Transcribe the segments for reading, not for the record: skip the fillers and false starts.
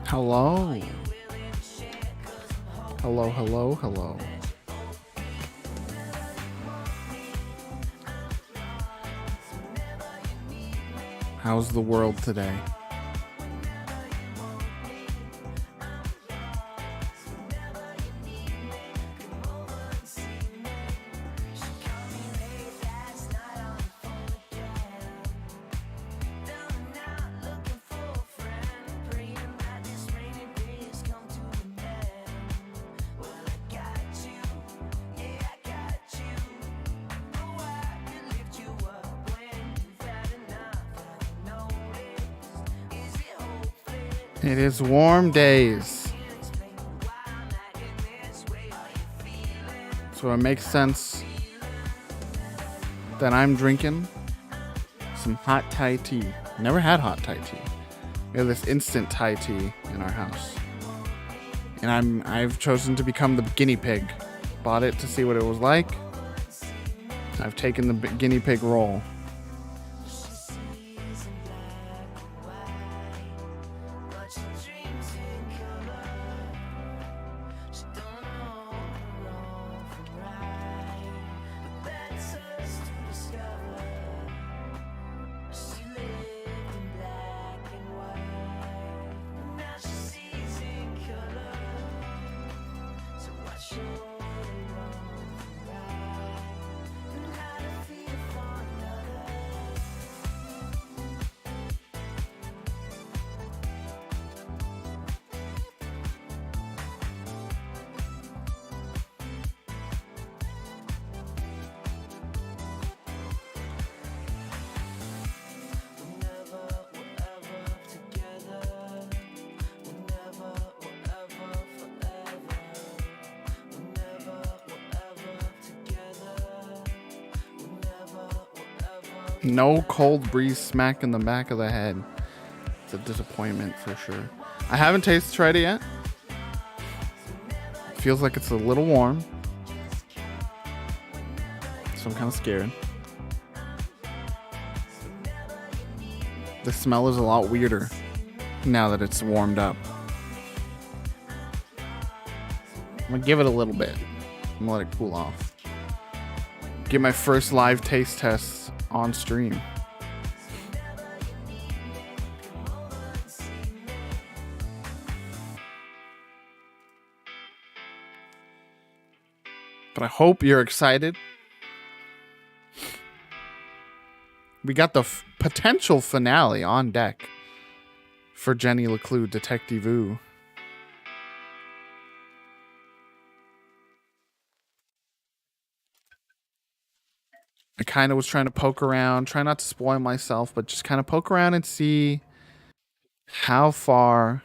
Hello. Hello, hello, hello. How's the world today? It is warm days. So it makes sense that I'm drinking some hot Thai tea. Never had hot Thai tea. We have this instant Thai tea in our house. And I've chosen to become the guinea pig. Bought it to see what it was like. I've taken the guinea pig role. No cold breeze smack in the back of the head. It's a disappointment for sure. I haven't tried it yet. It feels like it's a little warm. So I'm kind of scared. The smell is a lot weirder now that it's warmed up. I'm gonna give it a little bit. I'm gonna let it cool off. Get my first live taste test on stream. But I hope you're excited. We got the potential finale on deck for Jenny LeClue, Detectivu. I kind of was trying to poke around, try not to spoil myself, but just kind of poke around and see how far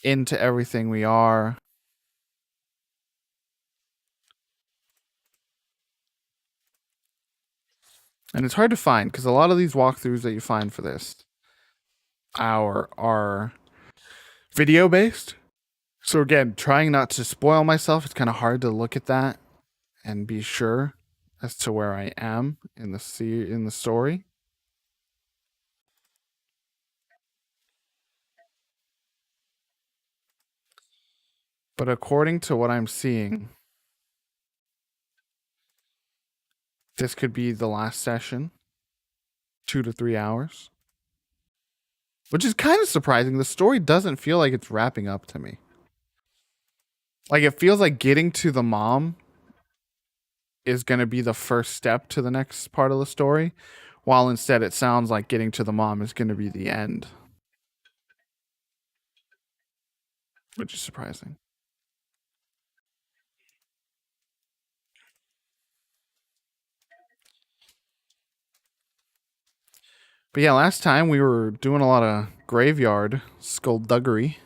into everything we are. And it's hard to find because a lot of these walkthroughs that you find for this are video based. So again, trying not to spoil myself, it's kind of hard to look at that and be sure as to where I am in the story. But according to what I'm seeing, this could be the last session, 2 to 3 hours. Which is kind of surprising. The story doesn't feel like it's wrapping up to me. Like it feels like getting to the mom is going to be the first step to the next part of the story, while instead it sounds like getting to the mom is going to be the end. Which is surprising. But yeah, last time we were doing a lot of graveyard skullduggery.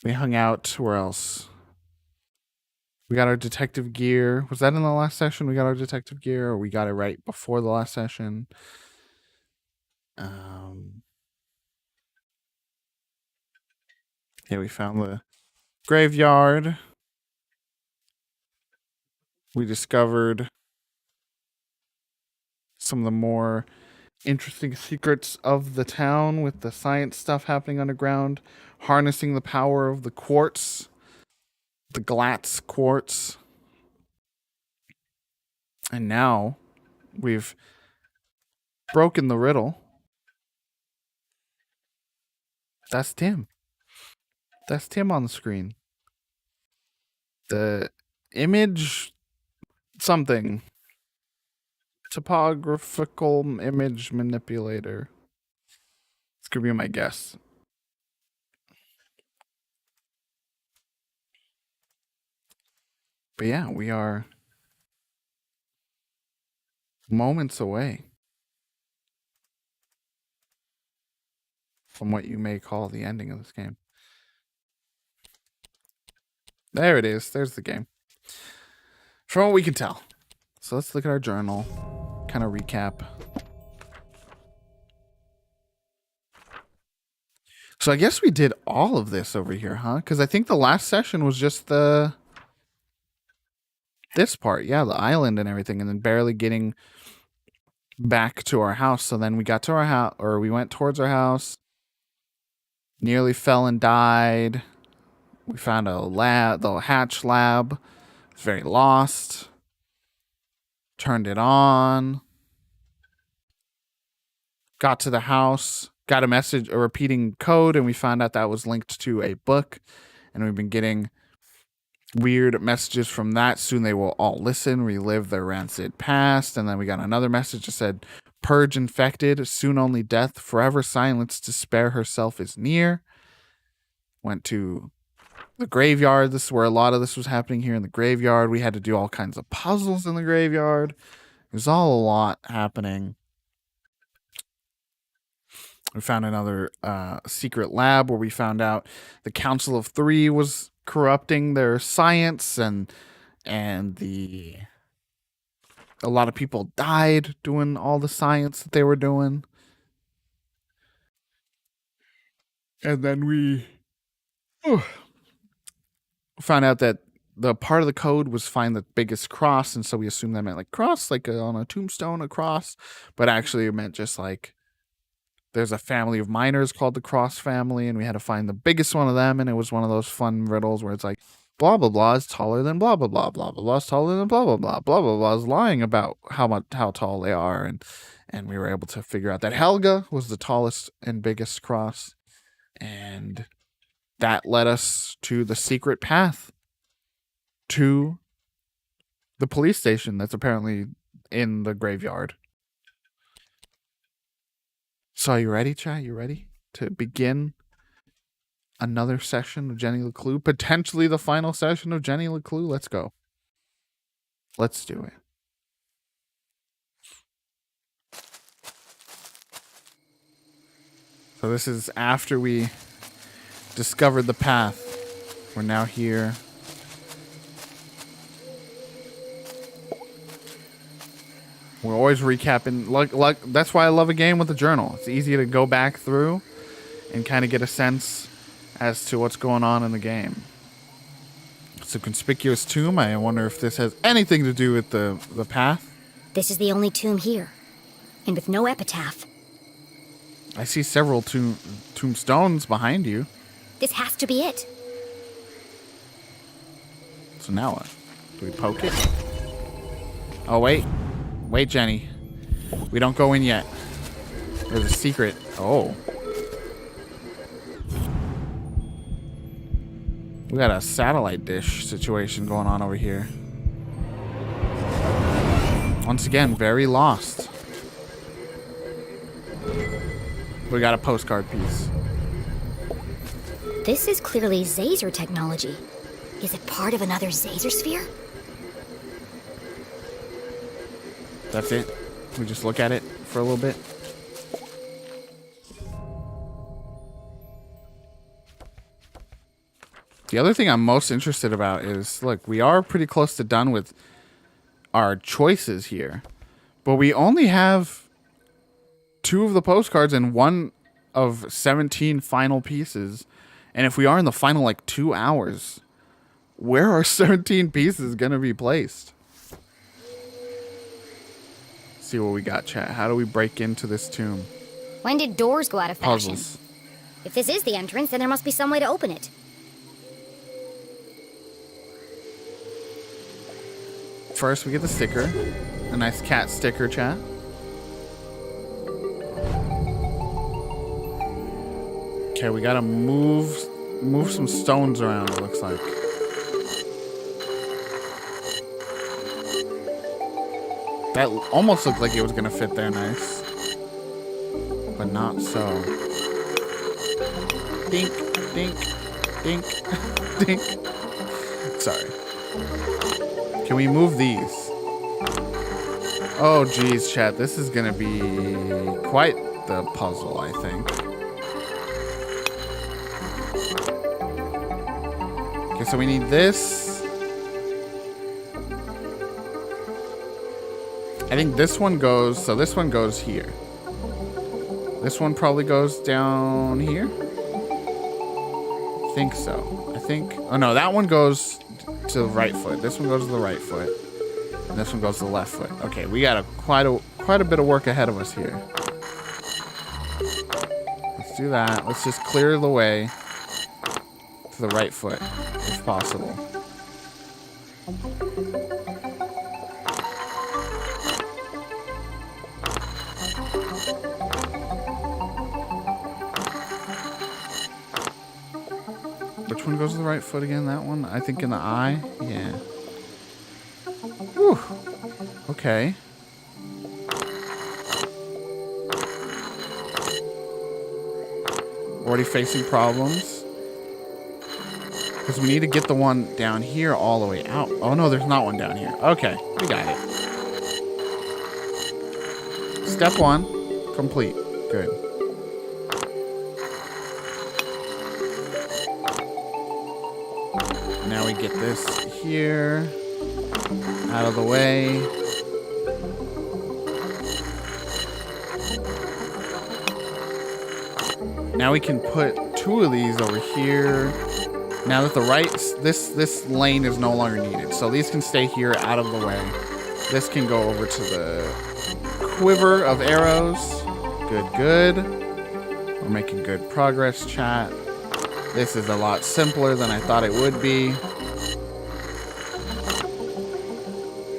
We hung out. Where else? We got our detective gear. Was that in the last session? We got our detective gear, or we got it right before the last session? Yeah, we found the graveyard. We discovered some of the more interesting secrets of the town with the science stuff happening underground, harnessing the power of the quartz, the Glatz quartz. And now we've broken the riddle. That's Tim. That's Tim on the screen. The image something. Topographical image manipulator. It's going to be my guess. But yeah, we are moments away from what you may call the ending of this game. There it is. There's the game. From what we can tell. So let's look at our journal. Kind of recap. So I guess we did all of this over here, huh? Because I think the last session was just this part. Yeah, the island and everything. And then barely getting back to our house. So then we got to our house, or we went towards our house. Nearly fell and died. We found a lab, the hatch lab. It's very lost. Turned it on. Got to the house. Got a message, a repeating code, and we found out that was linked to a book. And we've been getting weird messages from that. Soon they will all listen, relive their rancid past. And then we got another message that said, purge infected, soon only death, forever silence, despair herself is near. Went to the graveyard. This is where a lot of this was happening, here in the graveyard. We had to do all kinds of puzzles in the graveyard. There's all a lot happening. We found another secret lab where we found out the Council of Three was corrupting their science, and a lot of people died doing all the science that they were doing. And then we found out that the part of the code was find the biggest cross, and so we assumed that meant like cross, like on a tombstone, a cross, but actually it meant just like there's a family of miners called the Cross family, and we had to find the biggest one of them, and it was one of those fun riddles where it's like blah blah blah is taller than blah blah blah, blah blah blah is taller than blah blah blah, blah blah blah is lying about how tall they are, and we were able to figure out that Helga was the tallest and biggest cross, and that led us to the secret path to the police station that's apparently in the graveyard. So are you ready, chat? You ready to begin another session of Jenny LeClue? Potentially the final session of Jenny LeClue? Let's go. Let's do it. So this is after we discovered the path. We're now here. We're always recapping. Like that's why I love a game with a journal. It's easy to go back through and kind of get a sense as to what's going on in the game. It's a conspicuous tomb. I wonder if this has anything to do with the path. This is the only tomb here, and with no epitaph. I see several tombstones behind you. This has to be it. So now what? Do we poke it? Oh, wait. Wait, Jenny. We don't go in yet. There's a secret. Oh. We got a satellite dish situation going on over here. Once again, very lost. We got a postcard piece. This is clearly Zazer technology. Is it part of another Zazer sphere? That's it. We just look at it for a little bit. The other thing I'm most interested about is, look, we are pretty close to done with our choices here, but we only have 2 of the postcards and 1 of 17 final pieces. And if we are in the final, like, 2 hours, where are 17 pieces going to be placed? see what we got, chat. How do we break into this tomb? When did doors go out of fashion? Puzzles. If this is the entrance, then there must be some way to open it. First, we get the sticker. A nice cat sticker, chat. Okay, we gotta move some stones around, it looks like. That almost looked like it was gonna fit there nice. But not so. Dink, dink, dink, dink. Sorry. Can we move these? Oh, geez, chat. This is gonna be quite the puzzle, I think. Okay, so we need this. I think this one goes, so this one goes here. This one probably goes down here. I think so. I think, oh no, that one goes to the right foot. This one goes to the right foot. And this one goes to the left foot. Okay, we got quite a bit of work ahead of us here. Let's do that. Let's just clear the way to the right foot, if possible. Which one goes to the right foot again? That one? I think in the eye? Yeah. Whew. Okay. Already facing problems. Because we need to get the one down here all the way out. Oh no, there's not one down here. Okay, we got it. Step 1, complete. Good. Now we get this here. Out of the way. Now we can put 2 of these over here. Now that the right, this lane is no longer needed. So these can stay here out of the way. This can go over to the quiver of arrows. Good, good. We're making good progress, chat. This is a lot simpler than I thought it would be.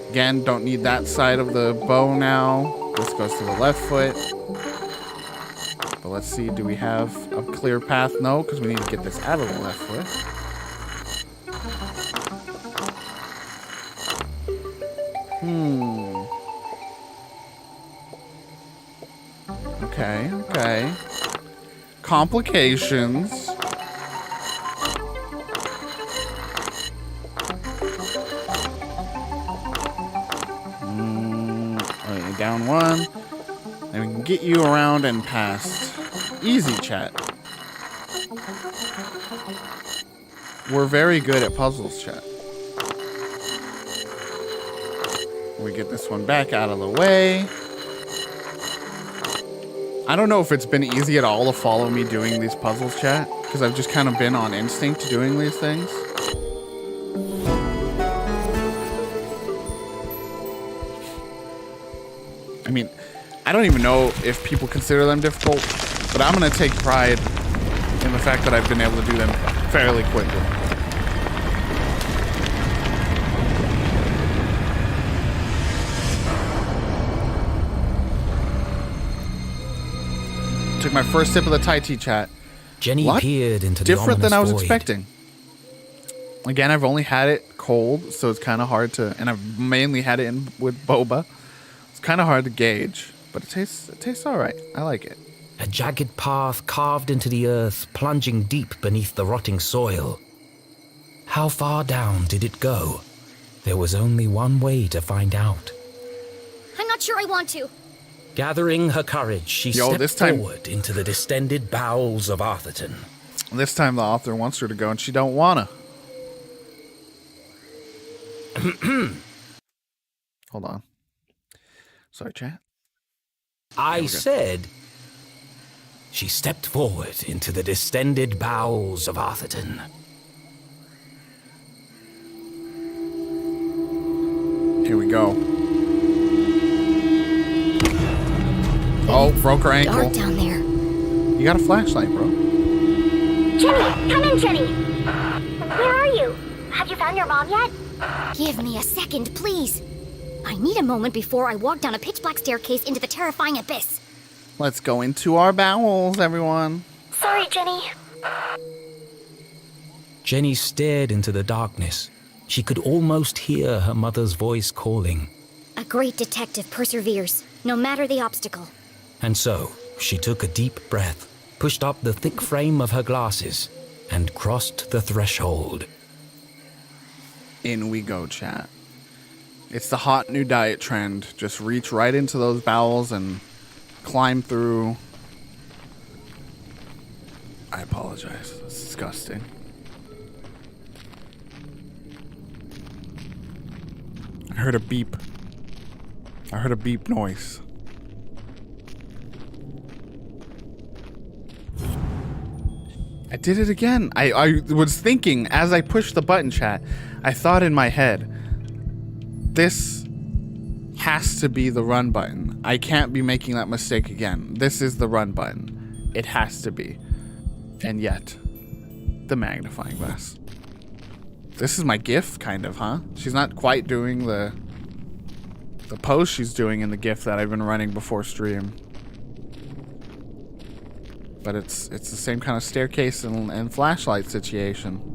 Again, don't need that side of the bow now. This goes to the left foot. But let's see, do we have a clear path? No, because we need to get this out of the left foot. Okay, okay. Complications. Down 1. And we can get you around and past. Easy, chat. We're very good at puzzles, chat. We get this one back out of the way. I don't know if it's been easy at all to follow me doing these puzzles, chat, because I've just kind of been on instinct doing these things. I mean, I don't even know if people consider them difficult, but I'm going to take pride in the fact that I've been able to do them fairly quickly. Took my first sip of the Thai tea, chat. Jenny peered into the different than I was void. expecting. Again, I've only had it cold, so it's kind of hard to, and I've mainly had it with boba. It's kind of hard to gauge, but it tastes all right. I like it. A jagged path carved into the earth, plunging deep beneath the rotting soil. How far down did it go? There was only one way to find out. I'm not sure I want to. Gathering her courage, she stepped forward into the distended bowels of Arthurton. This time the author wants her to go, and she don't wanna. Hold on. Sorry, chat. I said... She stepped forward into the distended bowels of Arthurton. Here we go. Oh, broke her Dark ankle. down there. You got a flashlight, bro. Jenny, come in, Jenny. Where are you? Have you found your mom yet? Give me a second, please. I need a moment before I walk down a pitch-black staircase into the terrifying abyss. Let's go into our bowels, everyone. Sorry, Jenny. Jenny stared into the darkness. She could almost hear her mother's voice calling. A great detective perseveres, no matter the obstacle. And so, she took a deep breath, pushed up the thick frame of her glasses, and crossed the threshold. In we go, chat. It's the hot new diet trend. Just reach right into those bowels and climb through. I apologize. It's disgusting. I heard a beep. I heard a beep noise. I did it again. I was thinking as I pushed the button, chat. I thought in my head, this has to be the run button. I can't be making that mistake again. This is the run button. It has to be. And yet, the magnifying glass. This is my GIF, kind of, huh? She's not quite doing the pose she's doing in the GIF that I've been running before stream. But it's the same kind of staircase and flashlight situation.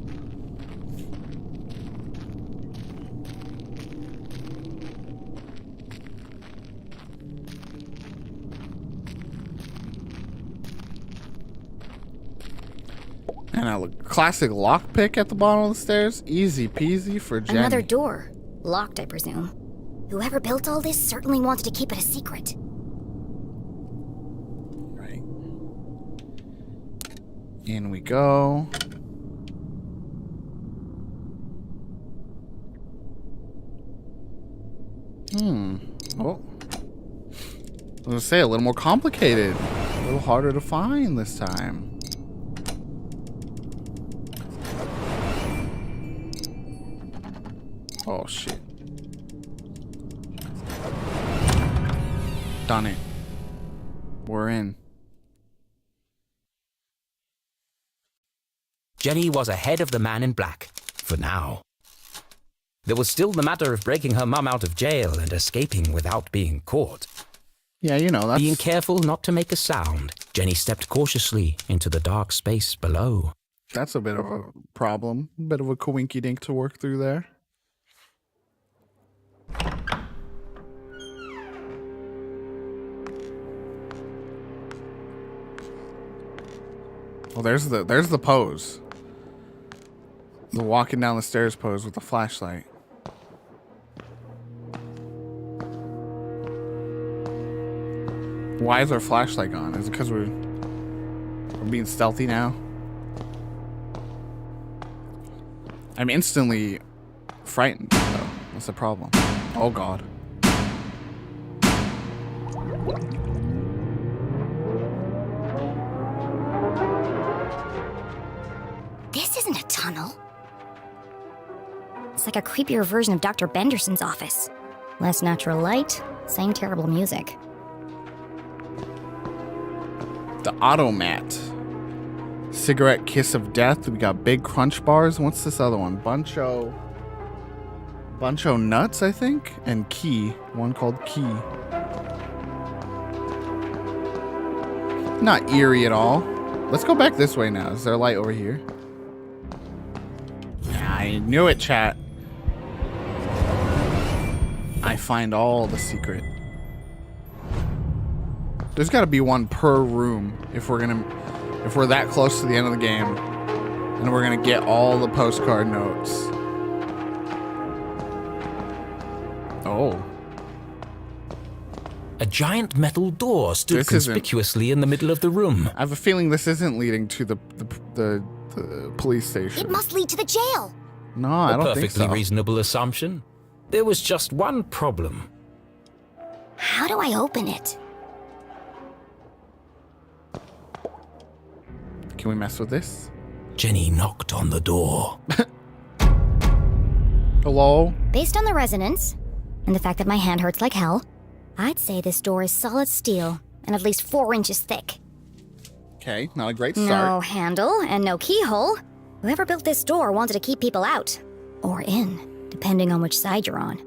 And a classic lockpick at the bottom of the stairs. Easy peasy for Jenny. Another door. Locked, I presume. Whoever built all this certainly wanted to keep it a secret. Right. In we go. Oh. I was gonna say, a little more complicated. A little harder to find this time. Oh, shit. Done it. We're in. Jenny was ahead of the man in black, for now. There was still the matter of breaking her mum out of jail and escaping without being caught. Yeah, you know, that's... Being careful not to make a sound, Jenny stepped cautiously into the dark space below. That's a bit of a problem. A bit of a coinky-dink to work through there. Well, there's the pose. The walking down the stairs pose with the flashlight. Why is our flashlight gone? Is it because we're being stealthy now? I'm instantly frightened, though. That's the problem. Oh, God. This isn't a tunnel. It's like a creepier version of Dr. Benderson's office. Less natural light, same terrible music. The automat. Cigarette kiss of death. We got big crunch bars. What's this other one? Buncho nuts, I think? And key. One called key. Not eerie at all. Let's go back this way now. Is there a light over here? I knew it, chat. I find all the secret. There's got to be one per room if we're that close to the end of the game, and we're gonna get all the postcard notes. Oh. A giant metal door stood This conspicuously in the middle of the room. I have a feeling this isn't leading to the police station. It must lead to the jail. No, I don't think Perfectly so. reasonable assumption. There was just one problem. How do I open it? Can we mess with this? Jenny knocked on the door. Hello? Based on the resonance, and the fact that my hand hurts like hell, I'd say this door is solid steel, and at least 4 inches thick. Okay, not a great No start. handle and no keyhole. Whoever built this door wanted to keep people out. Or in, depending on which side you're on.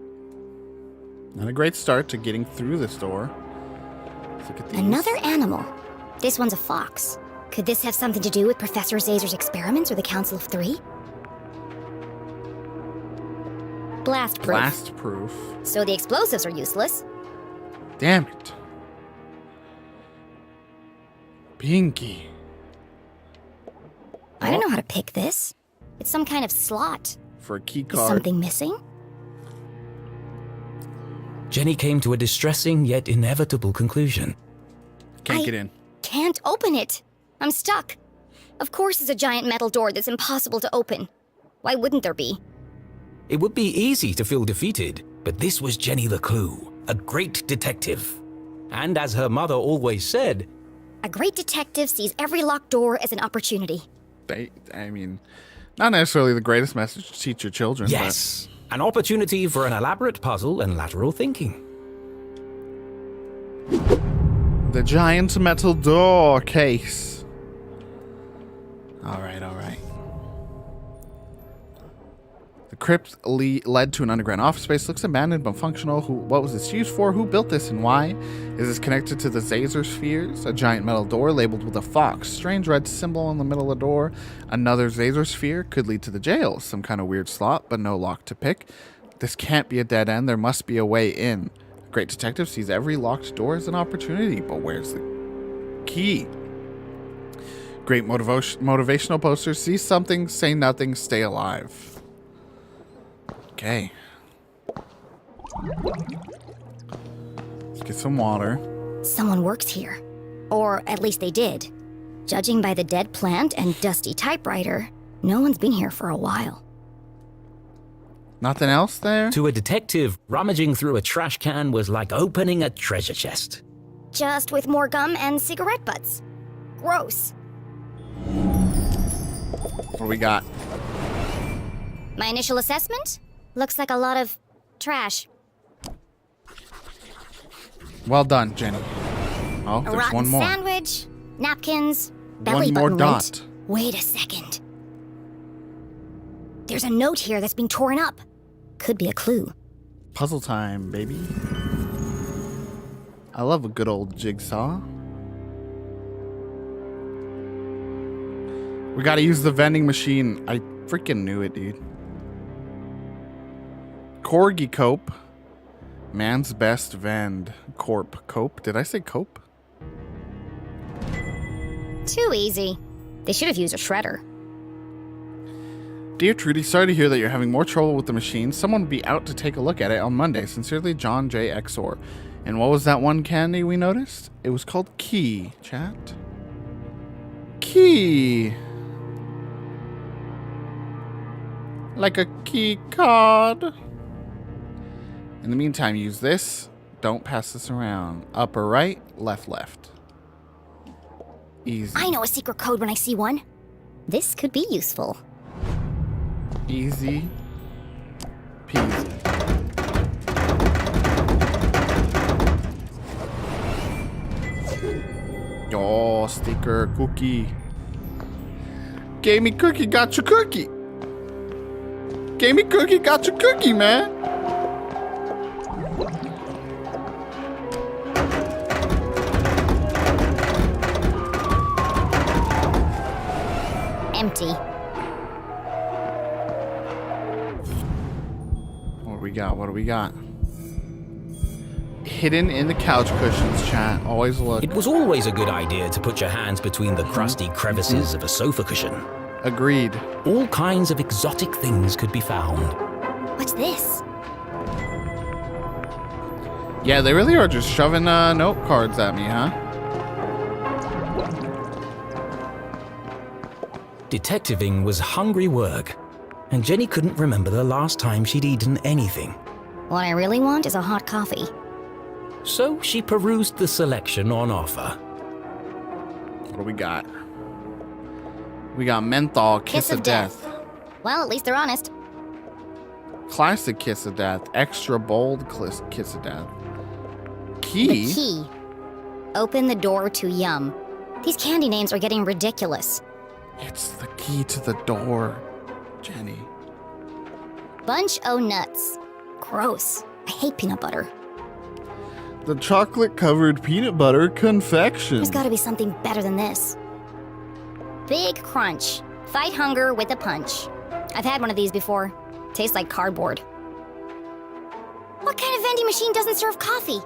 Not a great start to getting through this door. Let's look at these. Another animal. This one's a fox. Could this have something to do with Professor Zazer's experiments or the Council of Three? Blast proof. Blast proof. So the explosives are useless. Damn it. Pinky. I don't know how to pick this. It's some kind of slot. For a key Is card. something missing? Jenny came to a distressing yet inevitable conclusion. Can't get in. Can't open it. I'm stuck. Of course it's a giant metal door that's impossible to open. Why wouldn't there be? It would be easy to feel defeated, but this was Jenny LeClue, a great detective. And as her mother always said, A great detective sees every locked door as an opportunity. I mean, not necessarily the greatest message to teach your children. yes, an opportunity for an elaborate puzzle and lateral thinking. But the giant metal door case. All right, all right. The crypt led to an underground office space. Looks abandoned but functional. What was this used for? Who built this and why? Is this connected to the Zazer spheres? A giant metal door labeled with a fox. Strange red symbol in the middle of the door. Another Zazer sphere could lead to the jail. Some kind of weird slot, but no lock to pick. This can't be a dead end. There must be a way in. A great detective sees every locked door as an opportunity, but where's the key? Great motivational posters. See something, say nothing, stay alive. Okay. Let's get some water. Someone works here. Or at least they did. Judging by the dead plant and dusty typewriter, no one's been here for a while. Nothing else there? To a detective, rummaging through a trash can was like opening a treasure chest. Just with more gum and cigarette butts. Gross. What do we got? My initial assessment? Looks like a lot of trash. Well done, Jenny. Oh, A there's rotten one more. sandwich, napkins, belly One more button dot. lint. Wait a second. There's a note here that's been torn up. Could be a clue. Puzzle time, baby. I love a good old jigsaw. We gotta use the vending machine. I freaking knew it, dude. Corgi Cope. Man's best vend. Corp. Cope? Did I say cope? Too easy. They should have used a shredder. Dear Trudy, sorry to hear that you're having more trouble with the machine. Someone will be out to take a look at it on Monday. Sincerely, John J. Exor. And what was that one candy we noticed? It was called Key, chat. Key. Like a key card. In the meantime, use this. Don't pass this around. Upper right, left, left. Easy. I know a secret code when I see one. This could be useful. Easy peasy. Oh, sticker cookie. Gave me cookie, got your cookie. Gave me cookie, got your cookie, man. Empty. What do we got? What do we got? Hidden in the couch cushions, chat. Always look. It was always a good idea to put your hands between the crusty crevices of a sofa cushion. Agreed. All kinds of exotic things could be found. What's this? Yeah, they really are just shoving note cards at me, huh? Detectiving was hungry work, and Jenny couldn't remember the last time she'd eaten anything. What I really want is a hot coffee. So she perused the selection on offer. What do we got? We got menthol, kiss of death. Well, at least they're honest. Classic kiss of death. Extra bold kiss of death. Key? The key. Open the door to Yum. These candy names are getting ridiculous. It's the key to the door, Jenny. Bunch o' nuts. Gross. I hate peanut butter. The chocolate-covered peanut butter confection. There's gotta be something better than this. Big Crunch. Fight hunger with a punch. I've had one of these before. Tastes like cardboard. What kind of vending machine doesn't serve coffee?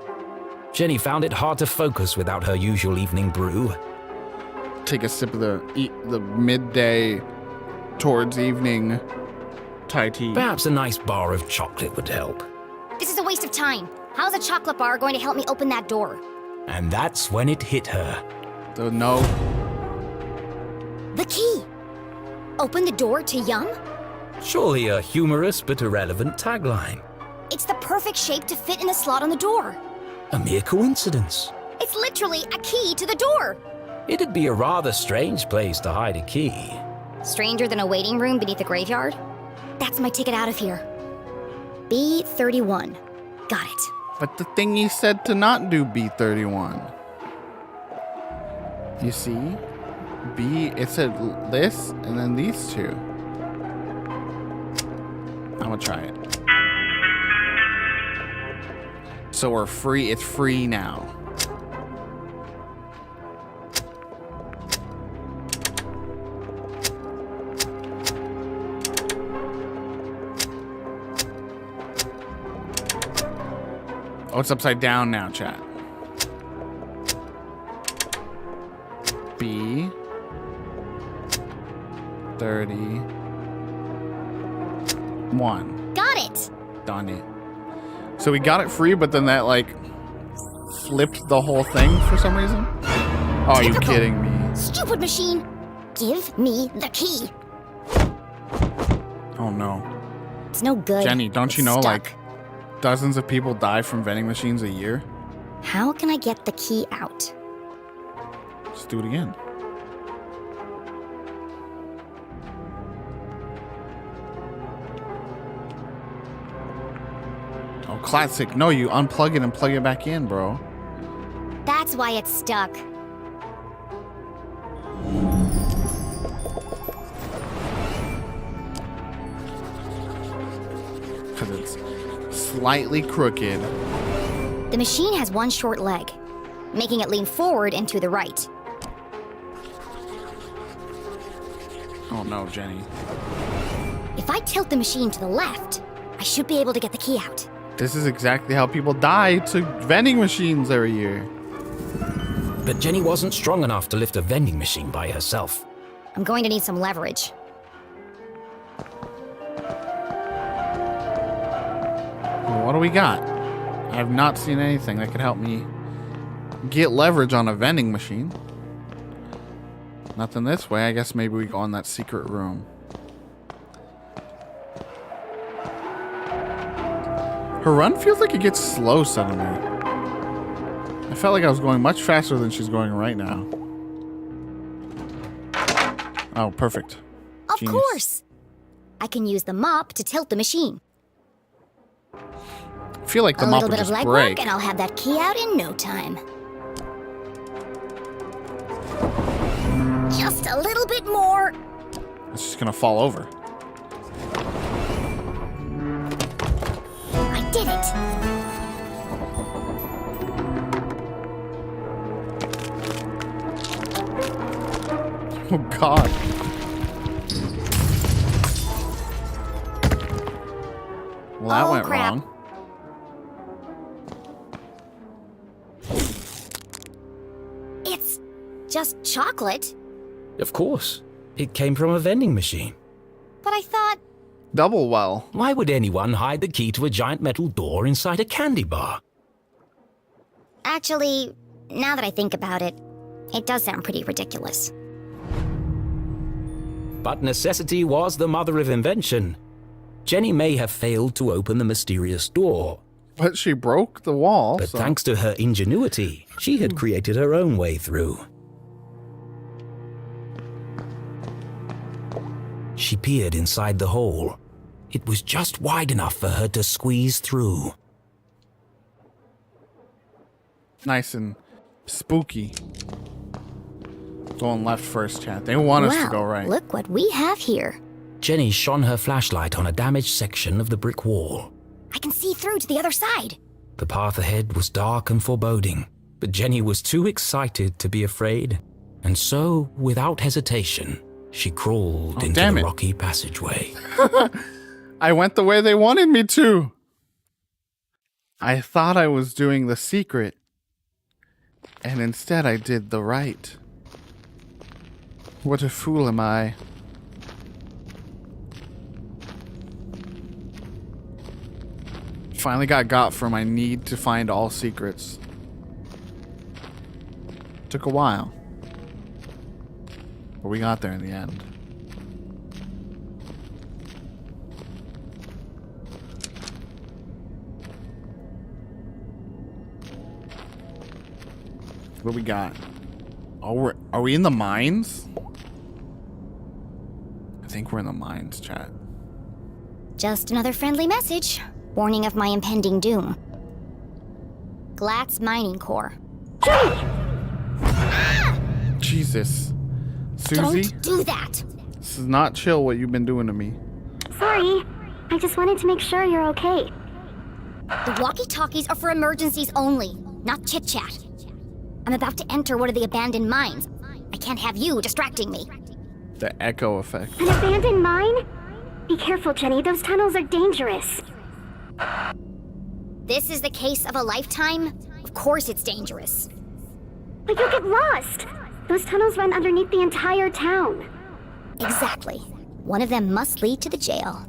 Jenny found it hard to focus without her usual evening brew. Take a sip of the midday towards evening Thai tea. Perhaps a nice bar of chocolate would help. This is a waste of time. How's a chocolate bar going to help me open that door? And that's when it hit her. No. The key. Open the door to Yum? Surely a humorous but irrelevant tagline. It's the perfect shape to fit in the slot on the door. A mere coincidence. It's literally a key to the door. It'd be a rather strange place to hide a key. Stranger than a waiting room beneath a graveyard? That's my ticket out of here. B31. Got it. But the thing he said to not do B31. You see? It said this and then these two. I'm gonna try it. So we're free. It's free now. Oh, it's upside down now, chat. B 31. Got it. Done it. So we got it free, but then that like flipped the whole thing for some reason. Oh, are you Typical. kidding me? Stupid machine. Give me the key. Oh no. It's no good. Jenny, don't you It's know stuck. like dozens of people die from vending machines a year? How can I get the key out? Let's do it again. Oh, classic. No, you unplug it and plug it back in, bro. That's why it's stuck. Because it's slightly crooked. The machine has one short leg, making it lean forward and to the right. Oh no, Jenny. If I tilt the machine to the left, I should be able to get the key out. This is exactly how people die to vending machines every year. But Jenny wasn't strong enough to lift a vending machine by herself. I'm going to need some leverage. Well, what do we got? I have not seen anything that could help me get leverage on a vending machine. Nothing this way. I guess maybe we go in that secret room. Her run feels like it gets slow suddenly. I felt like I was going much faster than she's going right now. Oh, perfect. Of Genius. course! I can use the mop to tilt the machine. I feel like the A mop little would bit of just legwork break. and I'll have that key out in no time. Just a little bit more. It's just gonna fall over. I did it. Oh God. Well, that Oh, went crap. wrong. It's just chocolate. Of course, it came from a vending machine. But I thought, Double well. Why would anyone hide the key to a giant metal door inside a candy bar? actually, now that I think about it, it does sound pretty ridiculous. But necessity was the mother of invention. Jenny may have failed to open the mysterious door, But she broke the wall. but So. thanks to her ingenuity, she had created her own way through. She peered inside the hole. It was just wide enough for her to squeeze through. Nice and Spooky. Going left first, chat. They want us to go right. Look what we have here. Jenny shone her flashlight on a damaged section of the brick wall. I can see through to the other side. The path ahead was dark and foreboding, but Jenny was too excited to be afraid. And so, without hesitation, she crawled into the rocky passageway. I went the way they wanted me to. I thought I was doing the secret. And instead I did the right. What a fool am I. Finally got for my need to find all secrets. Took a while. But we got there in the end. What do we got? Oh, are we in the mines? I think we're in the mines, chat. Just another friendly message. Warning of my impending doom. Glatz Mining Core. Jesus. Susie? Don't do that! This is not chill what you've been doing to me. Sorry. I just wanted to make sure you're okay. The walkie-talkies are for emergencies only, not chit-chat. I'm about to enter one of the abandoned mines. I can't have you distracting me. The echo effect. An abandoned mine? Be careful, Jenny. Those tunnels are dangerous. This is the case of a lifetime? Of course it's dangerous. But you'll get lost. Those tunnels run underneath the entire town. Exactly. One of them must lead to the jail.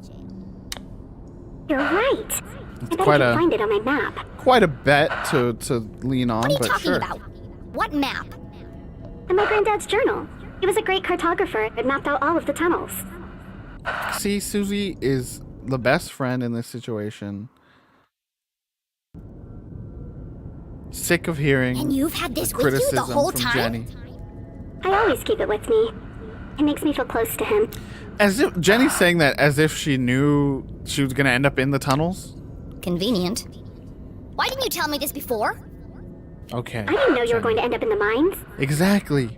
You're right. I bet I quite can a- find it on my map. Quite a bet to lean on, What are you but talking sure. about? What map? In my granddad's journal. He was a great cartographer and mapped out all of the tunnels. See, Susie is the best friend in this situation. Sick of hearing And you've had this the with you the criticism whole from time? Jenny. I always keep it with me. It makes me feel close to him. As if Jenny's saying that as if she knew she was gonna end up in the tunnels. Convenient. Why didn't you tell me this before? Okay. I didn't know you were Jenny. going to end up in the mines. Exactly.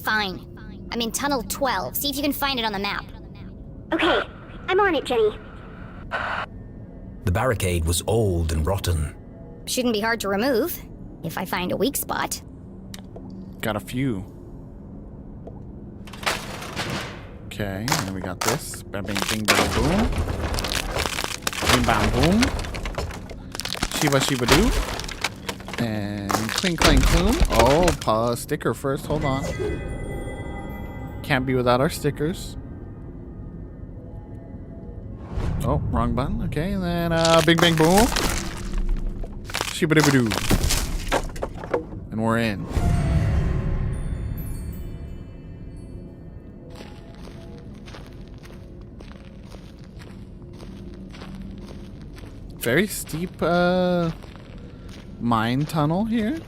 Fine. I'm in Tunnel 12. See if you can find it on the map. Okay, I'm on it, Jenny. The barricade was old and rotten. Shouldn't be hard to remove, if I find a weak spot. Got a few. Okay, and then we got this. Bang, bing, bing, bang, boom. Bing, bam, boom. Shiva, shiva, doo. And cling, clang, cloom. Oh, pause. Sticker first. Hold on. Can't be without our stickers. Oh, wrong button. Okay, and then bing, bang, boom. Shiba, doo, doo. And we're in. Very steep mine tunnel here.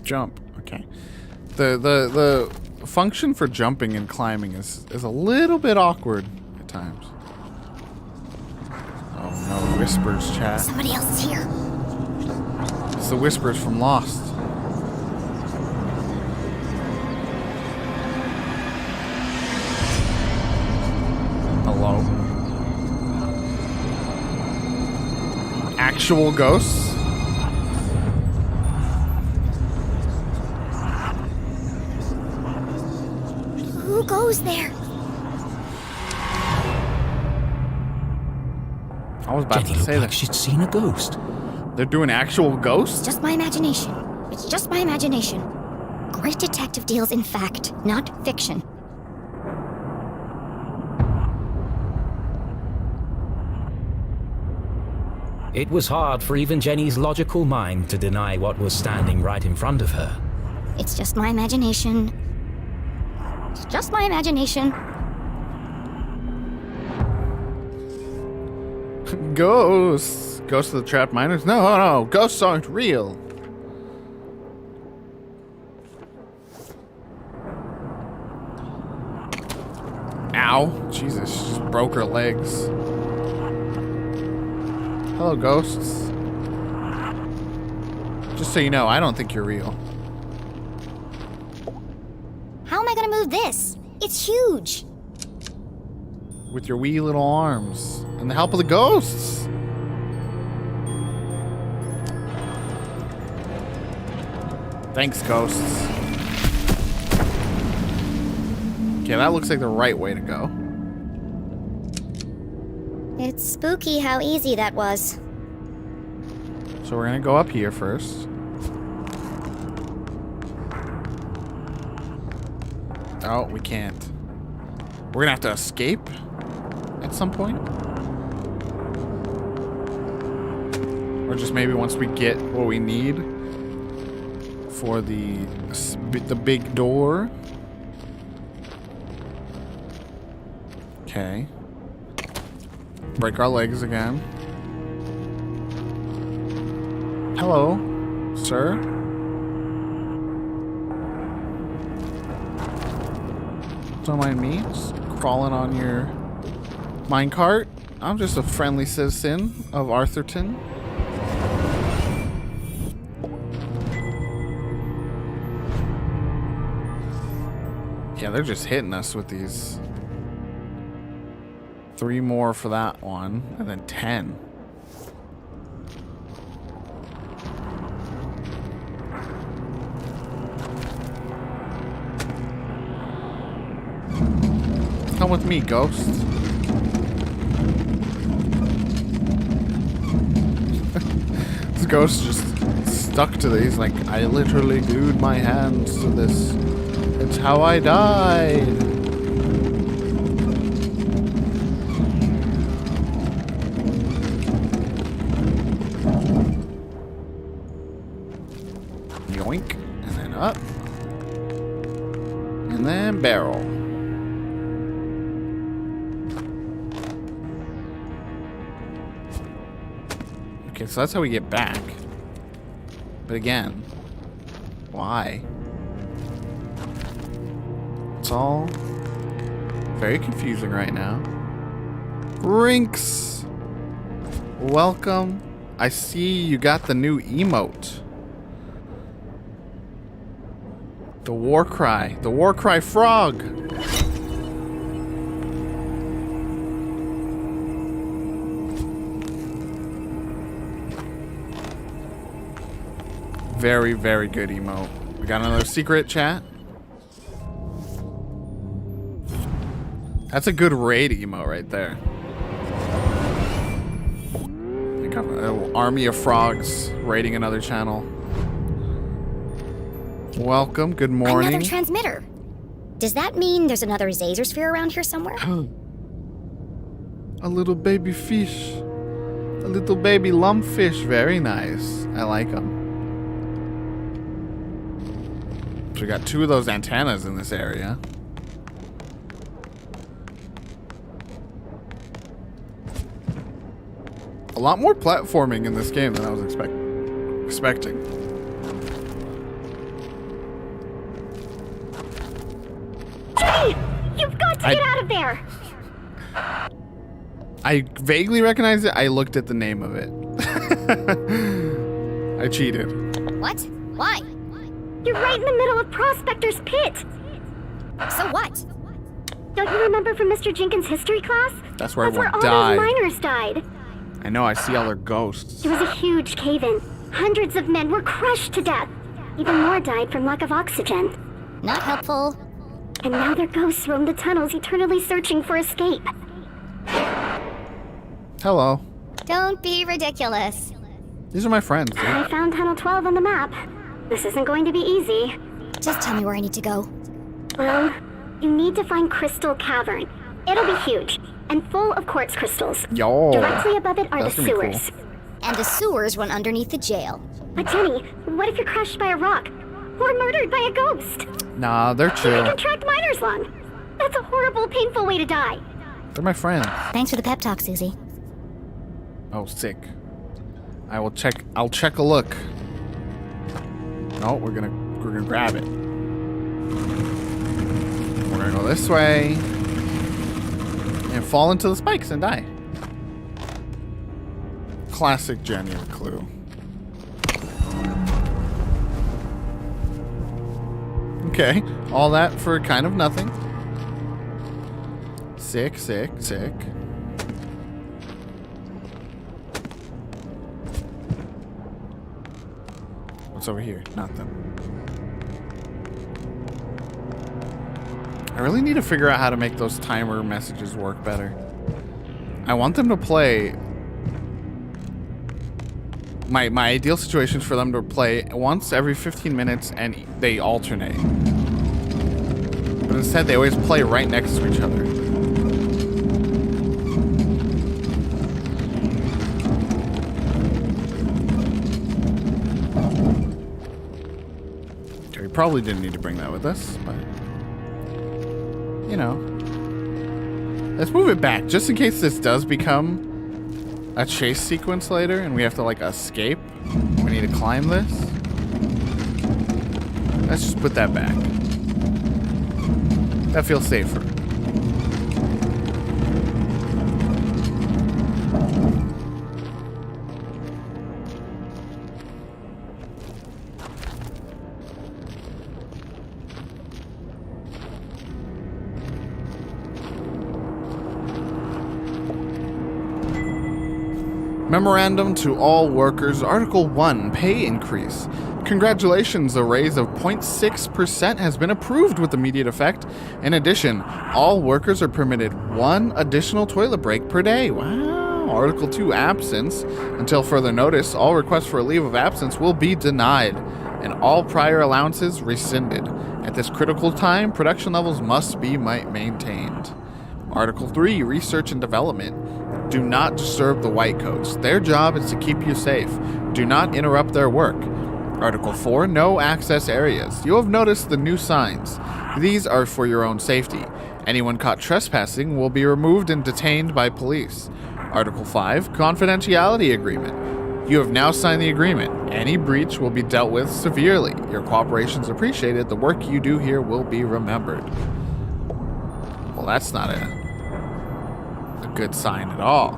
Jump. Okay. The function for jumping and climbing is a little bit awkward at times. Oh no, whispers, chat. Somebody else is here. It's the whispers from Lost. Hello? Actual ghosts? Who goes there? I was about Jenny to looked say like that. she'd seen a ghost. They're doing actual ghosts? Just my imagination. It's just my imagination. Great detective deals in fact, not fiction. It was hard for even Jenny's logical mind to deny what was standing right in front of her. It's just my imagination. It's just my imagination. Ghosts. Ghosts of the trapped miners? No, no, ghosts aren't real. Ow. Jesus, she just broke her legs. Hello, ghosts. Just so you know, I don't think you're real. How am I gonna move this? It's huge. With your wee little arms. And the help of the ghosts. Thanks, ghosts. Okay, that looks like the right way to go. It's spooky how easy that was. So we're gonna go up here first. Oh, we can't. We're gonna have to escape at some point. Or just maybe once we get what we need for the big door. Okay. Break our legs again. Hello, sir. Don't mind me just crawling on your minecart. I'm just a friendly citizen of Arthurton. Yeah, they're just hitting us with these. 3 more for that one, and then 10. Come with me, ghost. This ghost just stuck to these. Like, I literally glued my hands to this. It's how I died. Yoink. And then up. And then barrel. Okay, so that's how we get back. But again, why? It's all very confusing right now. Rinks! Welcome. I see you got the new emote. The war cry. The war cry frog. Very, very good emote. We got another secret chat. That's a good raid emote right there. Like an army of frogs raiding another channel. Welcome. Good morning. Another transmitter. Does that mean there's another Zazer sphere around here somewhere? A little baby fish. A little baby lumpfish. Very nice. I like them. So we got 2 of those antennas in this area. A lot more platforming in this game than I was expecting. Jenny! You've got to get out of there! I vaguely recognized it. I looked at the name of it. I cheated. What? Why? You're right in the middle of Prospector's Pit! So what? Don't you remember from Mr. Jenkins' history class? That's where That's where everyone all died. those miners died. I know, I see all their ghosts. There was a huge cave-in. Hundreds of men were crushed to death. Even more died from lack of oxygen. Not helpful. And now their ghosts roam the tunnels, eternally searching for escape. Hello. Don't be ridiculous. These are my friends. Dude. I found Tunnel 12 on the map. This isn't going to be easy. Just tell me where I need to go. Well, you need to find Crystal Cavern. It'll be huge, and full of quartz crystals. Yo. Directly above it are That's the gonna be sewers. cool. And the sewers run underneath the jail. But Jenny, what if you're crushed by a rock? Or murdered by a ghost? Nah, they're They chill. can track miner's lung. That's a horrible, painful way to die. They're my friends. Thanks for the pep talk, Susie. Oh, sick. I'll check a look. No, we're gonna grab it. We're gonna go this way. and fall into the spikes and die. Classic Jenny LeClue. Okay, all that for kind of nothing. Sick, sick, sick. What's over here? Nothing. I really need to figure out how to make those timer messages work better. I want them to play... My ideal situation is for them to play once every 15 minutes and they alternate. But instead they always play right next to each other. Okay, we probably didn't need to bring that with us, but... You know. Let's move it back, just in case this does become a chase sequence later and we have to, like, escape. We need to climb this. Let's just put that back. That feels safer. Memorandum to all workers, Article 1, pay increase. Congratulations, a raise of 0.6% has been approved with immediate effect. In addition, all workers are permitted 1 additional toilet break per day. Wow. Article 2, absence. Until further notice, all requests for a leave of absence will be denied, and all prior allowances rescinded. At this critical time, production levels must be maintained. Article 3, research and development. Do not disturb the white coats. Their job is to keep you safe. Do not interrupt their work. Article 4, no access areas. You have noticed the new signs. These are for your own safety. Anyone caught trespassing will be removed and detained by police. Article 5, confidentiality agreement. You have now signed the agreement. Any breach will be dealt with severely. Your cooperation is appreciated. The work you do here will be remembered. Well, that's not a good sign at all.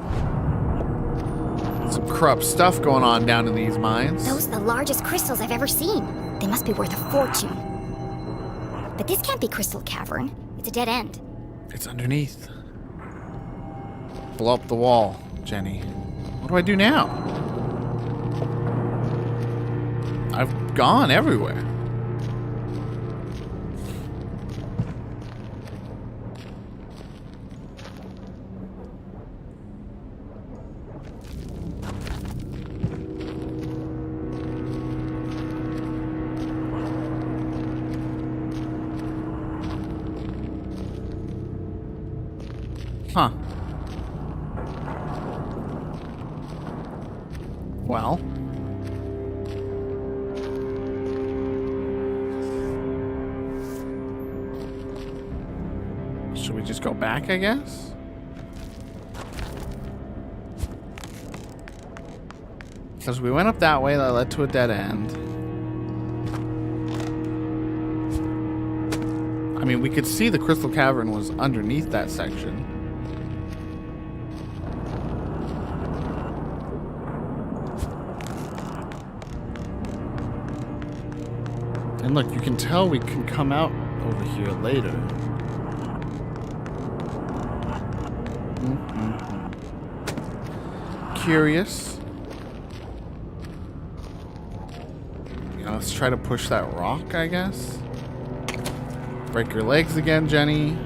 Some corrupt stuff going on down in these mines. Those are the largest crystals I've ever seen. They must be worth a fortune. But this can't be Crystal Cavern. It's a dead end. It's underneath. Blow up the wall, Jenny. What do I do now? I've gone everywhere. Huh. Well. Should we just go back, I guess? Because we went up that way, that led to a dead end. I mean, we could see the Crystal Cavern was underneath that section. And look, you can tell we can come out over here later. Curious. You know, let's try to push that rock, I guess. Break your legs again, Jenny.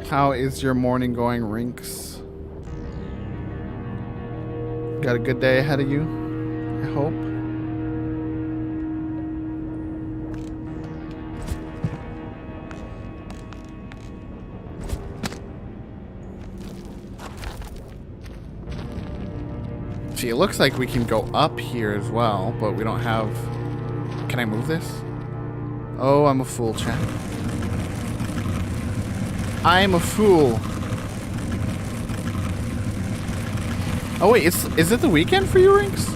How is your morning going, Rinks? Got a good day ahead of you, I hope. See, it looks like we can go up here as well, but we don't have can I move this? Oh, I'm a fool, chat. I'm a fool. Oh wait, is it the weekend for you, Rinks?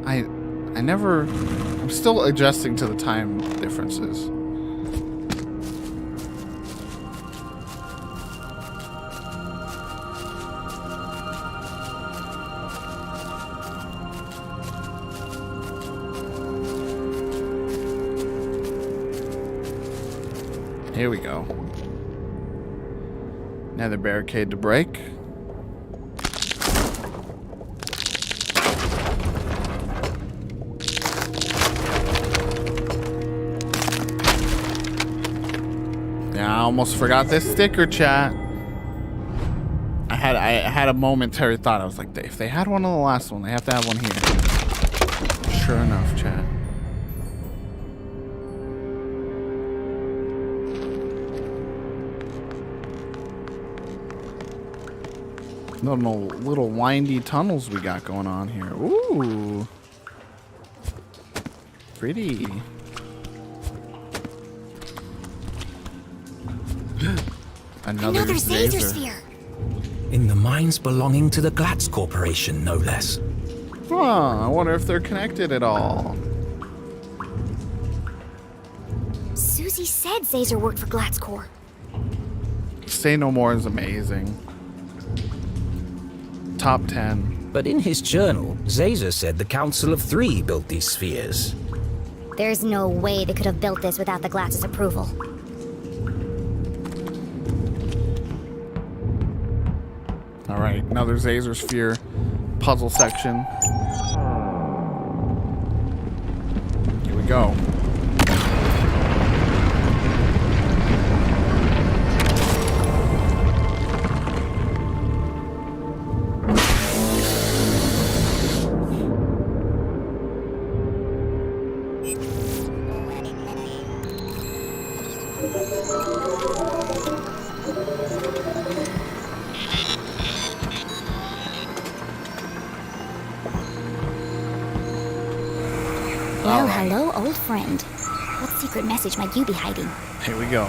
I'm still adjusting to the time differences. Here we go. Another barricade to break. Yeah, I almost forgot this sticker, chat. I had a momentary thought. I was like, if they had one on the last one, they have to have one here. Sure enough, chat. Little windy tunnels we got going on here. Ooh. Pretty. Another Zazer sphere. In the mines belonging to the Glatz Corporation, no less. Huh, I wonder if they're connected at all. Susie said Zazer worked for Glatz Corp. Say No More is amazing. Top 10. But in his journal, Zazer said the Council of Three built these spheres. There's no way they could have built this without the Glatz's approval. Alright, another Zazer sphere puzzle section. Here we go. Well, hello, old friend. What secret message might you be hiding? Here we go.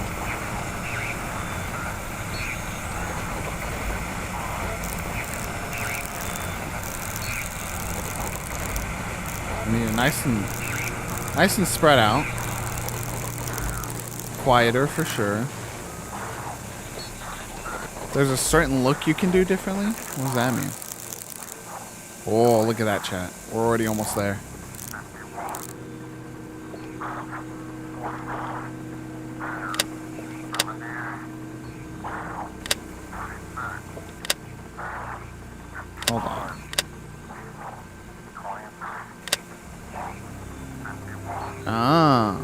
I mean, nice and spread out. Quieter for sure. There's a certain look you can do differently. What does that mean? Oh, look at that, chat. We're already almost there. Hold on. Ah.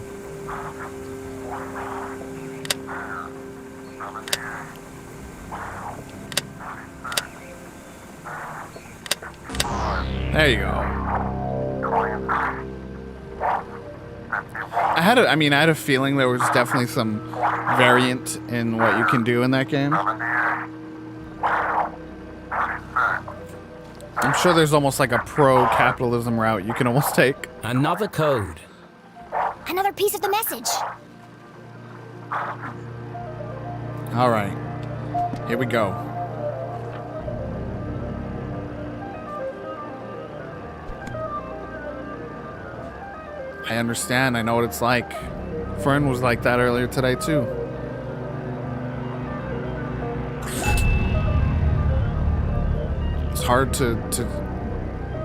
There you go. I had a feeling there was definitely some variant in what you can do in that game. I'm sure there's almost like a pro-capitalism route you can almost take. Another code. Another piece of the message. All right. Here we go. I understand. I know what it's like. Fern was like that earlier today, too. It's hard to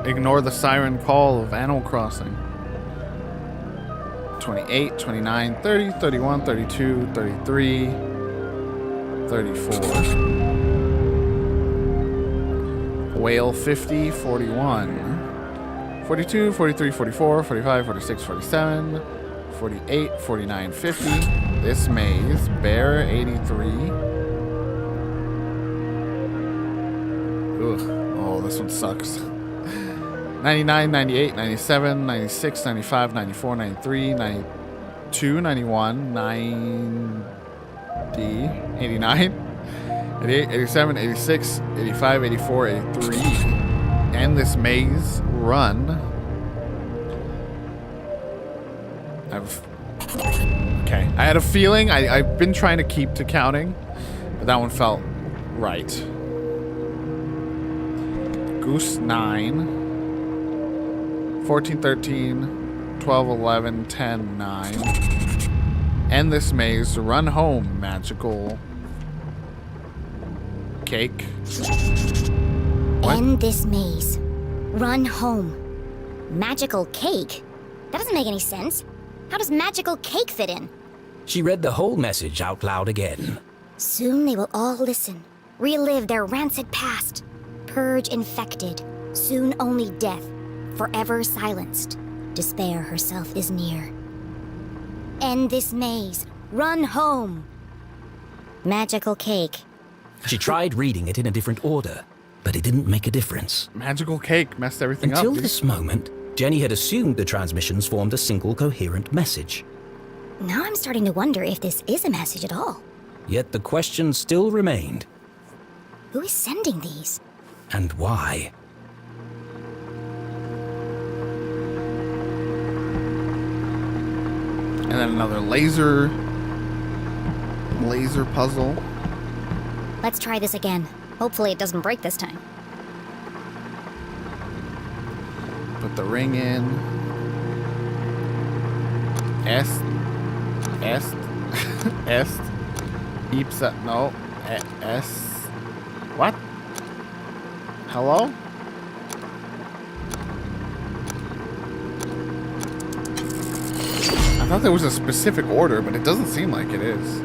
ignore the siren call of Animal Crossing. 28, 29, 30, 31, 32, 33, 34. Whale 50, 41. 42, 43, 44, 45, 46, 47, 48, 49, 50. This maze. Bear 83. Ugh. Oh, this one sucks. 99, 98, 97, 96, 95, 94, 93, 92, 91, 90, 89, 88, 87, 86, 85, 84, 83. And this maze run. Okay, I had a feeling. I've been trying to keep to counting, but that one felt right. Goose 9, 14, 13, 12, 11, 10, 9. End this maze. Run home, magical cake. What? End this maze. Run home. Magical cake? That doesn't make any sense. How does magical cake fit in? She read the whole message out loud again. Soon they will all listen, relive their rancid past, purge infected, soon only death, forever silenced. Despair herself is near. End this maze. Run home. Magical cake. She tried reading it in a different order, but it didn't make a difference. Magical cake messed everything Until up. this moment, Jenny had assumed the transmissions formed a single coherent message. Now I'm starting to wonder if this is a message at all. Yet the question still remained. Who is sending these? And why? And then another laser puzzle. Let's try this again. Hopefully it doesn't break this time. Put the ring in. Est. Ipsa. No. S. What? Hello? I thought there was a specific order, but it doesn't seem like it is.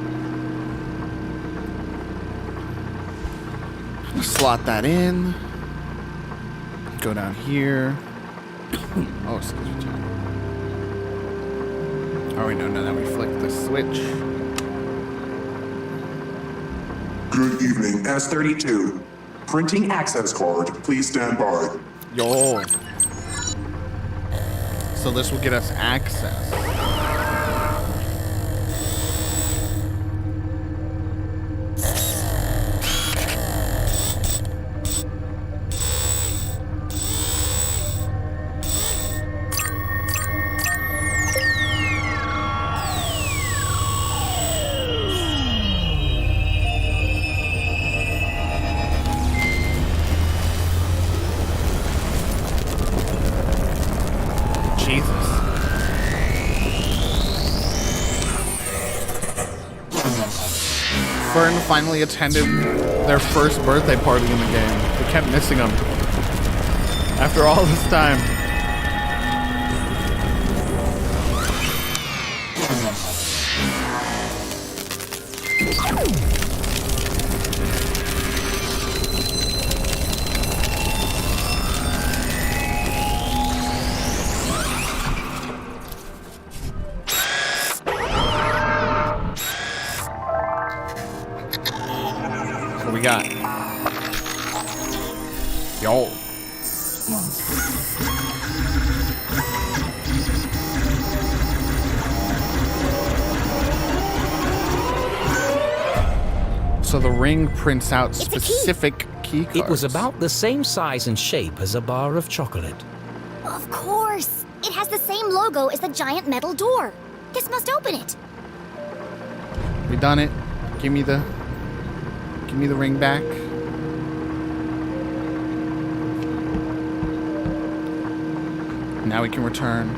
Slot that in. Go down here. Oh, excuse me, John. Oh, wait, no, then we flick the switch. Good evening, S32. Printing access card. Please stand by. Yo. So this will get us access. Fern finally attended their first birthday party in the game. They kept missing them. After all this time. What we got? Yo. So the ring prints out specific key cards. It was about the same size and shape as a bar of chocolate. Of course! It has the same logo as the giant metal door. This must open it. We done it. Give me the ring back. Now we can return.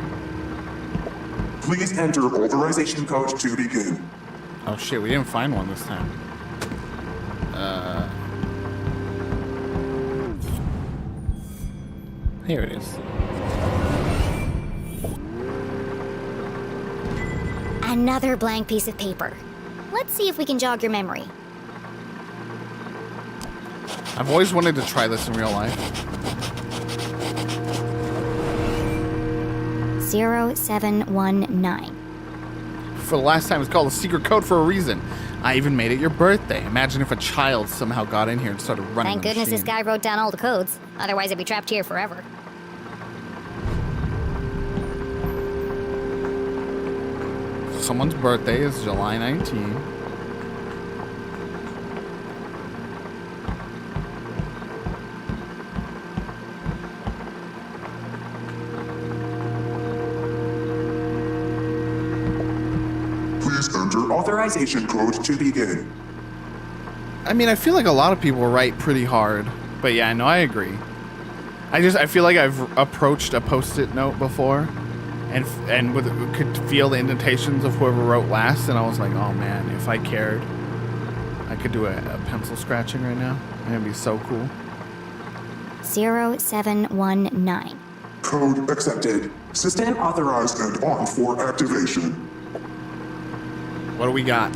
Please enter authorization code to begin. Oh shit, we didn't find one this time. Here it is. Another blank piece of paper. Let's see if we can jog your memory. I've always wanted to try this in real life. 0719. For the last time, it's called a secret code for a reason. I even made it your birthday. Imagine if a child somehow got in here and started running Thank the goodness this machine. guy wrote down all the codes. Otherwise, I'd be trapped here forever. Someone's birthday is July 19. Enter authorization code to begin. I mean, I feel like a lot of people write pretty hard, but yeah, no, I agree. I feel like I've approached a post-it note before, and could feel the indentations of whoever wrote last, and I was like, oh man, if I cared, I could do a pencil scratching right now. It'd be so cool. 0719. Code accepted. System authorized and on for activation. What do we got?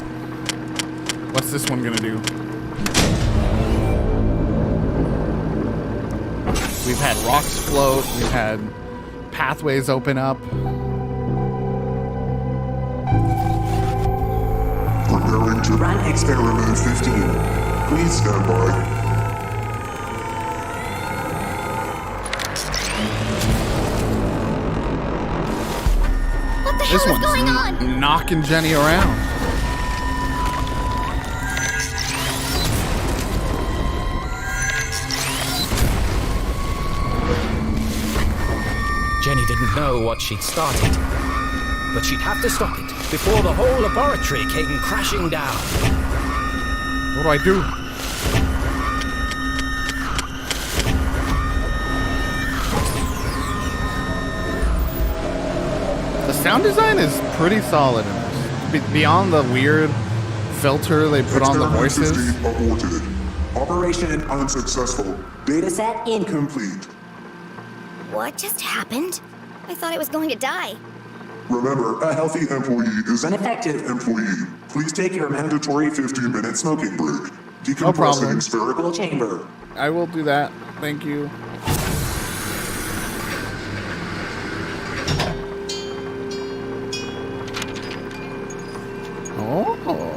What's this one gonna do? We've had rocks float, we've had pathways open up. Preparing to run experiment 15. Please stand by. What the This hell is one's going on? knocking Jenny around. Jenny didn't know what she'd started, but she'd have to stop it before the whole laboratory came crashing down. What do I do? The sound design is pretty solid in this. Beyond the weird filter they put on the voices. Experiment 15 aborted. Operation unsuccessful. Dataset incomplete. What just happened? I thought I was going to die. Remember, a healthy employee is an effective employee. Please take your mandatory 15-minute smoking break. No problem. Decompressing spherical chamber. I will do that. Thank you. Oh.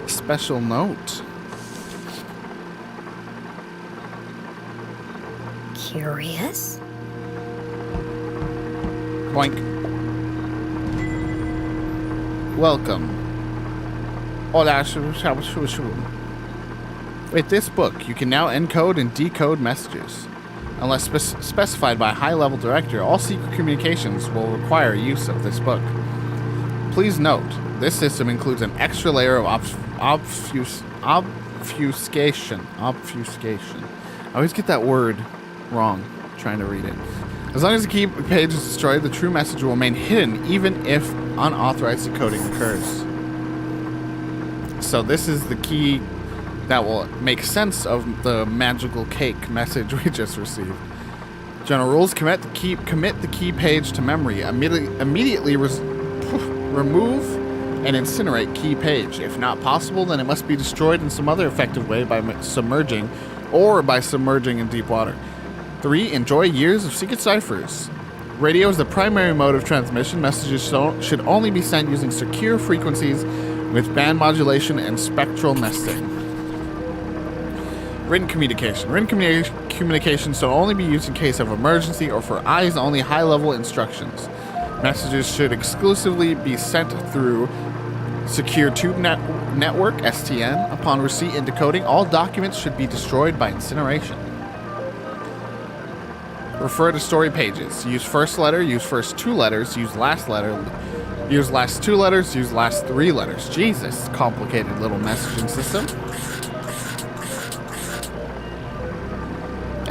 Special note. Curious? Boink. Welcome. Hola. With this book, you can now encode and decode messages. Unless specified by a high-level director, all secret communications will require use of this book. Please note, this system includes an extra layer of obfuscation. Obfuscation. I always get that word wrong trying to read it. As long as the key page is destroyed, the true message will remain hidden even if unauthorized decoding occurs. So this is the key that will make sense of the magical cake message we just received. General rules: commit the key page to memory. Immediately remove and incinerate key page. If not possible, then it must be destroyed in some other effective way by submerging in deep water. 3. Enjoy years of secret ciphers. Radio is the primary mode of transmission. Messages should only be sent using secure frequencies with band modulation and spectral nesting. Written communication. Communication should only be used in case of emergency or for eyes-only high-level instructions. Messages should exclusively be sent through Secure Tube Network, STN. Upon receipt and decoding, all documents should be destroyed by incineration. Refer to story pages. Use first letter, use first two letters, use last letter, use last two letters, use last three letters. Jesus, complicated little messaging system.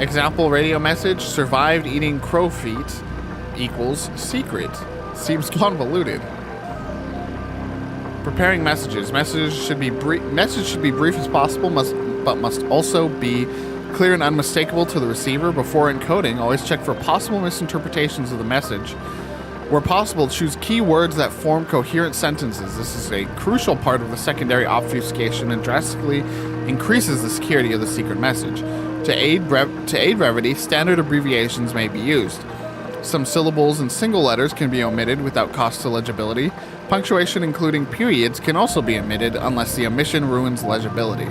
Example radio message: survived eating crow feet equals secret. Seems convoluted. Preparing messages. Message should be brief as possible, but must also be clear and unmistakable to the receiver. Before encoding, always check for possible misinterpretations of the message. Where possible, choose key words that form coherent sentences. This is a crucial part of the secondary obfuscation and drastically increases the security of the secret message. To aid brevity, standard abbreviations may be used. Some syllables and single letters can be omitted without cost to legibility. Punctuation, including periods, can also be omitted unless the omission ruins legibility.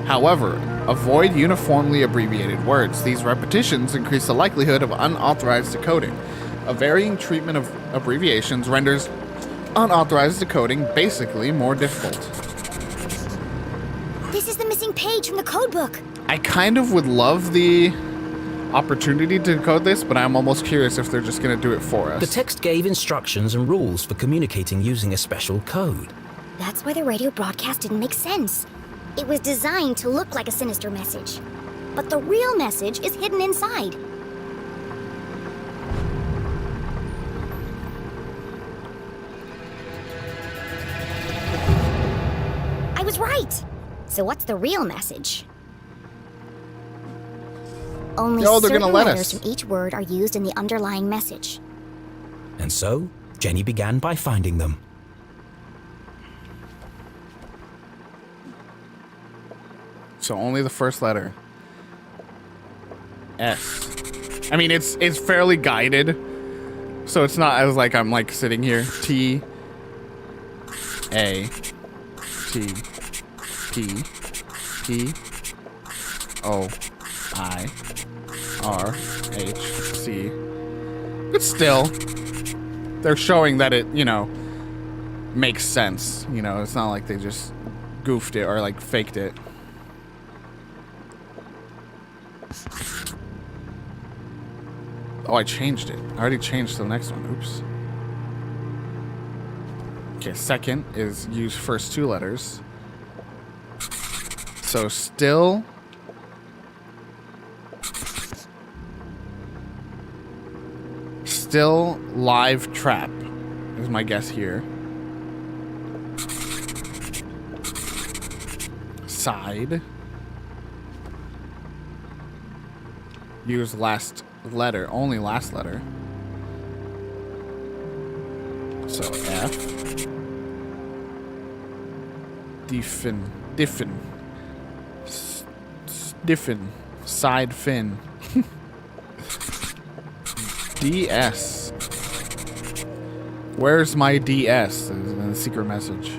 However, avoid uniformly abbreviated words. These repetitions increase the likelihood of unauthorized decoding. A varying treatment of abbreviations renders unauthorized decoding basically more difficult. This is the missing page from the code book. I kind of would love the opportunity to decode this, but I'm almost curious if they're just going to do it for us. The text gave instructions and rules for communicating using a special code. That's why the radio broadcast didn't make sense. It was designed to look like a sinister message. But the real message is hidden inside. I was right. So what's the real message? Only No, they're certain gonna let letters us. from each word are used in the underlying message. And so, Jenny began by finding them. So only the first letter. S. I mean, it's fairly guided, so it's not as like I'm like sitting here. T. A. T. P. P. O. I. R. H. C. But still, they're showing that it, you know, makes sense. You know, it's not like they just goofed it or like faked it. Oh, I changed it. I already changed to the next one. Oops. Okay, second is use first two letters. So still. Still live trap is my guess here. Side. Use last letter, only last letter. So F. Stiffen. Side fin. DS. Where's my DS? Is a secret message.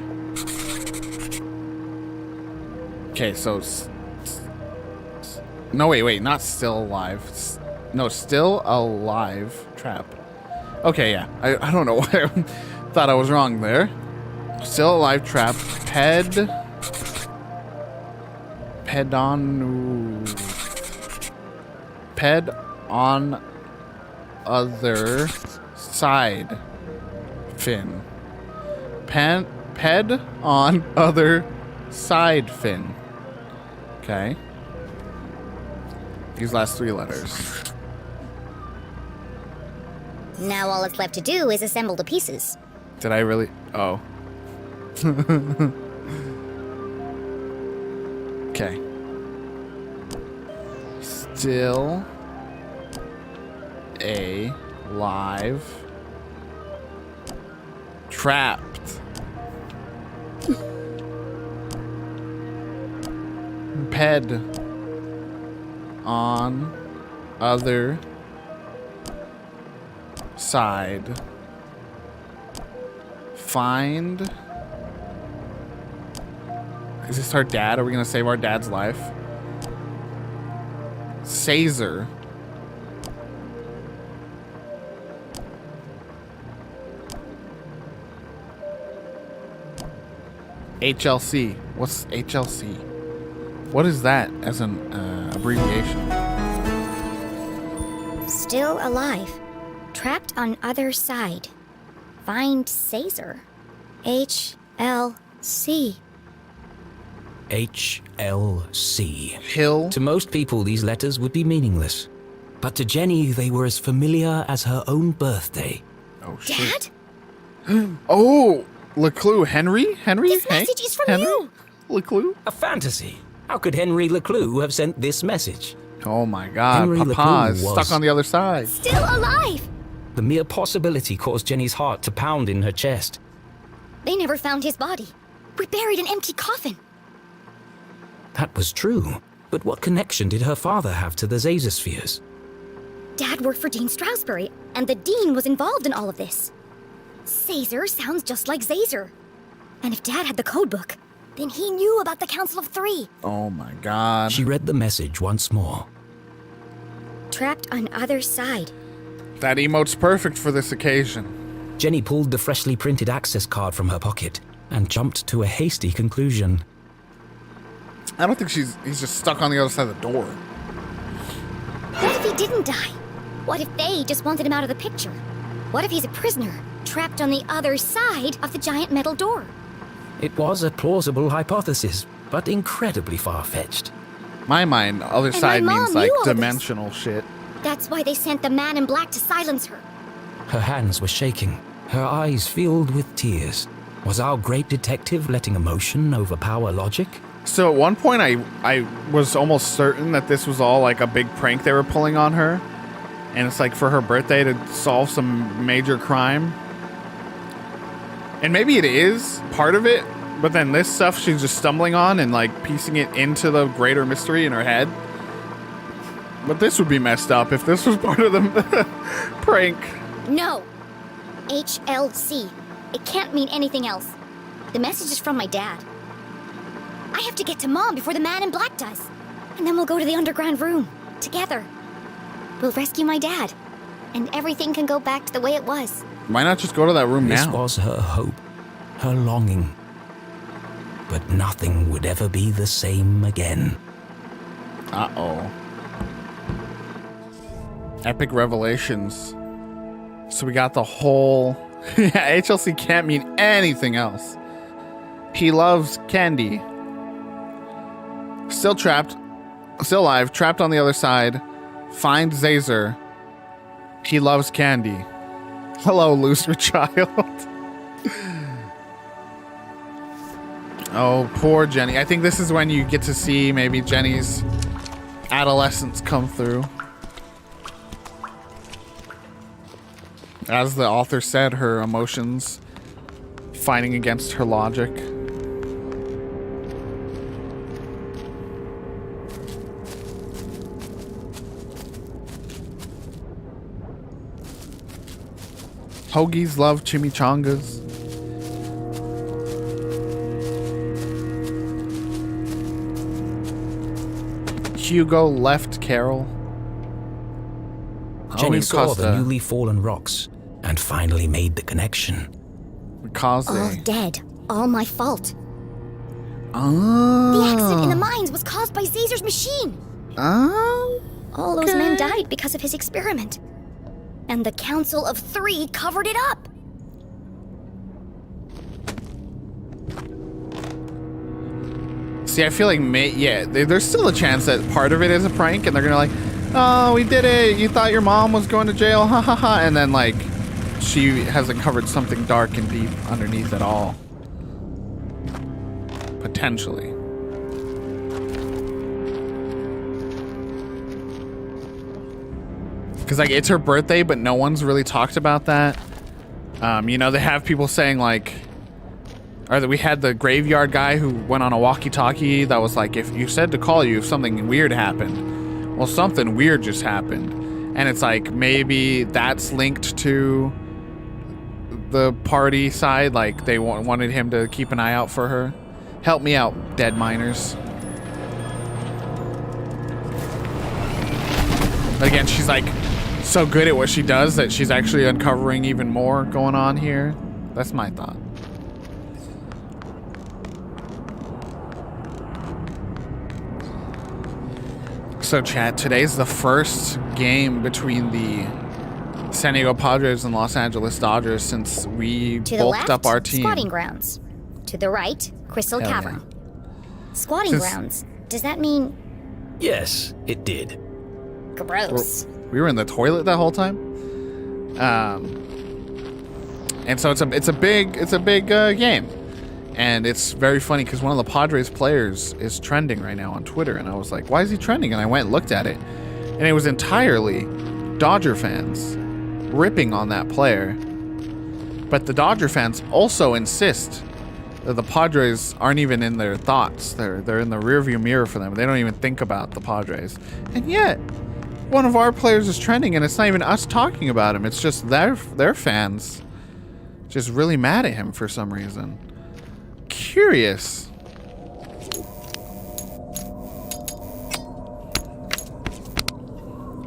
Okay, so no, wait, not still alive. No, still alive trap. Okay, yeah. I don't know why I thought I was wrong there. Still alive trap. Ped on other side fin. Ped on other side fin. Okay. These last three letters. Now all it's left to do is assemble the pieces. Did I really? Oh. Okay. Still alive. Trapped. Ped on other side. Find. Is this our dad? Are we gonna save our dad's life? Caesar. HLC. What's HLC? What is that as an abbreviation? Still alive. Trapped on other side. Find Caesar. HLC. HLC. Hill. To most people, these letters would be meaningless. But to Jenny, they were as familiar as her own birthday. Oh shit. Dad? Oh, LeClue. Henry? This Hank? message is from Henry? you. LeClue? A fantasy. How could Henry LeClue have sent this message? Oh my god. Henry Papa LeClue is was- stuck on the other side. Still alive. The mere possibility caused Jenny's heart to pound in her chest. They never found his body. We buried an empty coffin. That was true. But what connection did her father have to the Zazospheres? Dad worked for Dean Strasberry, and the Dean was involved in all of this. Caesar sounds just like Zazer. And if Dad had the code book, then he knew about the Council of Three. Oh my god. She read the message once more. Trapped on other side. That emote's perfect for this occasion. Jenny pulled the freshly printed access card from her pocket and jumped to a hasty conclusion. I don't think he's just stuck on the other side of the door. What if he didn't die? What if they just wanted him out of the picture? What if he's a prisoner, trapped on the other side of the giant metal door? It was a plausible hypothesis, but incredibly far-fetched. My mind, other And side my means mom like knew all this. dimensional shit. That's why they sent the man in black to silence her. Her hands were shaking, her eyes filled with tears. Was our great detective letting emotion overpower logic? So at one point I was almost certain that this was all like a big prank they were pulling on her. And it's like for her birthday to solve some major crime. And maybe it is part of it, but then this stuff she's just stumbling on and like piecing it into the greater mystery in her head. But this would be messed up if this was part of the prank. No. HLC. It can't mean anything else. The message is from my dad. I have to get to Mom before the man in black does. And then we'll go to the underground room. Together. We'll rescue my dad. And everything can go back to the way it was. Why not just go to that room This now? was her hope, her longing. But nothing would ever be the same again. Uh-oh. Epic revelations. So we got the whole... yeah, HLC can't mean anything else. He loves candy. Still trapped. Still alive. Trapped on the other side. Finds Zazer. He loves candy. Hello, loser child. Oh, poor Jenny. I think this is when you get to see maybe Jenny's adolescence come through. As the author said, her emotions fighting against her logic. Hoagies love chimichangas. Hugo left Carol. Jenny saw because the newly fallen rocks and finally made the connection. Because All they... dead. All my fault. Oh. The accident in the mines was caused by Zazer's machine. Oh. All those men died because of his experiment. And the Council of Three covered it up. See, I feel like, there's still a chance that part of it is a prank, and they're gonna like, oh, we did it. You thought your mom was going to jail, ha ha ha, and then like, she has uncovered something dark and deep underneath it all. Potentially. Because like, it's her birthday, but no one's really talked about that. You know, they have people saying like, or that we had the graveyard guy who went on a walkie-talkie that was like, if you said to call you if something weird happened. Well, something weird just happened. And it's like, maybe that's linked to the party side. Like, they wanted him to keep an eye out for her. Help me out, dead miners. Again, she's like so good at what she does that she's actually uncovering even more going on here. That's my thought. So chat, today's the first game between the San Diego Padres and Los Angeles Dodgers since we To the bulked left, up our team. squatting grounds. To the right, Crystal Hell Cavern. Squatting Just- grounds. Does that mean Yes, it did. gross? We were in the toilet that whole time. And so it's a big game. And it's very funny because one of the Padres players is trending right now on Twitter. And I was like, why is he trending? And I went and looked at it. And it was entirely Dodger fans ripping on that player. But the Dodger fans also insist that the Padres aren't even in their thoughts. They're in the rearview mirror for them. They don't even think about the Padres. And yet, one of our players is trending, and it's not even us talking about him. It's just their fans just really mad at him for some reason. Curious.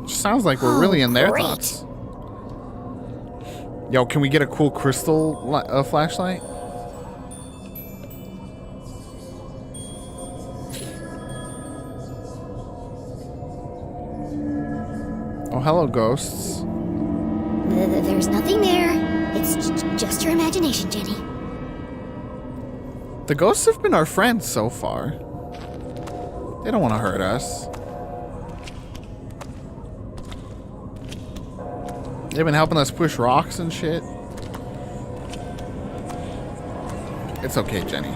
Sounds like we're really in their great. thoughts. Yo, can we get a cool crystal flashlight? hello, ghosts. There's nothing there. It's just your imagination, Jenny. The ghosts have been our friends so far. They don't want to hurt us. They've been helping us push rocks and shit. It's okay, Jenny.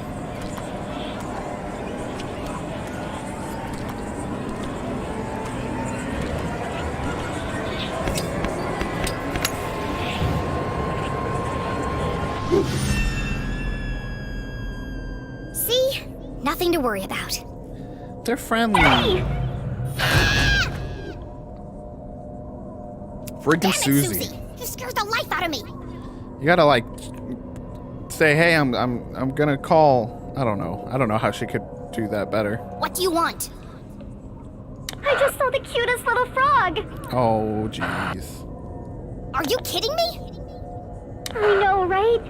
See? Nothing to worry about. They're friendly. Freaking Damn it, Susie. You scared the life out of me. You gotta like say, hey, I'm gonna call. I don't know how she could do that better. What do you want? I just saw the cutest little frog. Oh, jeez. Are you kidding me? I know, right?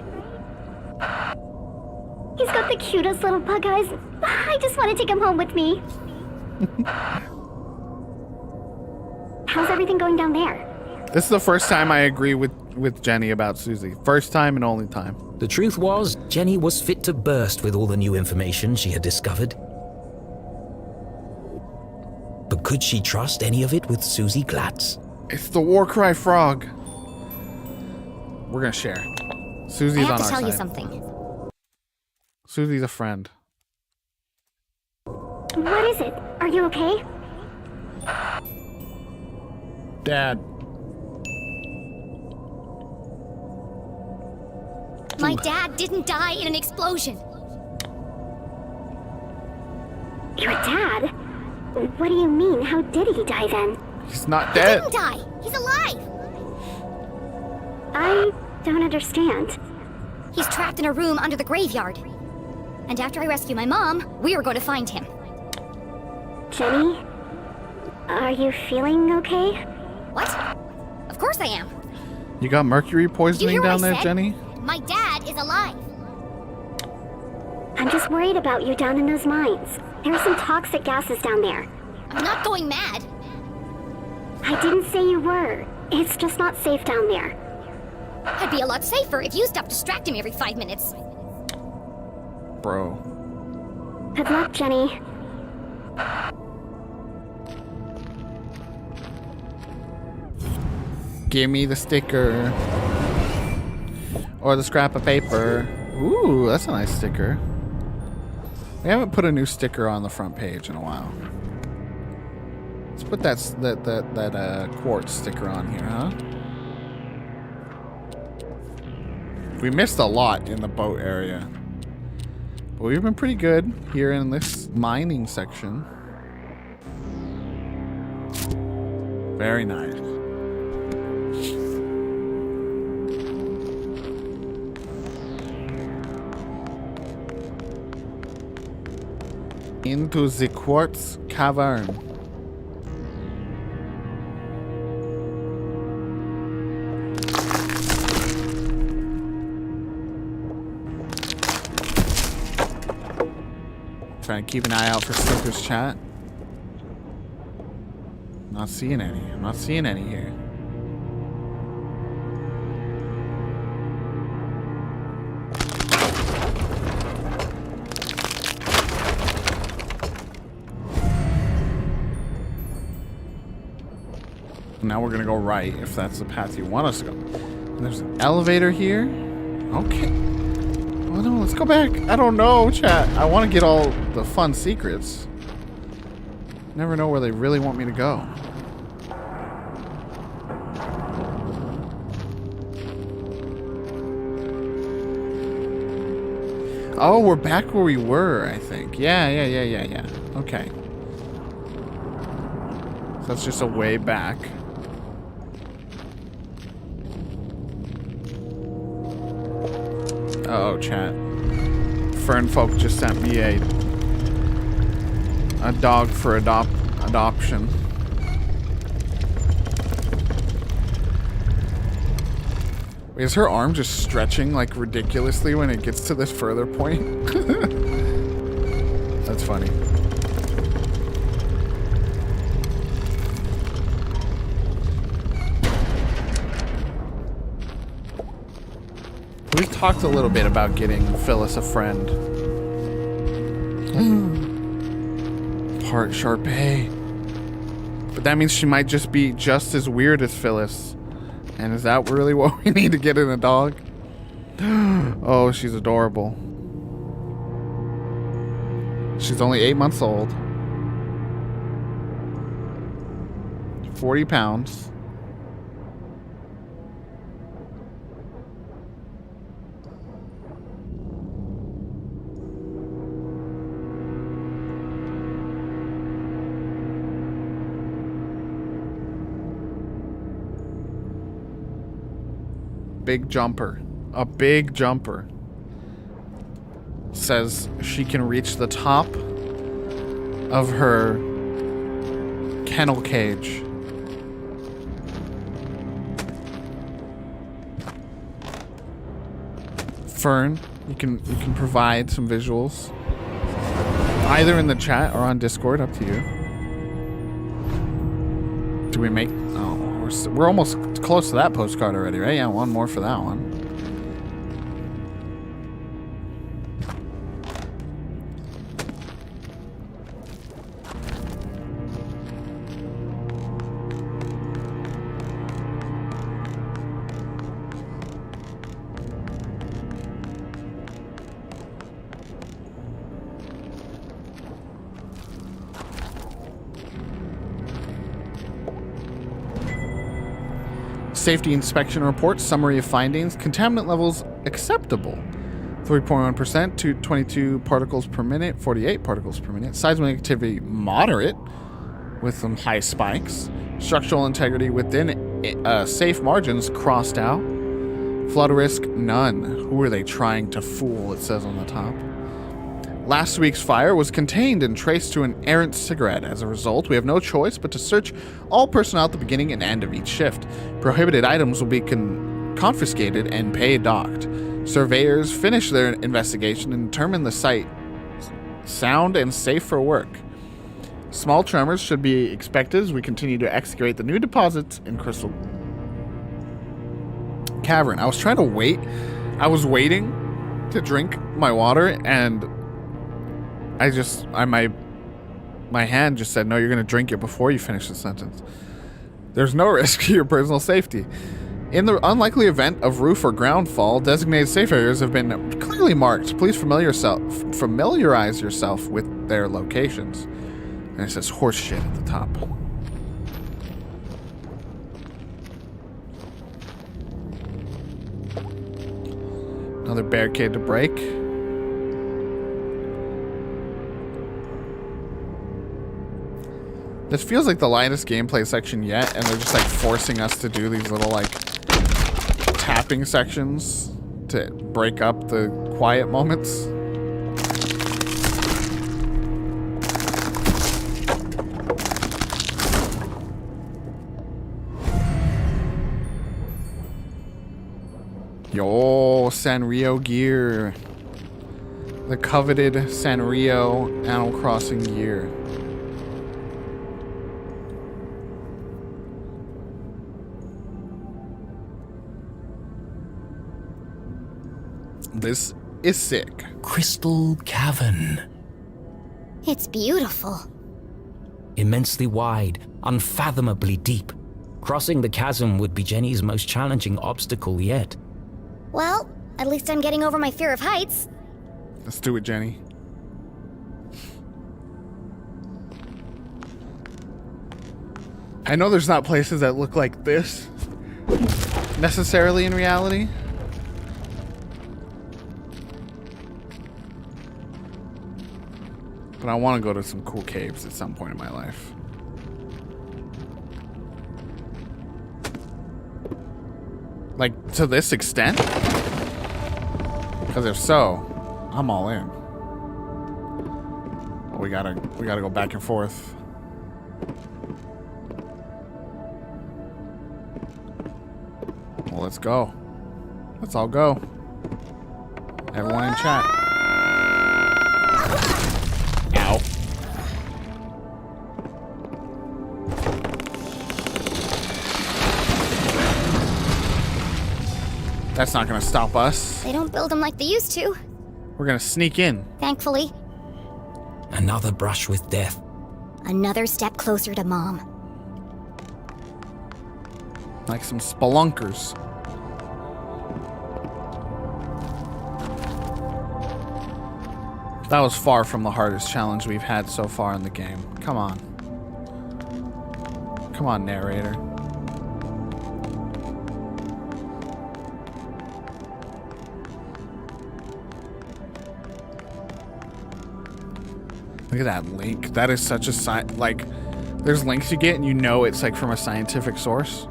He's got the cutest little bug eyes. I just want to take him home with me. How's everything going down there? This is the first time I agree with Jenny about Susie. First time and only time. The truth was, Jenny was fit to burst with all the new information she had discovered. But could she trust any of it with Susie Glatz? It's the Warcry frog. We're gonna share. Susie's I on have to our tell you side. something. Susie's a friend. What is it? Are you okay? Dad. My dad didn't die in an explosion. Your dad? What do you mean? How did he die then? He's not He dead. didn't die. He's alive. I don't understand. He's trapped in a room under the graveyard. And after I rescue my mom, we are going to find him. Jenny? Are you feeling okay? What? Of course I am. You got mercury poisoning hear what down I there, said? Jenny? My dad is alive. I'm just worried about you down in those mines. There are some toxic gases down there. I'm not going mad. I didn't say you were. It's just not safe down there. I'd be a lot safer if you stopped distracting me every 5 minutes. Bro. Good luck, Jenny. Give me the sticker. Or the scrap of paper. Ooh, that's a nice sticker. We haven't put a new sticker on the front page in a while. Let's put that quartz sticker on here, huh? We missed a lot in the boat area. But we've been pretty good here in this mining section. Very nice. Into the quartz cavern. Trying to keep an eye out for stickers, chat. Not seeing any. I'm not seeing any here. Now we're gonna go right if that's the path you want us to go. And there's an elevator here. Okay. Oh no, let's go back. I don't know, chat. I want to get all the fun secrets. Never know where they really want me to go. Oh, we're back where we were, I think. Yeah. Okay. So that's just a way back. Uh-oh, chat. Fernfolk just sent me a dog for adoption. Is her arm just stretching like ridiculously when it gets to this further point? That's funny. We've talked a little bit about getting Phyllis a friend. Part Sharpay. But that means she might just be just as weird as Phyllis. And is that really what we need to get in a dog? Oh, she's adorable. She's only 8 months old. 40 pounds. Big jumper. A big jumper. Says she can reach the top of her kennel cage. Fern, you can provide some visuals either in the chat or on Discord, up to you. Do we make... Oh, we're almost close to that postcard already, right? Yeah, one more for that one. Safety inspection report, summary of findings, contaminant levels acceptable. 3.1% to 22 particles per minute, 48 particles per minute. Seismic activity moderate with some high spikes. Structural integrity within safe margins crossed out. Flood risk, none. Who are they trying to fool, it says on the top. Last week's fire was contained and traced to an errant cigarette. As a result, we have no choice but to search all personnel at the beginning and end of each shift. Prohibited items will be confiscated and paid docked. Surveyors finish their investigation and determine the site sound and safe for work. Small tremors should be expected as we continue to excavate the new deposits in Crystal Cavern. I was trying to wait. I was waiting to drink my water, and my hand just said, no, you're going to drink it before you finish the sentence. There's no risk to your personal safety. In the unlikely event of roof or ground fall, designated safe areas have been clearly marked. Please familiarize yourself with their locations. And it says horse shit at the top. Another barricade to break. This feels like the lightest gameplay section yet, and they're just like forcing us to do these little like tapping sections to break up the quiet moments. Yo, Sanrio gear. The coveted Sanrio Animal Crossing gear. This is sick. Crystal Cavern. It's beautiful. Immensely wide, unfathomably deep. Crossing the chasm would be Jenny's most challenging obstacle yet. Well, at least I'm getting over my fear of heights. Let's do it, Jenny. I know there's not places that look like this necessarily in reality. But I want to go to some cool caves at some point in my life. Like, to this extent? Because if so, I'm all in. Well, we gotta go back and forth. Well, let's go. Let's all go. Everyone in chat. Ow. That's not gonna stop us. They don't build them like they used to, We're gonna sneak in. thankfully. Another brush with death. Another step closer to Mom. Like some spelunkers. That was far from the hardest challenge we've had so far in the game. Come on. Come on, narrator. Look at that link. That is such a like, there's links you get and you know it's like from a scientific source.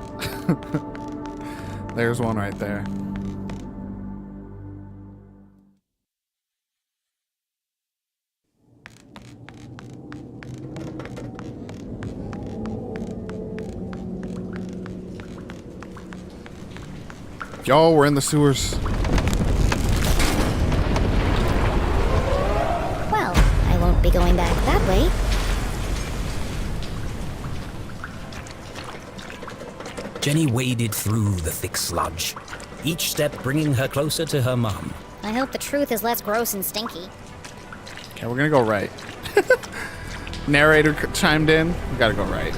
There's one right there. Yo, we're in the sewers. Well, I won't be going back that way. Jenny waded through the thick sludge, each step bringing her closer to her mum. I hope the truth is less gross and stinky. Okay, we're gonna go right. Narrator chimed in. We gotta go right.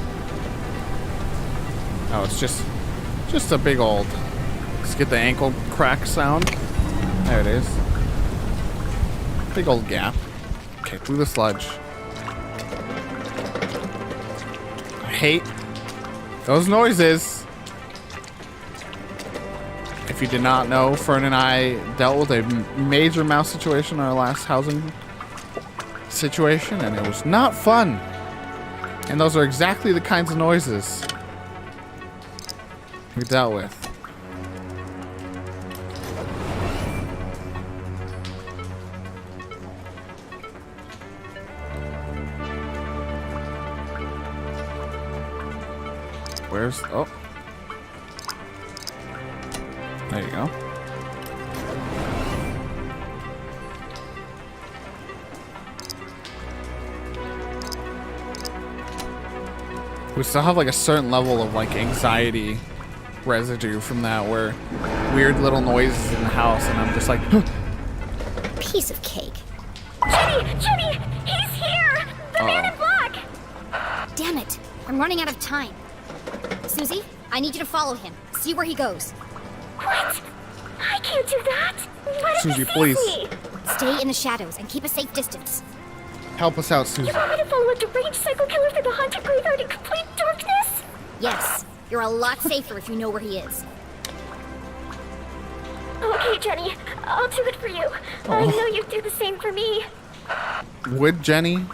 Oh, it's just a big old. Let's get the ankle crack sound. There it is. Big old gap. Okay, through the sludge. I hate those noises. If you did not know, Fern and I dealt with a major mouse situation in our last housing situation, and it was not fun. And those are exactly the kinds of noises we dealt with. Where's... oh. There you go. We still have like a certain level of like anxiety residue from that, where weird little noises in the house and I'm just like Piece of cake. Jenny! He's here! The man in black! Damn it. I'm running out of time. Susie, I need you to follow him. See where he goes. What? I can't do that! What if Susie, he sees please. me? Stay in the shadows and keep a safe distance. help us out, Susie. You want me to follow a deranged psycho killer through the haunted graveyard in complete darkness? Yes, you're a lot safer if you know where he is. Okay, Jenny, I'll do it for you. I know you'd do the same for me. Would Jenny?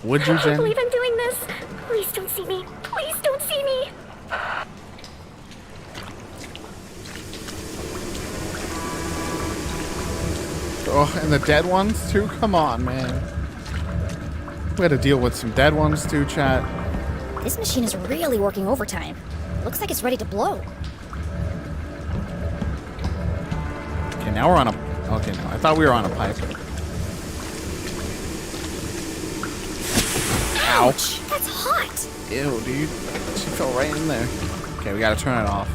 Would you, I can't Jenny? believe I'm doing this. Please don't see me. Please don't see me. Oh, and the dead ones too? Come on, man. We had to deal with some dead ones too, chat. This machine is really working overtime. Looks like it's ready to blow. Okay, now we're on a... Okay, no, I thought we were on a pipe. Ouch. That's hot. Ew, dude. She fell right in there. Okay, we gotta turn it off.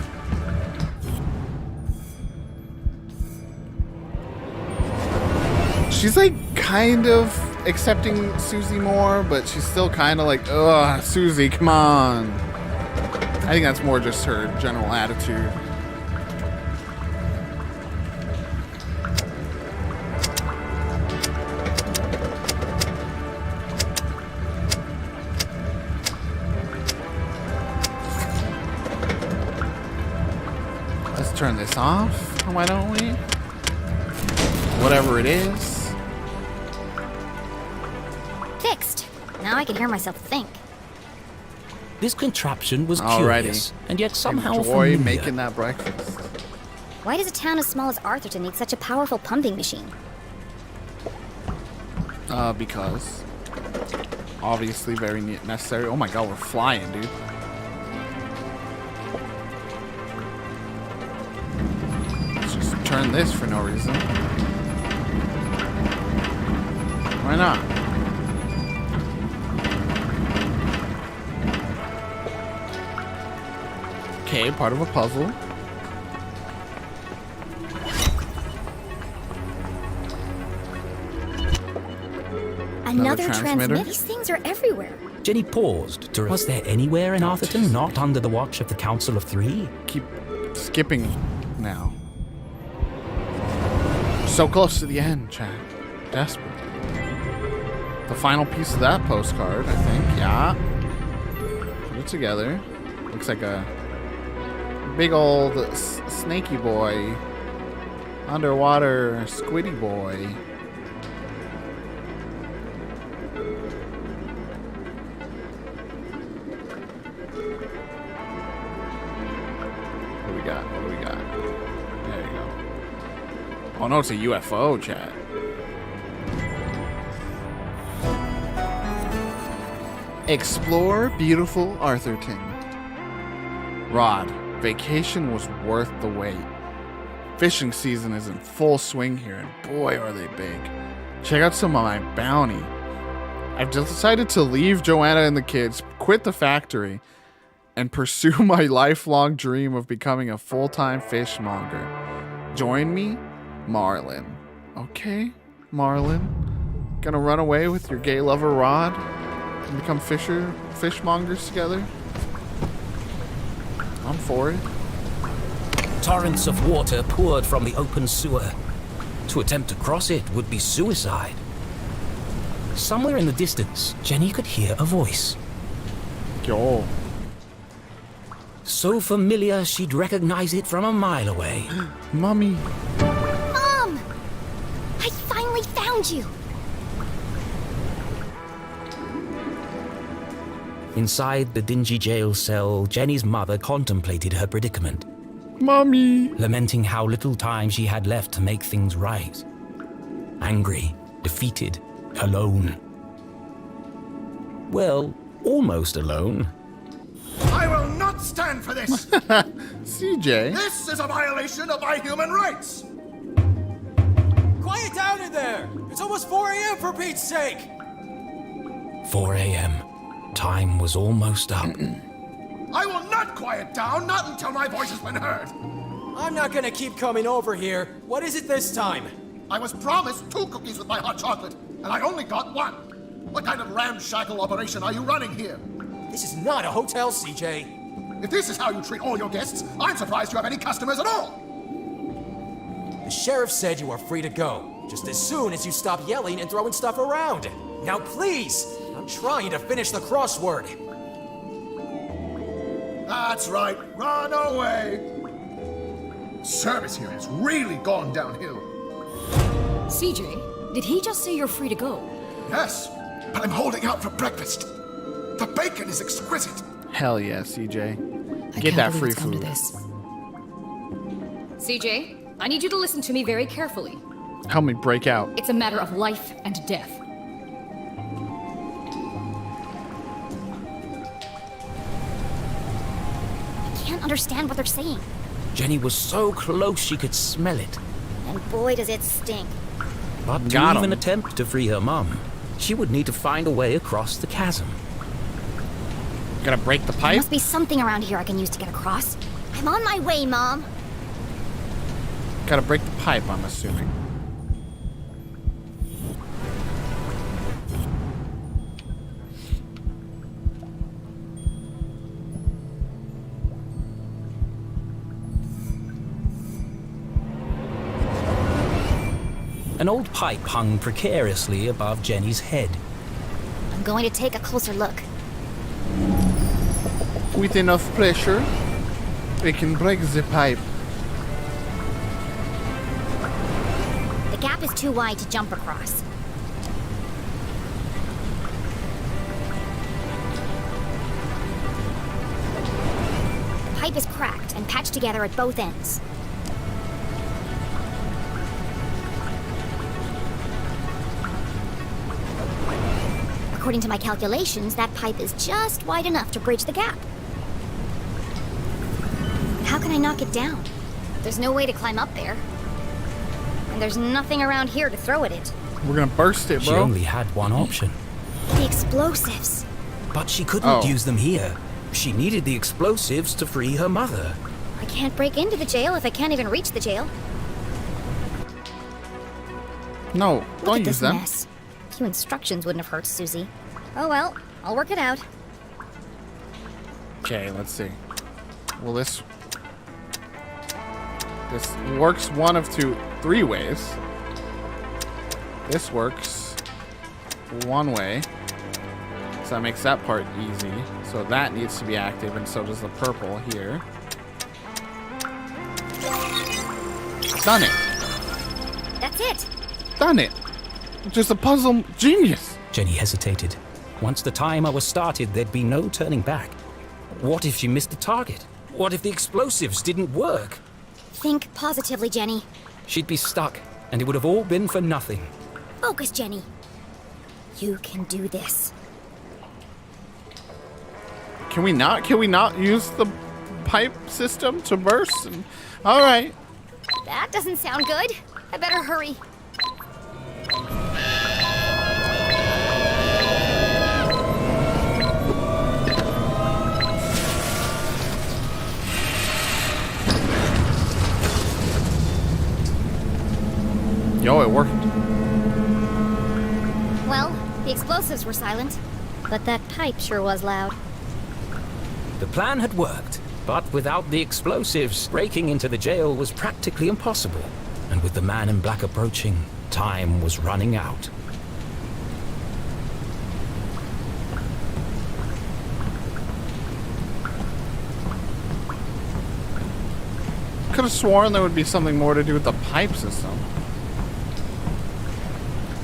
She's like kind of accepting Susie more, but she's still kind of like, ugh, Susie, come on. I think that's more just her general attitude. Let's turn this off. Why don't we? Whatever it is. Fixed. Now I can hear myself think. This contraption was Alrighty. curious, and yet somehow Enjoy familiar. making that breakfast. Why does a town as small as Arthurton need such a powerful pumping machine? Because obviously very necessary. Oh my god, we're flying, dude. Let's just turn this for no reason. Why not? Okay, part of a puzzle. Another transmitter. transmitter? These things are everywhere. Jenny paused to. Was there anywhere in Arthurton not under the watch of the Council of Three? Keep skipping now. So close to the end, Chad. Desperate. The final piece of that postcard, I think. Yeah. Put it together. Looks like a big old snaky boy. Underwater squiddy boy. What do we got? What do we got? There you go. Oh no, it's a UFO, chat. Explore beautiful Arthurton. Rod, vacation was worth the wait. Fishing season is in full swing here, and boy are they big. Check out some of my bounty. I've decided to leave Joanna and the kids, quit the factory, and pursue my lifelong dream of becoming a full-time fishmonger. Join me, Marlin. Okay, Marlin. Gonna run away with your gay lover Rod and become fishmongers together? I'm for it. Torrents of water poured from the open sewer. To attempt to cross it would be suicide. Somewhere in the distance, Jenny could hear a voice. Yo. So familiar she'd recognize it from a mile away. Mommy. Mom! I finally found you! Inside the dingy jail cell, Jenny's mother contemplated her predicament, Mommy. lamenting how little time she had left to make things right. Angry, defeated, alone. Well, almost alone. I will not stand for this! CJ. This is a violation of my human rights! Quiet down in there! It's almost 4 a.m. for Pete's sake! 4 a.m. Time was almost up. I will not quiet down, not until my voice has been heard! I'm not gonna keep coming over here. What is it this time? I was promised 2 cookies with my hot chocolate, and I only got 1. What kind of ramshackle operation are you running here? This is not a hotel, CJ. If this is how you treat all your guests, I'm surprised you have any customers at all! The sheriff said you are free to go, just as soon as you stop yelling and throwing stuff around. Now please! I'm trying to finish the crossword. That's right, run away! Service here has really gone downhill. CJ, did he just say you're free to go? Yes, but I'm holding out for breakfast. The bacon is exquisite. Hell yeah, CJ. I Get can't that believe free it's come to food. this. CJ, I need you to listen to me very carefully. Help me break out. It's a matter of life and death. I can't understand what they're saying. Jenny was so close she could smell it. And boy, does it stink. But to Got 'em. even attempt to free her mum, she would need to find a way across the chasm. Gotta break the There pipe? must be something around here I can use to get across. I'm on my way, Mom. Gotta break the pipe, I'm assuming. An old pipe hung precariously above Jenny's head. I'm going to take a closer look. With enough pressure, we can break the pipe. The gap is too wide to jump across. The pipe is cracked and patched together at both ends. According to my calculations, that pipe is just wide enough to bridge the gap. How can I knock it down? There's no way to climb up there. And there's nothing around here to throw at it. We're gonna burst it, She bro. only had one option. The explosives. But she couldn't Oh. use them here. She needed the explosives to free her mother. I can't break into the jail if I can't even reach the jail. No, Look don't at use this them. mess. A few instructions wouldn't have hurt, Susie. Oh well, I'll work it out. Okay, let's see. Well, this works one of three ways. This works one way. So that makes that part easy. So that needs to be active, and so does the purple here. Done it. That's it. Done it. Just a puzzle genius. Jenny hesitated. Once the timer was started, there'd be no turning back. What if she missed the target? What if the explosives didn't work? Think positively, Jenny. She'd be stuck, and it would have all been for nothing. Focus, Jenny. You can do this. Can we not use the pipe system to burst? All right. That doesn't sound good. I better hurry. Yo, it worked. Well, the explosives were silent, but that pipe sure was loud. The plan had worked, but without the explosives, breaking into the jail was practically impossible. And with the man in black approaching, time was running out. Could have sworn there would be something more to do with the pipe system.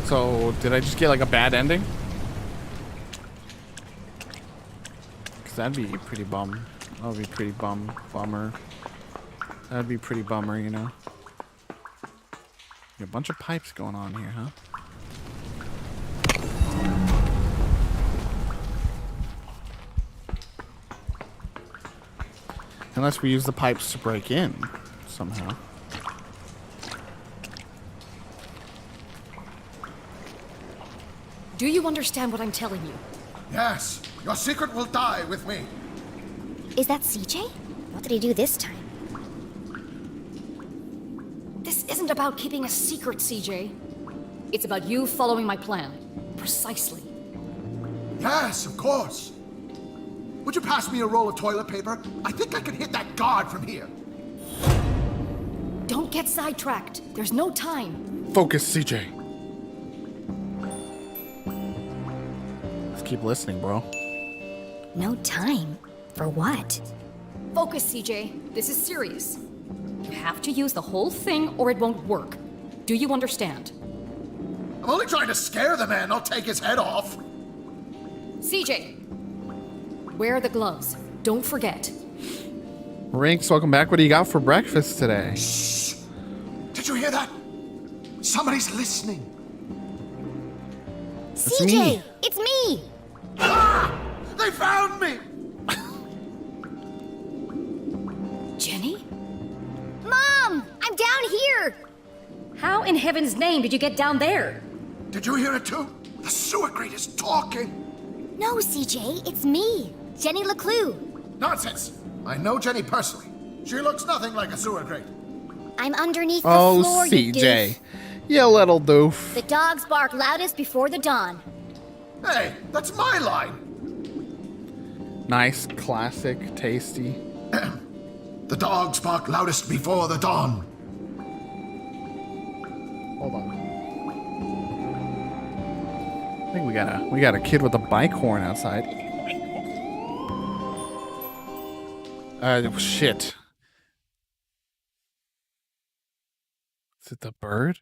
So, did I just get like a bad ending? Because that'd be pretty bum. That would be pretty bummer. That'd be pretty bummer, you know. A bunch of pipes going on here, huh? Unless we use the pipes to break in somehow. Do you understand what I'm telling you? Yes, your secret will die with me. Is that CJ? What did he do this time? This isn't about keeping a secret, CJ. It's about you following my plan. Precisely. Yes, of course. Would you pass me a roll of toilet paper? I think I can hit that guard from here. Don't get sidetracked. There's no time. Focus, CJ. Let's keep listening, bro. No time? For what? Focus, CJ. This is serious. You have to use the whole thing or it won't work. Do you understand? I'm only trying to scare the man, not take his head off. CJ! Wear the gloves. Don't forget. Rinks, welcome back. What do you got for breakfast today? Shh! Did you hear that? Somebody's listening. It's CJ! me. It's me! Ah! They found me! Jenny? Mom! I'm down here! How in heaven's name did you get down there? Did you hear it too? The sewer grate is talking. No, CJ, it's me. Jenny LeClue. Nonsense. I know Jenny personally. She looks nothing like a sewer grate. I'm underneath the Oh, floor, you CJ. doof. You little doof. The dogs bark loudest before the dawn. Hey, that's my line. Nice, classic, tasty. The dogs bark loudest before the dawn. Hold on. I think we got a kid with a bike horn outside. Shit. Is it the bird?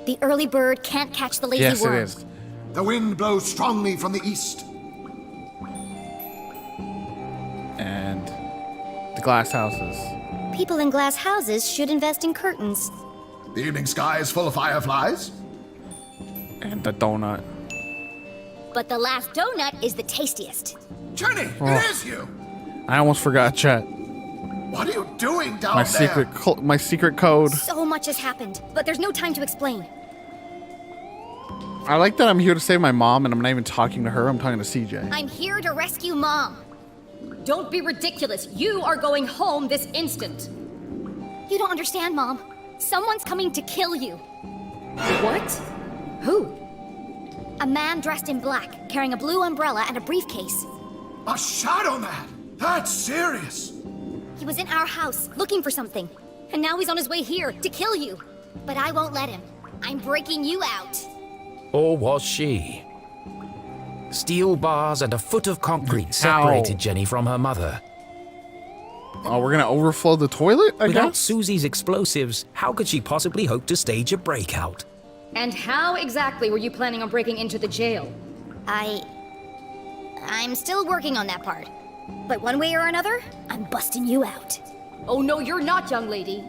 The early bird can't catch the lazy Yes, worm. it is. The wind blows strongly from the east. And the glass houses. People in glass houses should invest in curtains. The evening sky is full of fireflies. And the donut. But the last donut is the tastiest. Jenny, Oh. it is you. I almost forgot, chat. What are you doing down My there? my secret code. So much has happened, but there's no time to explain. I like that I'm here to save my mom, and I'm not even talking to her. I'm talking to CJ. I'm here to rescue Mom. Don't be ridiculous. You are going home this instant. You don't understand, Mom. Someone's coming to kill you. What? Who? A man dressed in black, carrying a blue umbrella and a briefcase. A shadow man? That's serious. He was in our house, looking for something. And now he's on his way here, to kill you. But I won't let him. I'm breaking you out. Or was she? Steel bars and a foot of concrete separated Jenny from her mother. Oh, we're gonna overflow the toilet, I Without guess? Susie's explosives, how could she possibly hope to stage a breakout? And how exactly were you planning on breaking into the jail? I'm still working on that part. But one way or another, I'm busting you out. Oh no, you're not, young lady.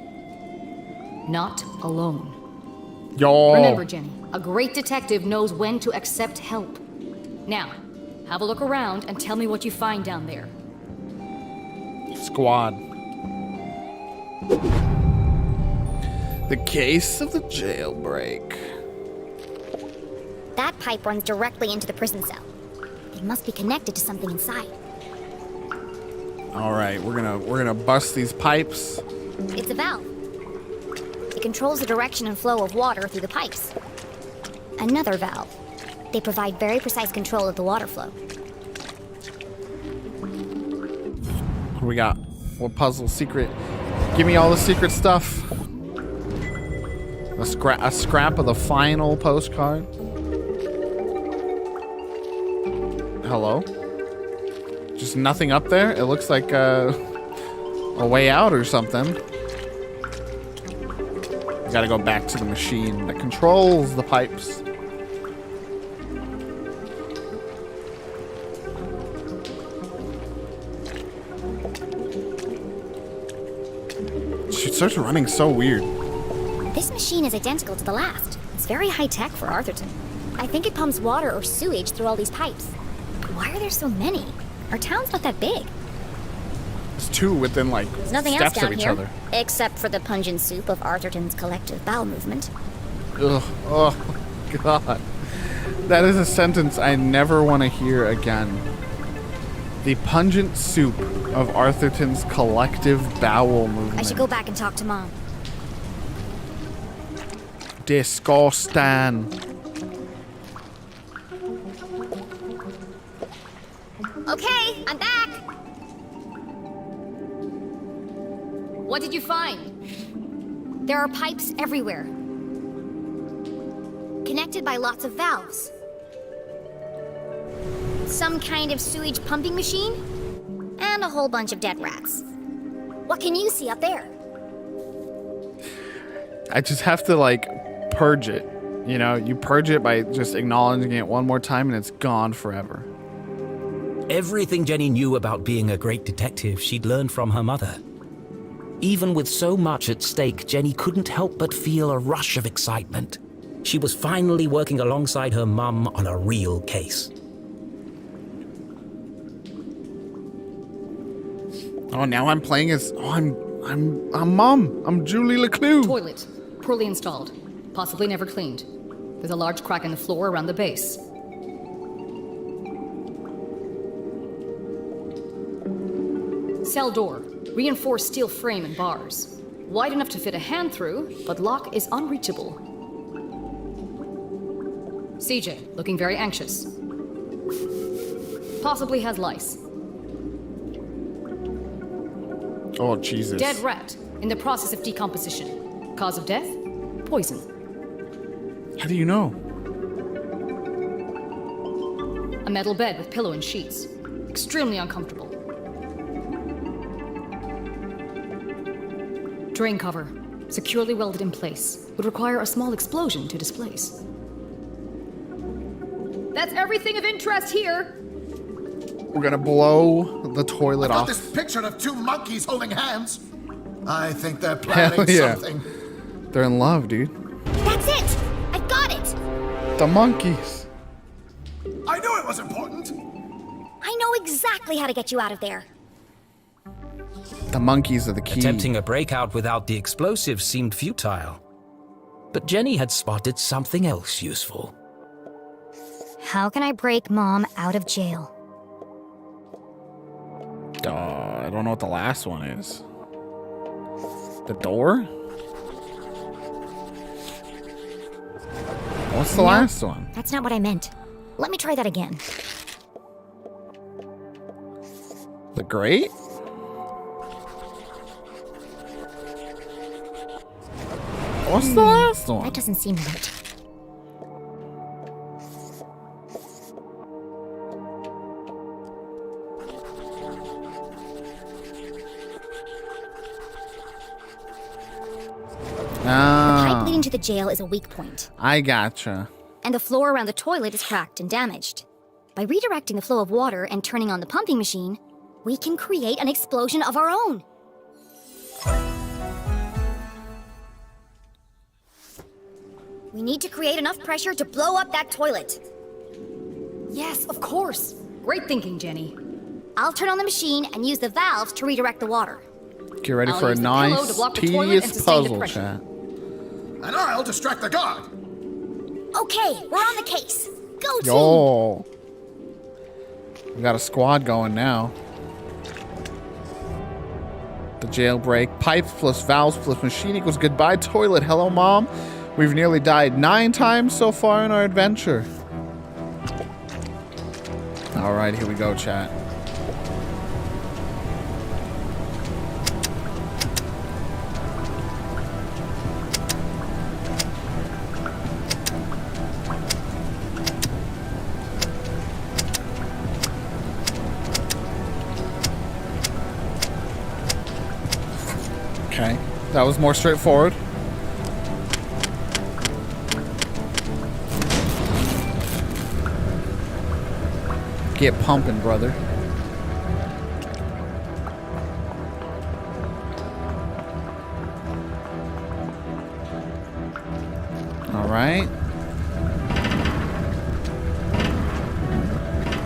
Not alone. Yo. Remember, Jenny, a great detective knows when to accept help. Now, have a look around and tell me what you find down there. Squad. The case of the jailbreak. That pipe runs directly into the prison cell. It must be connected to something inside. All right, we're gonna bust these pipes. It's a valve. It controls the direction and flow of water through the pipes. Another valve. They provide very precise control of the water flow. What do we got? What puzzle secret? Give me all the secret stuff. A scrap of the final postcard. Hello? Just nothing up there? It looks like a way out or something. Gotta go back to the machine that controls the pipes. She starts running so weird. This machine is identical to the last. It's very high-tech for Arthurton. I think it pumps water or sewage through all these pipes. Why are there so many? Our town's not that big. There's two within like There's nothing else steps down of each here, other. except for the pungent soup of Arthurton's collective bowel movement. Ugh. Oh god. That is a sentence I never want to hear again. The pungent soup of Arthurton's collective bowel movement. I should go back and talk to Mom. Disgusting. Okay, I'm back. What did you find? There are pipes everywhere, connected by lots of valves. Some kind of sewage pumping machine, and a whole bunch of dead rats. What can you see up there? I just have to like purge it. You know, you purge it by just acknowledging it one more time and it's gone forever. Everything Jenny knew about being a great detective she'd learned from her mother. Even with so much at stake, Jenny couldn't help but feel a rush of excitement. She was finally working alongside her mum on a real case. Oh, now I'm playing as I'm Mom. I'm Julie LeClue. Toilet. Poorly installed. Possibly never cleaned. There's a large crack in the floor around the base. Cell door. Reinforced steel frame and bars. Wide enough to fit a hand through, but lock is unreachable. CJ, looking very anxious. Possibly has lice. Oh, Jesus. Dead rat, in the process of decomposition. Cause of death? Poison. How do you know? A metal bed with pillow and sheets. Extremely uncomfortable. Drain cover. Securely welded in place. Would require a small explosion to displace. That's everything of interest here! We're gonna blow the toilet I've got off. this picture of two monkeys holding hands. I think they're planning Hell yeah. something. They're in love, dude. That's it! I've got it! The monkeys. I knew it was important. I know exactly how to get you out of there. The monkeys are the key. Attempting a breakout without the explosives seemed futile. But Jenny had spotted something else useful. How can I break Mom out of jail? I don't know what the last one is. The door? What's the last one? That's not what I meant. Let me try that again. The grate? What's the last one? That doesn't seem right. The pipe leading to the jail is a weak point, I gotcha. and the floor around the toilet is cracked and damaged. By redirecting the flow of water and turning on the pumping machine, we can create an explosion of our own. We need to create enough pressure to blow up that toilet. Yes, of course. Great thinking, Jenny. I'll turn on the machine and use the valves to redirect the water. Get ready I'll for a use the pillow to nice, block the toilet and tedious sustain the puzzle, pressure. chat. And I'll distract the guard. Okay, we're on the case. Go team! Yo. We got a squad going now. The jailbreak. Pipes plus valves plus machine equals goodbye toilet. Hello, Mom. We've nearly died 9 times so far in our adventure. Alright, here we go, chat. Okay, that was more straightforward. Get pumping, brother. All right.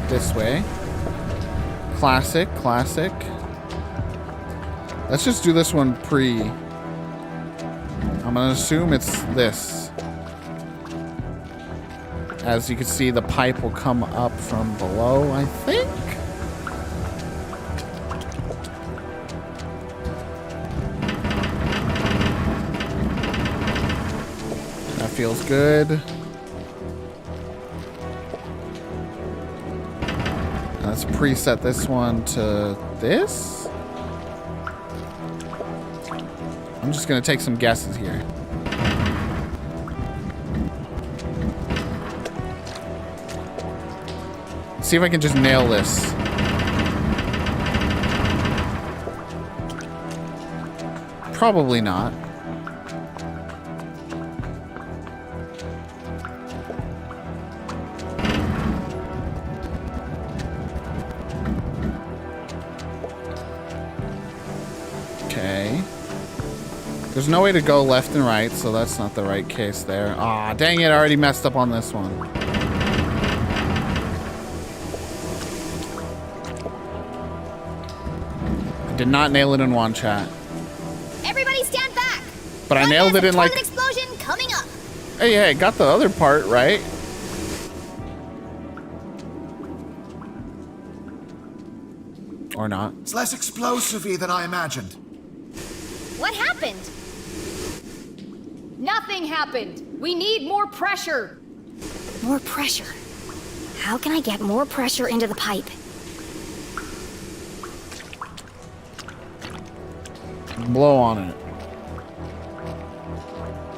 This way. Classic, classic. Let's just do this one pre. I'm gonna assume it's this. As you can see, the pipe will come up from below, I think. That feels good. Let's preset this one to this. I'm just gonna take some guesses here. See if I can just nail this. Probably not. Okay. There's no way to go left and right, so that's not the right case there. Aw, dang it, I already messed up on this one. Did not nail it in one, chat. Everybody stand back! But I nailed it in like... Toilet explosion coming up! Hey, got the other part right. Or not. It's less explosive-y than I imagined. What happened? Nothing happened. We need more pressure. More pressure. How can I get more pressure into the pipe? Blow on it.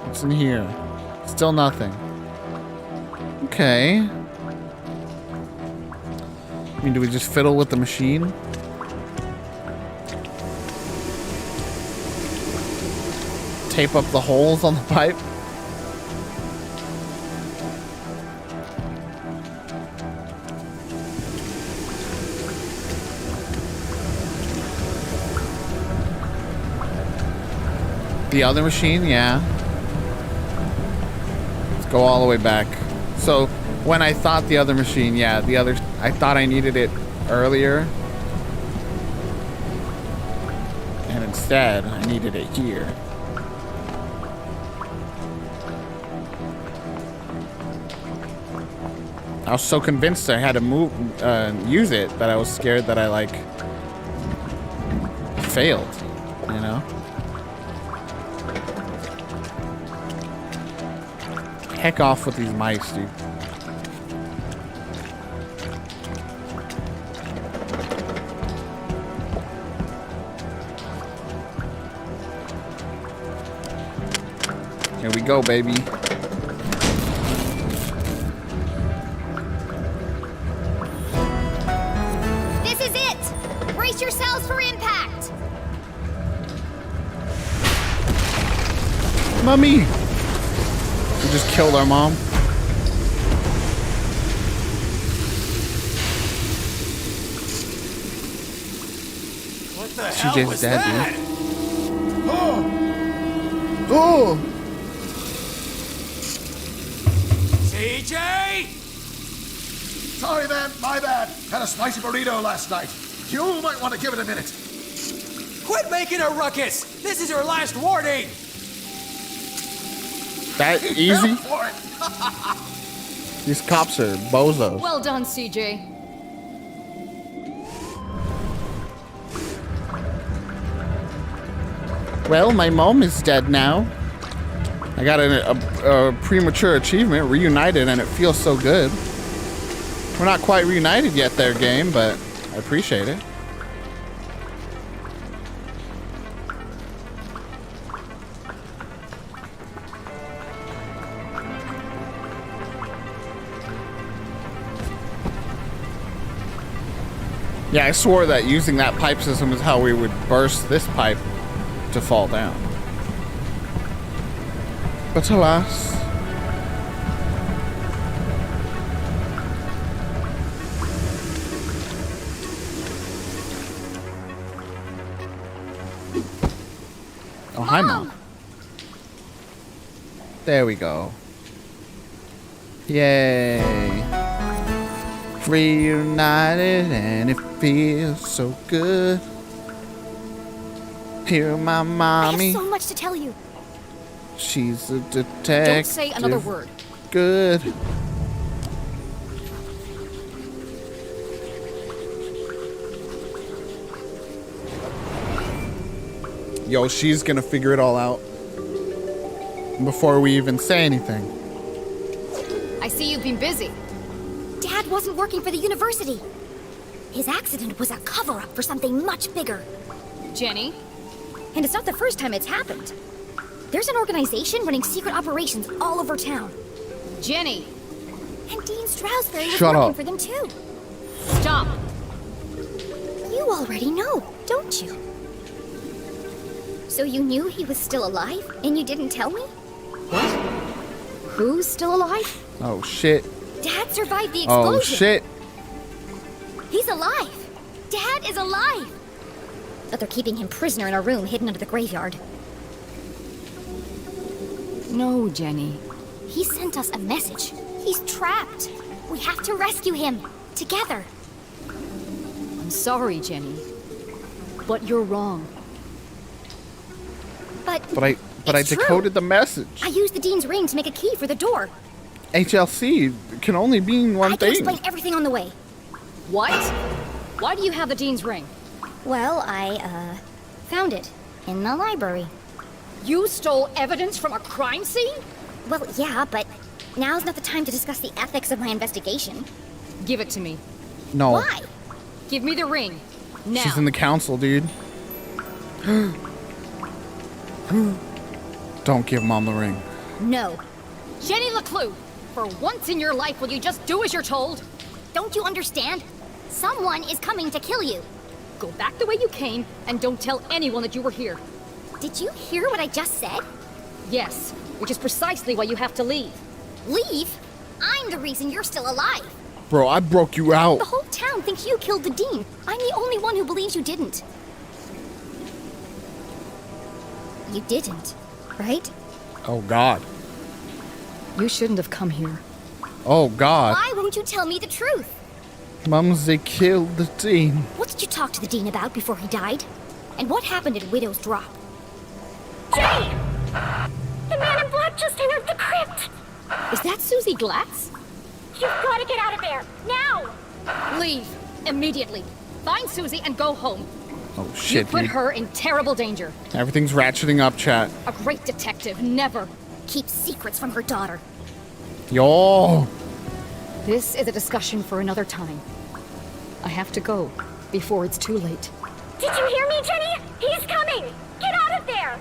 What's in here? Still nothing. Okay. I mean, do we just fiddle with the machine? Tape up the holes on the pipe? The other machine, yeah. Let's go all the way back. So when I thought the other machine, yeah, I thought I needed it earlier. And instead, I needed it here. I was so convinced I had to use it that I was scared that I like failed, you know? heck off with these mice, dude. Here we go, baby. This is it! Brace yourselves for impact! Mommy! We just killed our mom. What the She hell just was dead, that? Oh! CJ! Sorry then, my bad. Had a spicy burrito last night. You might want to give it a minute. Quit making a ruckus! This is your last warning! That easy? For it. These cops are bozos. Well done, CJ. Well, my mom is dead now. I got a premature achievement, reunited, and it feels so good. We're not quite reunited yet there, game, but I appreciate it. Yeah, I swore that using that pipe system is how we would burst this pipe to fall down. But alas. Oh, hi, Mom. There we go. Yay. Reunited and it feels so good. Hear my I mommy. have so much to tell you. She's a detective. Don't say another word. Good. Yo, she's gonna figure it all out before we even say anything. I see you've been busy. Dad wasn't working for the university. His accident was a cover-up for something much bigger. Jenny? And it's not the first time it's happened. There's an organization running secret operations all over town. Jenny! And Dean Stroudsbury was Shut working up. for them too. Stop! You already know, don't you? So you knew he was still alive, and you didn't tell me? What? Who's still alive? Oh shit. Dad survived the explosion. Oh shit. He's alive. Dad is alive. But they're keeping him prisoner in a room hidden under the graveyard. No, Jenny. He sent us a message. He's trapped. We have to rescue him. Together. I'm sorry, Jenny. But you're wrong. But I it's true. decoded the message. I used the Dean's ring to make a key for the door. HLC can only mean one I can thing. explain everything on the way. What? Why do you have the Dean's ring? Well, I, found it in the library. You stole evidence from a crime scene? Well, yeah, but now's not the time to discuss the ethics of my investigation. Give it to me. No. Why? Give me the ring. Now. She's in the council, dude. Don't give Mom the ring. No. Jenny LeClue, for once in your life, will you just do as you're told? Don't you understand? Someone is coming to kill you. Go back the way you came, and don't tell anyone that you were here. Did you hear what I just said? Yes, which is precisely why you have to leave. Leave? I'm the reason you're still alive. Bro, I broke you out. The whole town thinks you killed the Dean. I'm the only one who believes you didn't. You didn't, right? Oh God. You shouldn't have come here. Oh God. Why won't you tell me the truth? Mums, they killed the Dean. What did you talk to the Dean about before he died? And what happened at Widow's Drop? Jenny! The man in black just entered the crypt! Is that Susie Glatz? You've got to get out of there, now! Leave, immediately. Find Susie and go home. Oh You shit, put dude. her in terrible danger. Everything's ratcheting up, chat. A great detective never. Keep secrets from her daughter. Yo! This is a discussion for another time. I have to go before it's too late. Did you hear me, Jenny? He's coming! Get out of there!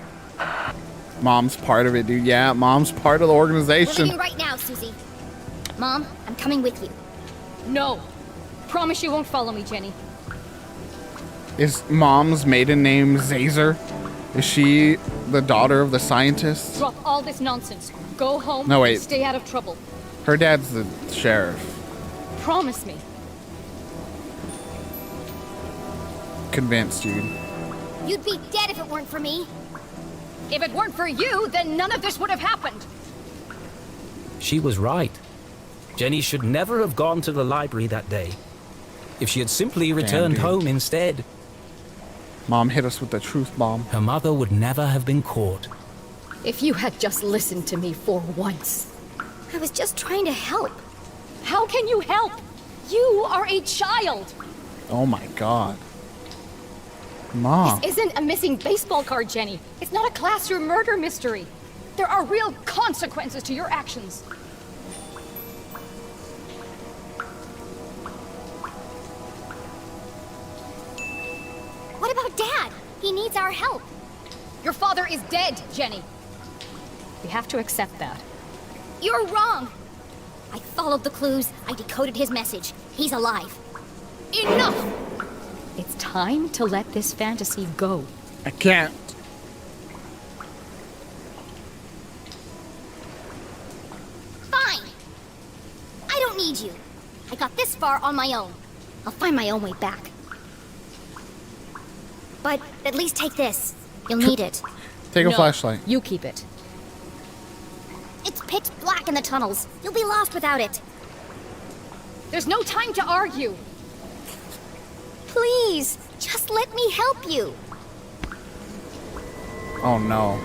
Mom's part of it, dude. Yeah, Mom's part of the We're organization. leaving right now, Susie. Mom, I'm coming with you. No. Promise you won't follow me, Jenny. Is Mom's maiden name Zazer? Is she the daughter of the scientist? Drop all this nonsense. Go home No, wait. and stay out of trouble. Her dad's the sheriff. Promise me. Convinced, dude. You'd be dead if it weren't for me. If it weren't for you, then none of this would have happened. She was right. Jenny should never have gone to the library that day. If she had simply returned dude. home instead, Mom hit us with the truth bomb. her mother would never have been caught. If you had just listened to me for once. I was just trying to help. How can you help? You are a child. Oh my god. Mom. This isn't a missing baseball card, Jenny. It's not a classroom murder mystery. There are real consequences to your actions. What about Dad? He needs our help. Your father is dead, Jenny. We have to accept that. You're wrong. I followed the clues. I decoded his message. He's alive. Enough! It's time to let this fantasy go. I can't. Fine. I don't need you. I got this far on my own. I'll find my own way back. But at least take this. You'll need it. Take a No, flashlight. You keep it. It's pitch black in the tunnels. You'll be lost without it. There's no time to argue. Please, just let me help you. Oh no.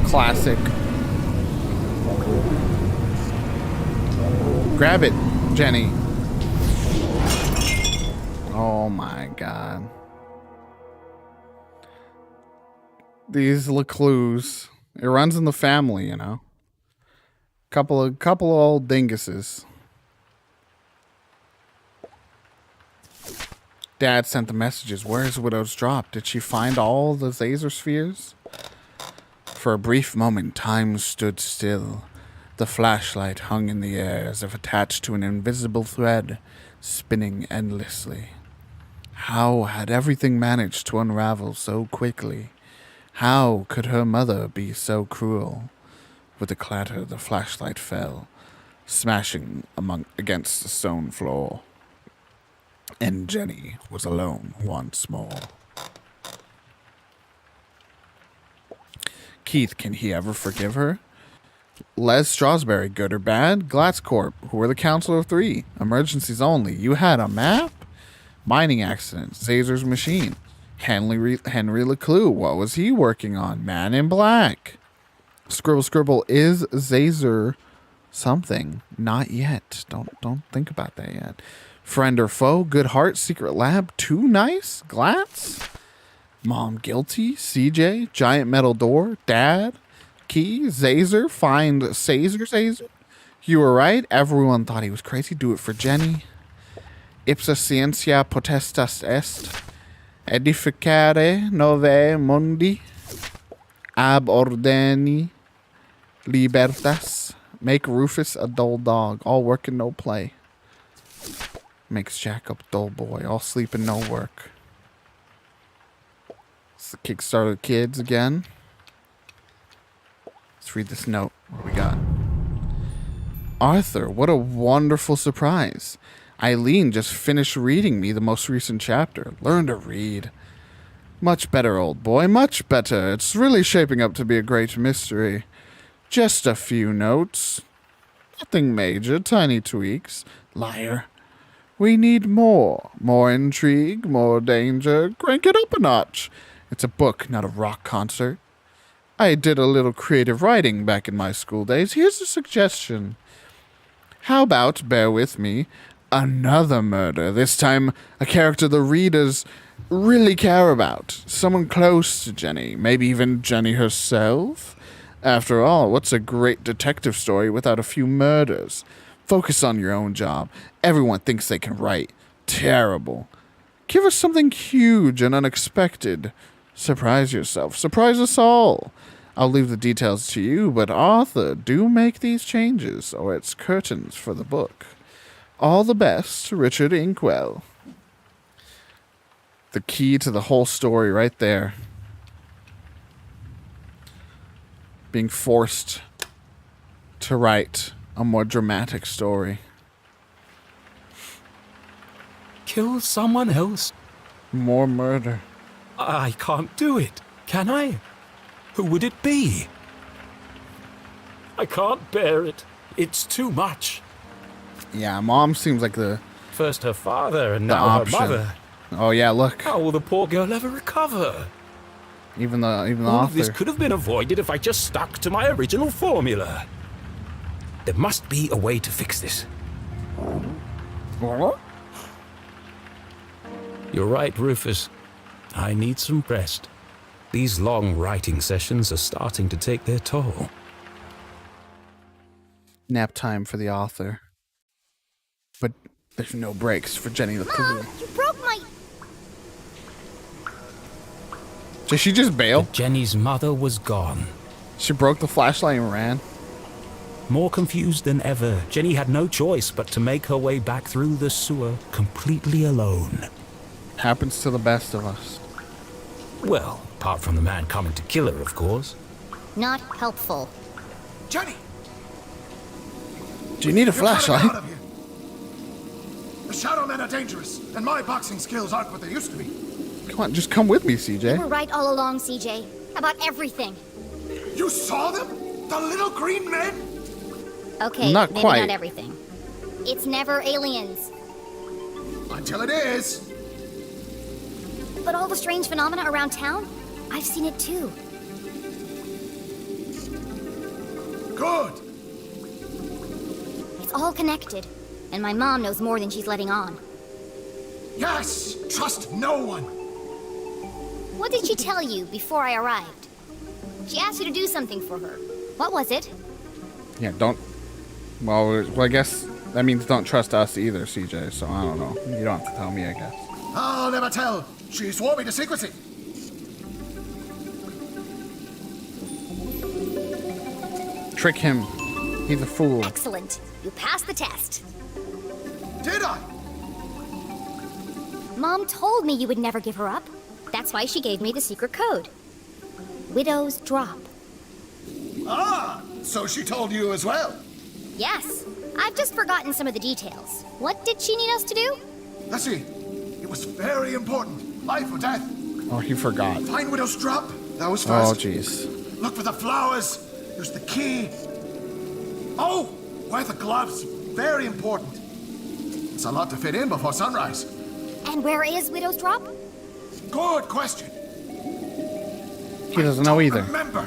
Classic. Grab it, Jenny. Oh my god. These LeClues. It runs in the family, you know. Couple of old dinguses. Dad sent the messages. Where's Widow's drop? Did she find all the Zazer spheres? For a brief moment, time stood still. The flashlight hung in the air as if attached to an invisible thread, spinning endlessly. How had everything managed to unravel so quickly? How could her mother be so cruel? With a clatter, the flashlight fell, smashing against the stone floor. And Jenny was alone once more. Keith, can he ever forgive her? Les Strasberry, good or bad? Glatzcorp, who were the Council of Three? Emergencies only. You had a map? Mining accident. Zazer's machine. Henry LeClue, what was he working on? Man in Black. Scribble Scribble, is Zazer something? Not yet. Don't think about that yet. Friend or foe? Good heart? Secret lab? Too nice? Glatz? Mom guilty? CJ? Giant metal door? Dad? Key? Zazer? Find Zazer? You were right. Everyone thought he was crazy. Do it for Jenny. Ipsa scientia potestas est. Edificare nove mundi. Ab ordini libertas. Make Rufus a dull dog. All work and no play. Makes Jack a dull boy. All sleep and no work. It's the Kickstarter kids again. Let's read this note. What do we got? Arthur, what a wonderful surprise. Eileen just finished reading me the most recent chapter. Learn to read. Much better, old boy, much better. It's really shaping up to be a great mystery. Just a few notes. Nothing major, tiny tweaks. Liar. We need more. More intrigue, more danger. Crank it up a notch. It's a book, not a rock concert. I did a little creative writing back in my school days. Here's a suggestion. How about, bear with me, another murder? This time, a character the readers really care about. Someone close to Jenny. Maybe even Jenny herself. After all, what's a great detective story without a few murders? Focus on your own job. Everyone thinks they can write. Terrible. Give us something huge and unexpected. Surprise yourself. Surprise us all. I'll leave the details to you, but Arthur, do make these changes, or it's curtains for the book. All the best, Richard Inkwell. The key to the whole story right there. Being forced to write a more dramatic story. Kill someone else? More murder. I can't do it, can I? Who would it be? I can't bear it. It's too much. Yeah, Mom seems like the First her father and the now option. her mother. Oh yeah, look. How will the poor girl ever recover? Even the All of this author. could have been avoided if I just stuck to my original formula. There must be a way to fix this. You're right, Rufus. I need some rest. These long writing sessions are starting to take their toll. Nap time for the author. But there's no breaks for Jenny LeClue. Mom, you broke my... Did she just bail? Jenny's mother was gone. She broke the flashlight and ran. More confused than ever, Jenny had no choice but to make her way back through the sewer completely alone. Happens to the best of us. Well, apart from the man coming to kill her, of course. Not helpful. Jenny! Do you need a You've gotta get out flashlight? of here. The Shadow Men are dangerous, and my boxing skills aren't what they used to be. Come on, just come with me, You were CJ. right all along, CJ. About everything. You saw them? The little green men? Okay, Not maybe quite. not everything. It's never aliens. Until it is. But all the strange phenomena around town, I've seen it too. Good. It's all connected. And my mom knows more than she's letting on. Yes! Trust no one! What did she tell you before I arrived? She asked you to do something for her. What was it? Yeah, don't. Well, I guess that means don't trust us either, CJ. So I don't know. You don't have to tell me, I guess. I'll never tell. She swore me to secrecy. Trick him. He's a fool. Excellent. You passed the test. Did I? Mom told me you would never give her up. That's why she gave me the secret code. Widow's Drop. Ah! So she told you as well. Yes. I've just forgotten some of the details. What did she need us to do? Let's see. It was very important. Life or death. Oh, he forgot. Find Widow's Drop. That was Oh, first. jeez. Look for the flowers. Use the key. Oh! Wear the gloves. Very important. It's a lot to fit in before sunrise. And where is Widow's Drop? Good question. He doesn't know either. Remember.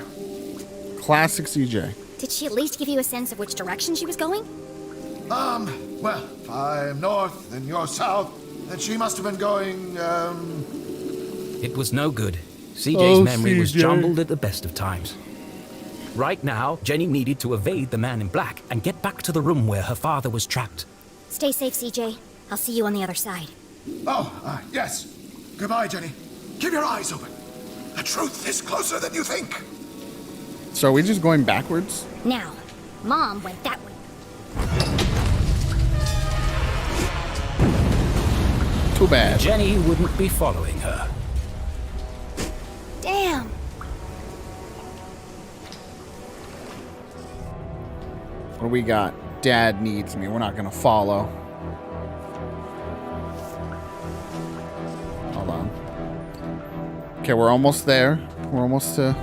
Classic CJ. Did she at least give you a sense of which direction she was going? Well, if I'm north and you're south, then she must have been going, It was no good. CJ's Oh, memory was CJ. jumbled at the best of times. Right now, Jenny needed to evade the man in black and get back to the room where her father was trapped. Stay safe, CJ. I'll see you on the other side. Yes. Goodbye, Jenny. Keep your eyes open. The truth is closer than you think. So are we just going backwards? Now, Mom went that way. Too bad. Jenny wouldn't be following her. Damn. What do we got? Dad needs me. We're not gonna follow. Hold on. Okay, we're almost there. We're almost to...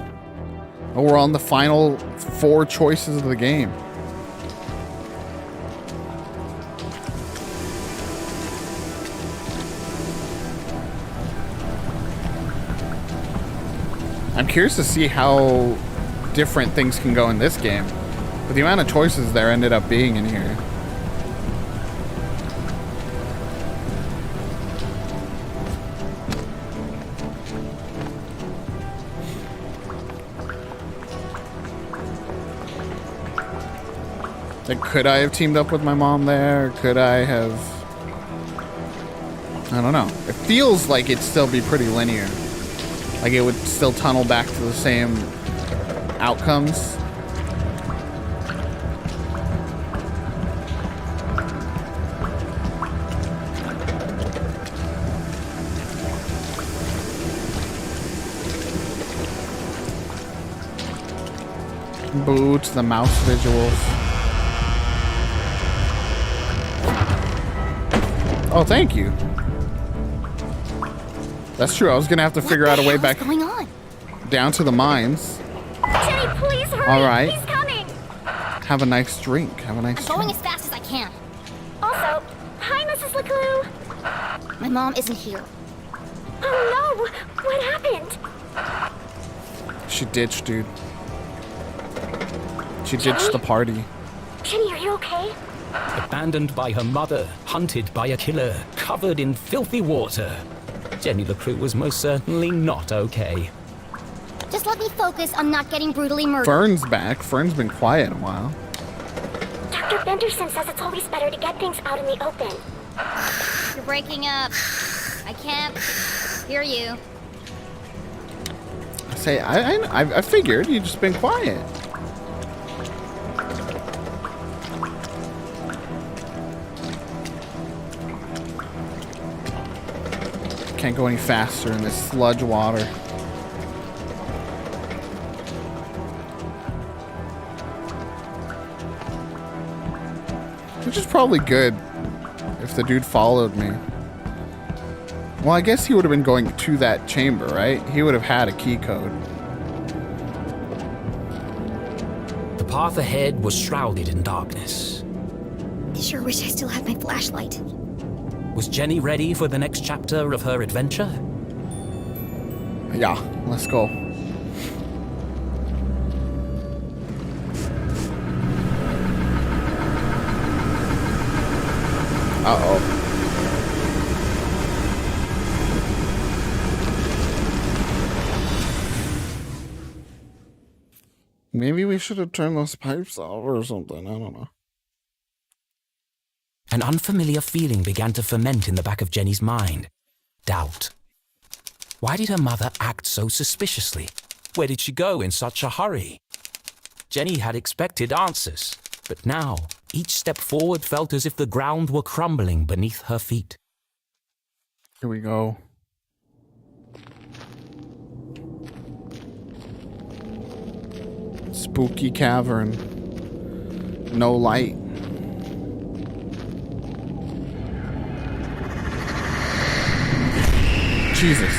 Oh, we're on the final 4 choices of the game. I'm curious to see how different things can go in this game. But the amount of choices there ended up being in here. Like, could I have teamed up with my mom there? Could I have... I don't know. It feels like it'd still be pretty linear. Like it would still tunnel back to the same outcomes. Boo to the mouse visuals. Oh, thank you. That's true. I was gonna have to figure out a way back What's going on? down to the mines. Jenny, please hurry. All right. He's coming. Have a nice drink. Have a nice I'm going drink. as fast as I can. Also, hi, Mrs. LeClue. My mom isn't here. Oh no, what happened? She ditched, dude. She ditched the party. Jenny, are you okay? Abandoned by her mother, hunted by a killer, covered in filthy water. Jenny LeClue was most certainly not okay. Just let me focus on not getting brutally murdered. Fern's back. Fern's been quiet a while. Dr. Benderson says it's always better to get things out in the open. You're breaking up. I can't hear you. I figured you'd just been quiet. Can't go any faster in this sludge water. Which is probably good if the dude followed me. Well, I guess he would have been going to that chamber, right? He would have had a key code. The path ahead was shrouded in darkness. I sure wish I still had my flashlight. Was Jenny ready for the next chapter of her adventure? Yeah, let's go. Uh-oh. Maybe we should have turned those pipes off or something. I don't know. An unfamiliar feeling began to ferment in the back of Jenny's mind. Doubt. Why did her mother act so suspiciously? Where did she go in such a hurry? Jenny had expected answers, but now each step forward felt as if the ground were crumbling beneath her feet. Here we go. Spooky cavern. No light. Jesus.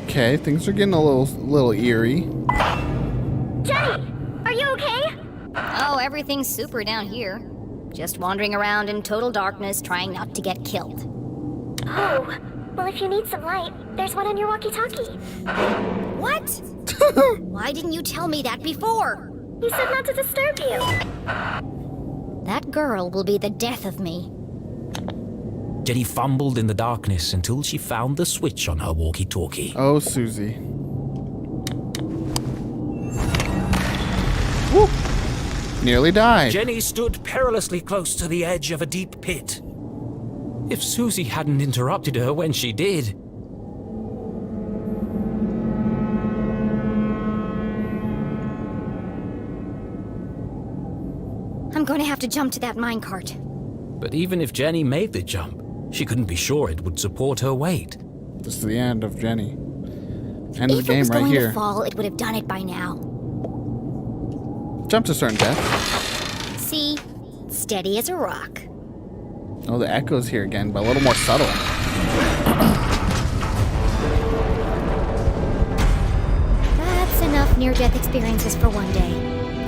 Okay, things are getting a little eerie. Jenny, are you okay? Oh, everything's super down here. Just wandering around in total darkness, trying not to get killed. Oh, well, if you need some light, there's one on your walkie-talkie. What? Why didn't you tell me that before? You said not to disturb you. That girl will be the death of me. Jenny fumbled in the darkness until she found the switch on her walkie-talkie. Oh, Susie. Woo! Nearly died. Jenny stood perilously close to the edge of a deep pit. If Susie hadn't interrupted her when she did... I'm going to have to jump to that minecart. But even if Jenny made the jump, she couldn't be sure it would support her weight. This is the end of Jenny. End of the If it game was right going here. to fall, it would have done it by now. Jump to certain death. See? Steady as a rock. Oh, the echo's here again, but a little more subtle. That's enough near-death experiences for one day.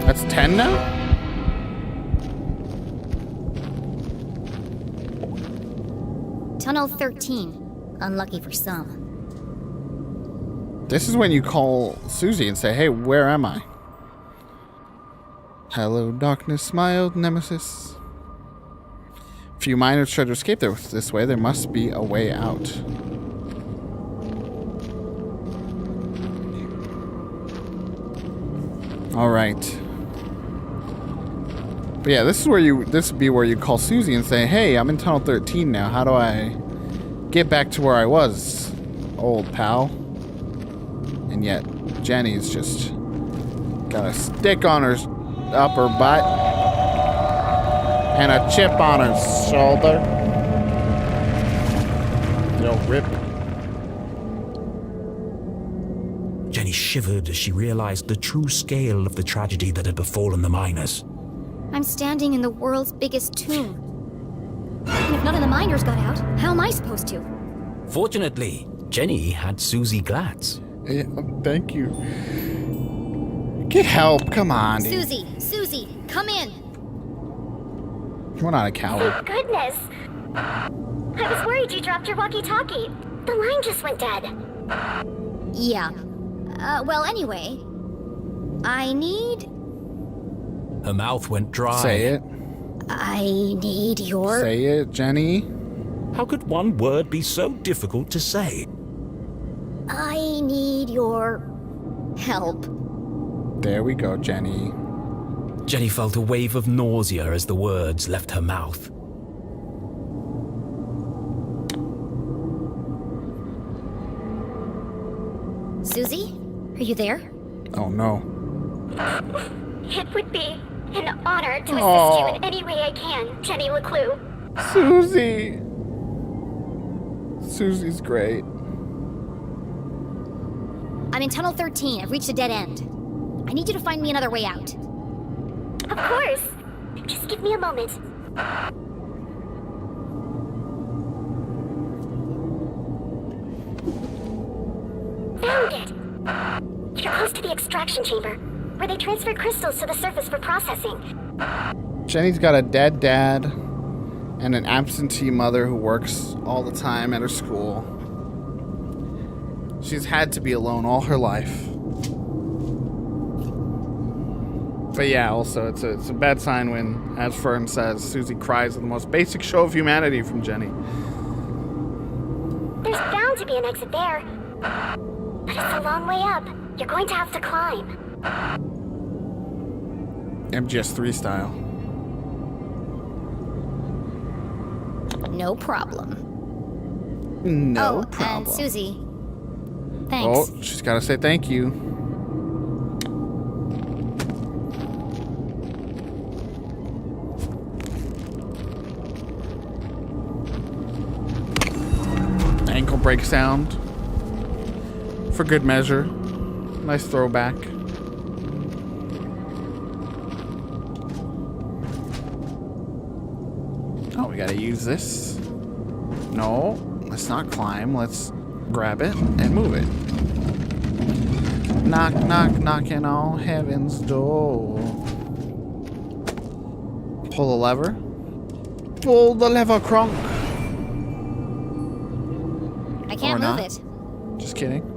That's 10 now? Tunnel 13. Unlucky for some. This is when you call Susie and say, hey, where am I? Hello, darkness, my old nemesis. Few miners try to escape this way. There must be a way out. All right. But yeah, this would be where you call Susie and say, "Hey, I'm in tunnel 13 now. How do I get back to where I was, old pal?" And yet, Jenny's just got a stick on her upper butt and a chip on her shoulder. Yo, rip. Jenny shivered as she realized the true scale of the tragedy that had befallen the miners. I'm standing in the world's biggest tomb. And if none of the miners got out, how am I supposed to? Fortunately, Jenny had Susie Glatz. Yeah, thank you. Get help, come on. Dude. Susie, come in. We're not a coward. Thank goodness. I was worried you dropped your walkie-talkie. The line just went dead. Yeah. Well, anyway, I need... Her mouth went dry. Say it. I need your... Say it, Jenny. How could one word be so difficult to say? I need your help. There we go, Jenny. Jenny felt a wave of nausea as the words left her mouth. Susie, are you there? Oh no. It would be an honor to assist you in any way I can, Jenny LeClue. Susie. Susie's great. I'm in tunnel 13. I've reached a dead end. I need you to find me another way out. Of course. Just give me a moment. Found it. You're close to the extraction chamber, where they transfer crystals to the surface for processing. Jenny's got a dead dad and an absentee mother who works all the time at her school. She's had to be alone all her life. But yeah, also, it's a bad sign when, as Fern says, Susie cries at the most basic show of humanity from Jenny. There's bound to be an exit there. But it's a long way up. You're going to have to climb. MGS3 style. No problem. No oh, problem. and Susie. Thanks. Oh, she's got to say thank you. Ankle break sound. For good measure. Nice throwback. Oh, we gotta use this. No, let's not climb. Let's grab it and move it. Knock, knock, knocking on heaven's door. Pull the lever. Pull the lever, Kronk. I can't move it. Just kidding.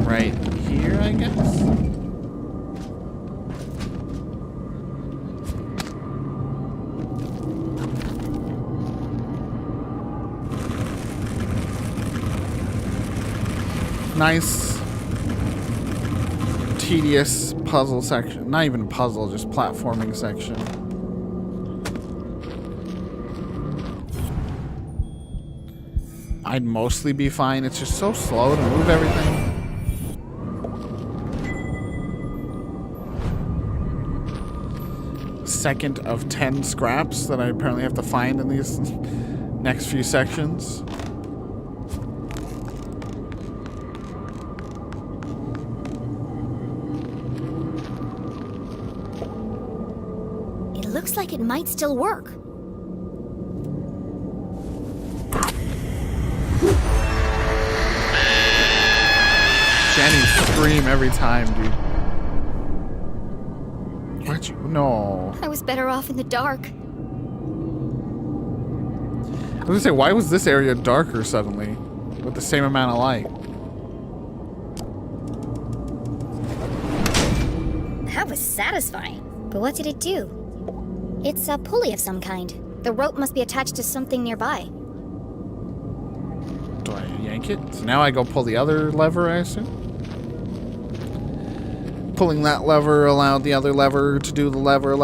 Right here, I guess. Nice, tedious puzzle section. Not even puzzle, just platforming section. I'd mostly be fine. It's just so slow to move everything. Second of 10 scraps that I apparently have to find in these next few sections. It looks like it might still work. Jenny scream every time, dude. Why'd you? No. I was better off in the dark. I was gonna say, why was this area darker suddenly with the same amount of light? That was satisfying. But what did it do? It's a pulley of some kind. The rope must be attached to something nearby. Do I yank it? So now I go pull the other lever, I assume? Pulling that lever allowed the other lever to do the lever.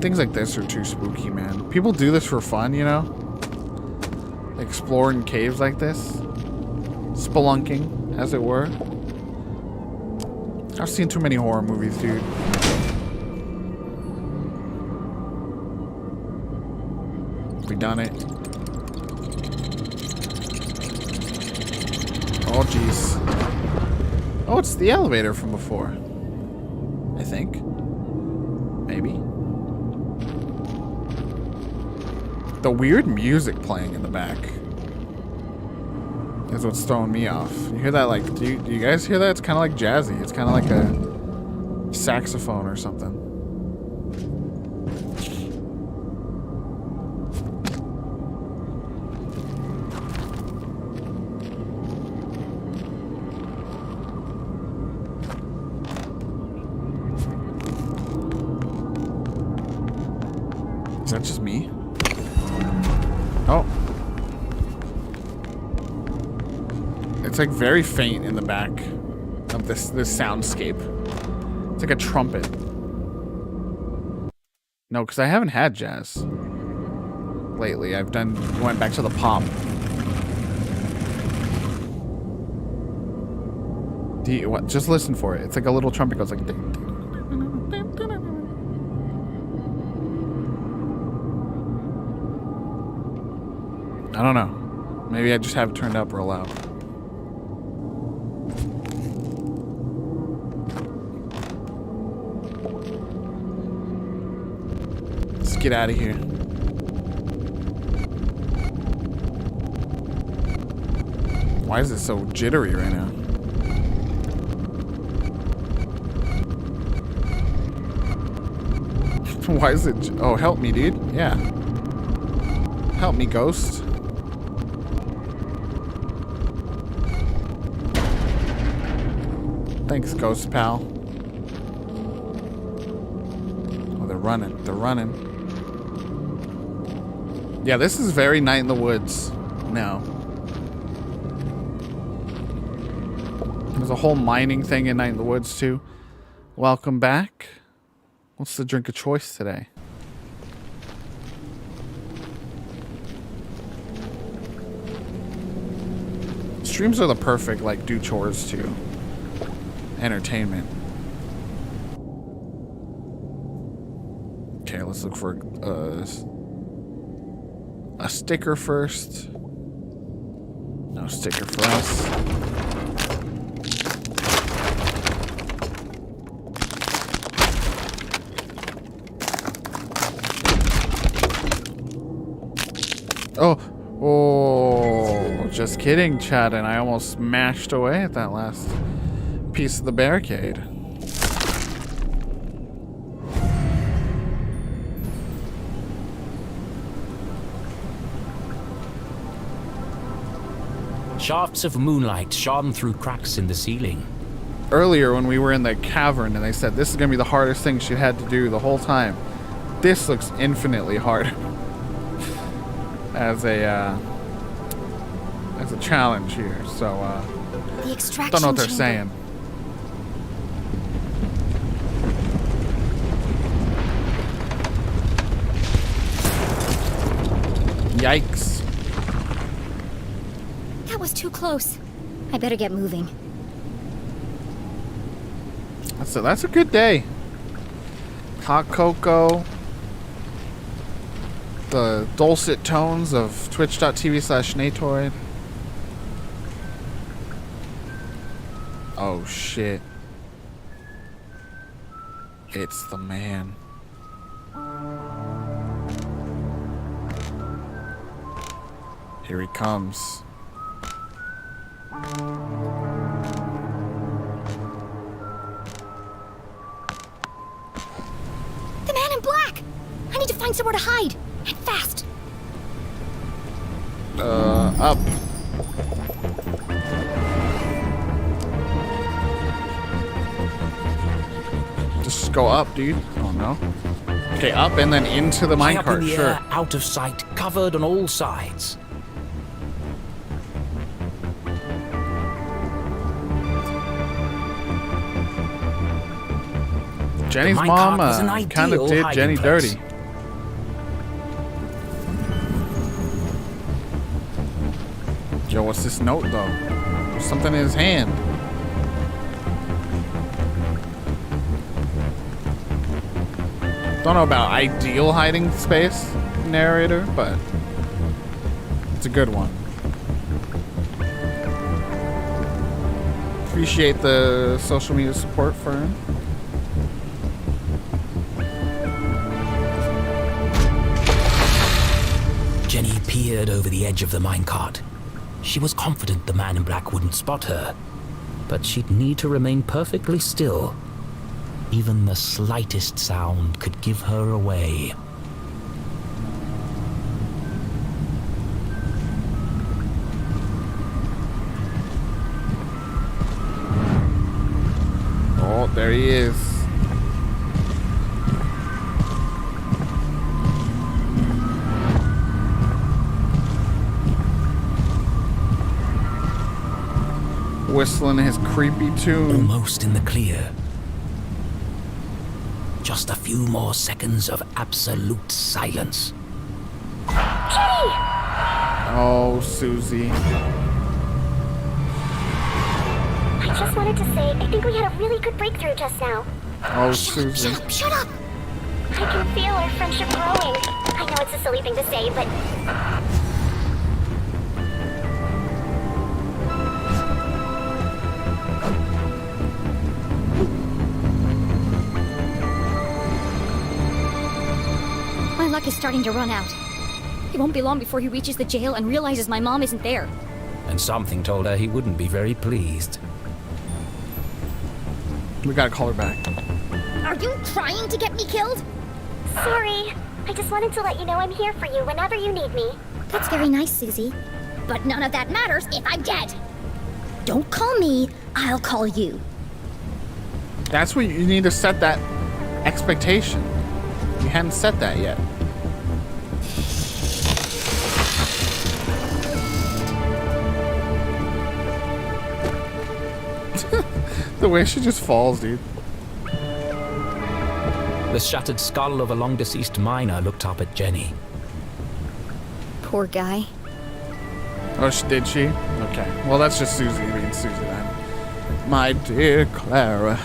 Things like this are too spooky, man. People do this for fun, you know? Exploring caves like this. Spelunking, as it were. I've seen too many horror movies, dude. We done it. Oh, jeez. Oh, it's the elevator from before. I think. Maybe. The weird music playing in the back is what's throwing me off. You hear that, like, do you guys hear that? It's kind of like jazzy. It's kind of like a saxophone or something. Is that just me? Oh. It's like very faint in the back of this soundscape. It's like a trumpet. No, because I haven't had jazz lately. Went back to the pop. What? Just listen for it. It's like a little trumpet goes like. Ding, ding. I don't know. Maybe I just have it turned up real loud. Let's get out of here. Why is it so jittery right now? Why is it? Oh, help me, dude. Yeah. Help me, ghost. Thanks, ghost pal. Oh, they're running. They're running. Yeah, this is very Night in the Woods now. There's a whole mining thing in Night in the Woods, too. Welcome back. What's the drink of choice today? Streams are the perfect, like, do chores, too. Entertainment. Okay, let's look for a sticker first. No sticker for us. Oh, just kidding, Chad, and I almost smashed away at that last piece of the barricade. Shafts of moonlight shone through cracks in the ceiling. Earlier when we were in the cavern and they said this is going to be the hardest thing she had to do the whole time, this looks infinitely harder as a challenge here. So The extraction don't know what they're chamber. saying. Yikes. That was too close. I better get moving. That's a good day. Hot cocoa. The dulcet tones of twitch.tv/Natoid. Oh shit. It's the man. Here he comes. The man in black! I need to find somewhere to hide. And fast. Up. Just go up, dude. Oh No? Okay, up and then into the High up in minecart, the sure. air, out of sight, covered on all sides. Jenny's The mom minecart was an kind of ideal did hiding Jenny place. dirty. Yo, what's this note though? There's something in his hand. Don't know about ideal hiding space, narrator, but it's a good one. Appreciate the social media support, Fern. Jenny peered over the edge of the minecart. She was confident the man in black wouldn't spot her, but she'd need to remain perfectly still. Even the slightest sound could give her away. Oh, there he is. Whistling his creepy tune. Almost in the clear. Just a few more seconds of absolute silence. Jenny! Oh, Susie. I just wanted to say, I think we had a really good breakthrough just now. Oh, Susie. Shut up! I can feel our friendship growing. I know it's a silly thing to say, but My luck is starting to run out. It won't be long before he reaches the jail and realizes my mom isn't there. And something told her he wouldn't be very pleased. We gotta call her back. Are you trying to get me killed? sorry. I just wanted to let you know I'm here for you whenever you need me. That's very nice, Susie. But none of that matters if I'm dead. Don't call me, I'll call you. That's what you need to set that expectation. You hadn't set that yet. The way she just falls, dude. The shattered skull of a long-deceased miner looked up at Jenny. Poor guy. Oh, did she? Okay. Well, that's just Susie being Susie then. My dear Clara,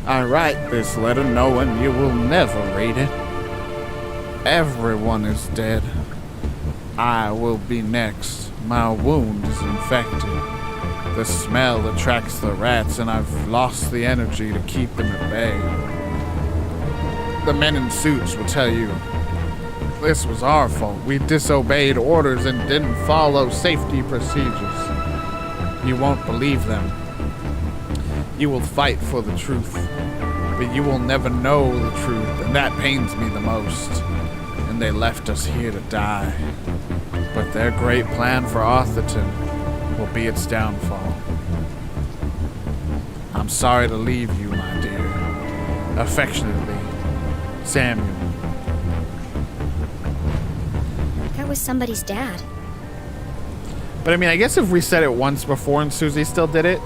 I write this letter knowing you will never read it. Everyone is dead. I will be next. My wound is infected. The smell attracts the rats, and I've lost the energy to keep them at bay. The men in suits will tell you this was our fault. We disobeyed orders and didn't follow safety procedures. You won't believe them. You will fight for the truth, but you will never know the truth, and that pains me the most. And they left us here to die. But their great plan for Arthurton will be its downfall. I'm sorry to leave you, my dear. Affectionately, Samuel. That was somebody's dad. But I mean, I guess if we said it once before and Susie still did it,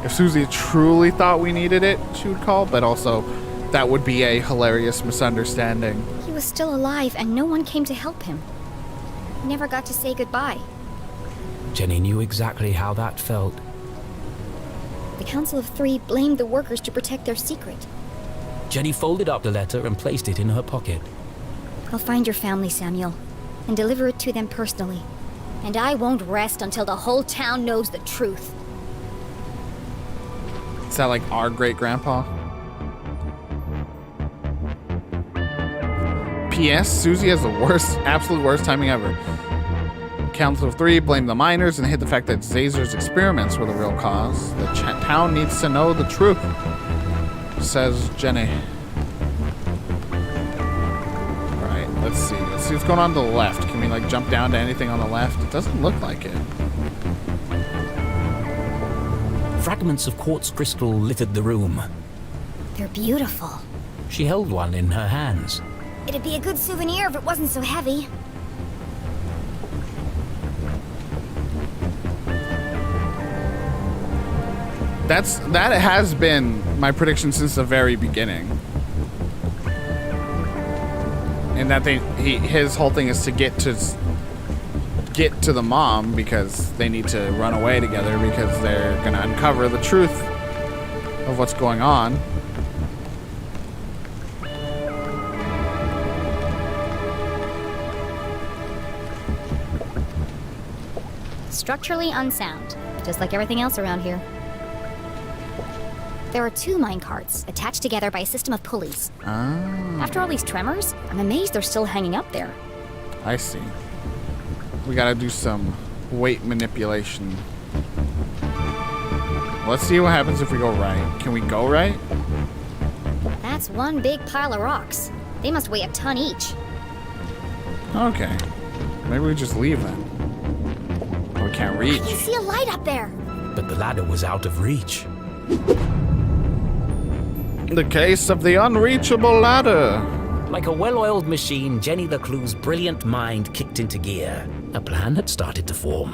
if Susie truly thought we needed it, she would call, but also that would be a hilarious misunderstanding. He was still alive and no one came to help him. He never got to say goodbye. Jenny knew exactly how that felt. The Council of Three blamed the workers to protect their secret. Jenny folded up the letter and placed it in her pocket. I'll find your family, Samuel, and deliver it to them personally. And I won't rest until the whole town knows the truth. Is that like our great-grandpa? P.S. Susie has the worst, absolute worst timing ever. Council of Three blamed the miners and hid the fact that Zazer's experiments were the real cause. The town needs to know the truth, says Jenny. Alright, let's see. Let's see what's going on to the left. Can we like jump down to anything on the left? It doesn't look like it. Fragments of quartz crystal littered the room. They're beautiful. She held one in her hands. It'd be a good souvenir if it wasn't so heavy. That has been my prediction since the very beginning. And that his whole thing is to get to the mom because they need to run away together because they're gonna uncover the truth of what's going on. Structurally unsound, just like everything else around here. There are 2 minecarts attached together by a system of pulleys. After all these tremors, I'm amazed they're still hanging up there. I see. We gotta do some weight manipulation. Let's see what happens if we go right. Can we go right? That's one big pile of rocks. They must weigh a ton each. Okay. Maybe we just leave then. We can't I reach. can see a light up there. But the ladder was out of reach. The case of the unreachable ladder. Like a well-oiled machine, Jenny LeClue's brilliant mind kicked into gear. A plan had started to form.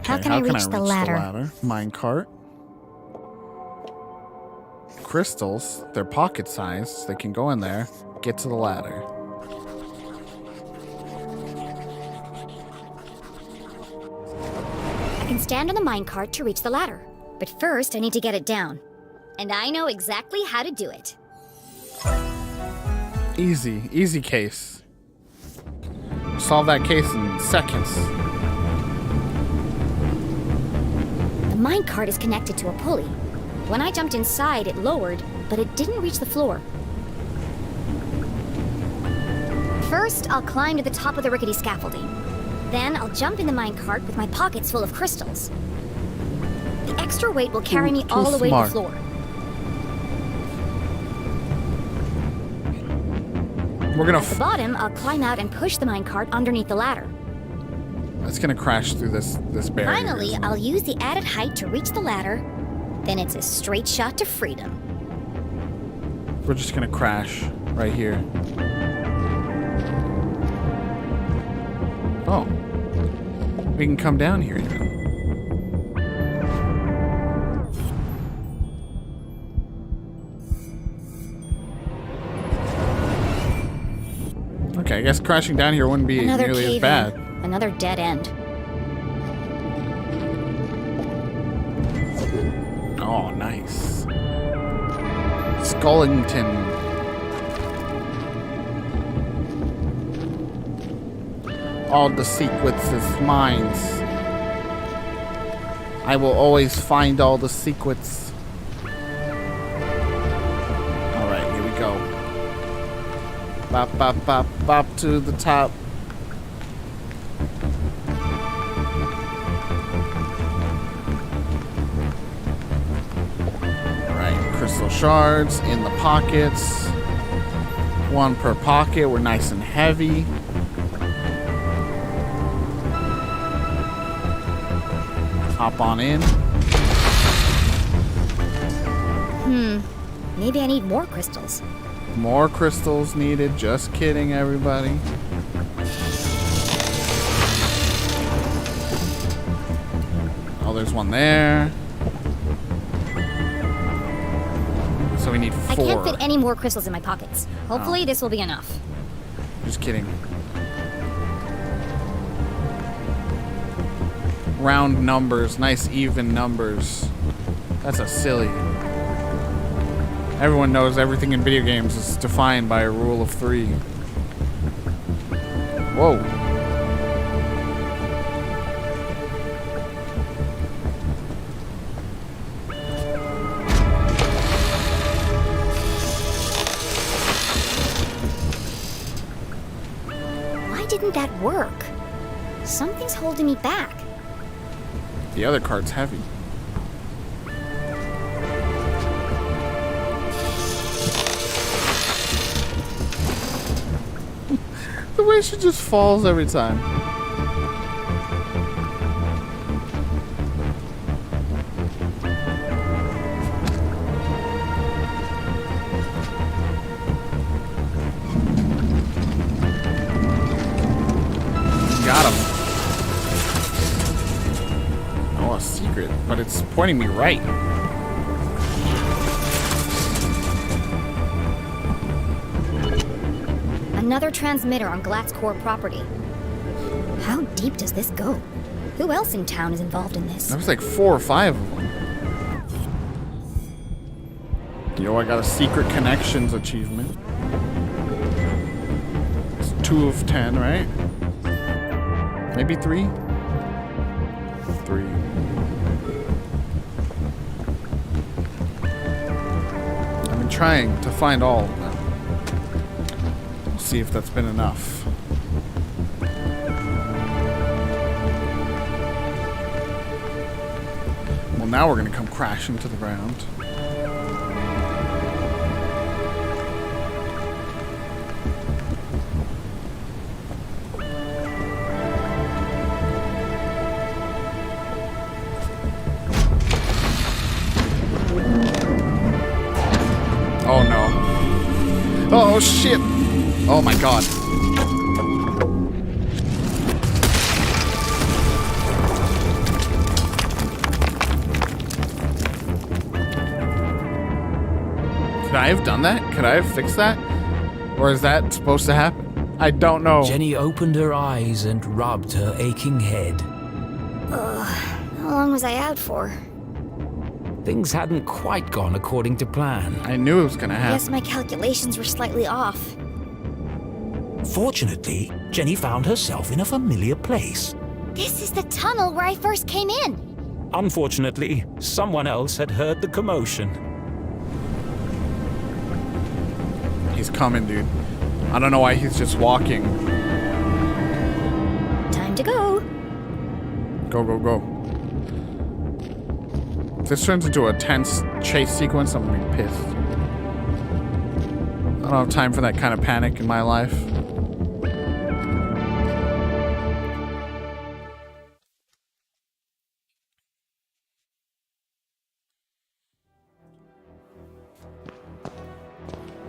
How can I reach the ladder? Minecart. Crystals, they're pocket sized. They can go in there, get to the ladder. I can stand on the minecart to reach the ladder. But first, I need to get it down. And I know exactly how to do it. Easy case. Solve that case in seconds. The minecart is connected to a pulley. When I jumped inside, it lowered, but it didn't reach the floor. First, I'll climb to the top of the rickety scaffolding. Then I'll jump in the minecart with my pockets full of crystals. The extra weight will carry me all the way to the floor. We're gonna. At the bottom, I'll climb out and push the minecart underneath the ladder. It's gonna crash through this barrier. Finally, I'll use the added height to reach the ladder. Then it's a straight shot to freedom. We're just gonna crash right here. Oh. We can come down here even. Okay, I guess crashing down here wouldn't be Another nearly as cave bad. in. Another dead end. Oh, nice. Skullington. All the secrets is mine. I will always find all the secrets. Alright, here we go. Bop, bop, bop, bop to the top. Alright, crystal shards in the pockets. 1 per pocket. We're nice and heavy. Hop on in. Maybe I need more crystals. More crystals needed. Just kidding, everybody. Oh, there's one there. So we need 4. I can't fit any more crystals in my pockets. Hopefully this will be enough. Just kidding. Round numbers. Nice even numbers. That's a silly. Everyone knows everything in video games is defined by a rule of 3. Whoa. Why didn't that work? Something's holding me back. The other card's heavy. The way she just falls every time. secret, but it's pointing me right. Another transmitter on Glatt's core property. How deep does this go? Who else in town is involved in this? There was like 4 or 5 of them. Yo, I got a secret connections achievement. It's 2 of 10, right? Maybe 3? 3. I've been trying to find all of them. We'll see if that's been enough. Well, now we're gonna come crashing to the ground. Oh no. Oh shit. Oh my god. Could I have done that? Could I have fixed that? Or is that supposed to happen? I don't know. Jenny opened her eyes and rubbed her aching head. How long was I out for? Things hadn't quite gone according to plan. I knew it was gonna I happen. guess my calculations were slightly off. Fortunately, Jenny found herself in a familiar place. This is the tunnel where I first came in. Unfortunately, someone else had heard the commotion. He's coming, dude. I don't know why he's just walking. Time to go. Go, go, go. If this turns into a tense chase sequence, I'm gonna be pissed. I don't have time for that kind of panic in my life.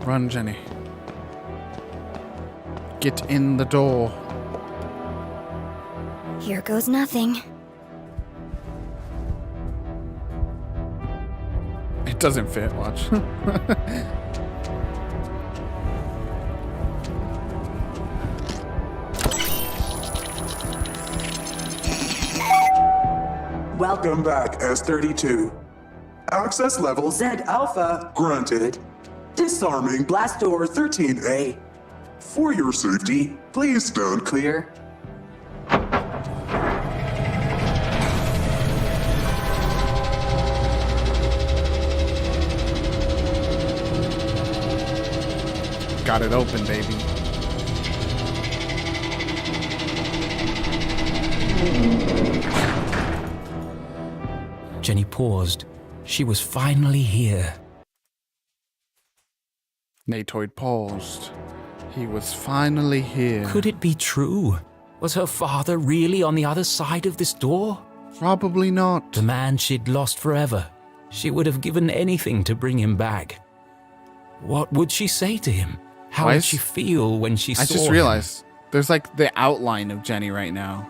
Run, Jenny. Get in the door. Here goes nothing. It doesn't fit, watch. Welcome back, S32. Access level Z Alpha. granted. Disarming Blast door 13A. For your safety, please stand clear. Got it open, baby. Jenny paused. She was finally here. Natoid paused. He was finally here. Could it be true? Was her father really on the other side of this door? Probably not. The man she'd lost forever. She would have given anything to bring him back. What would she say to him? How Why would is- she feel when she saw I just him? realized there's like the outline of Jenny right now.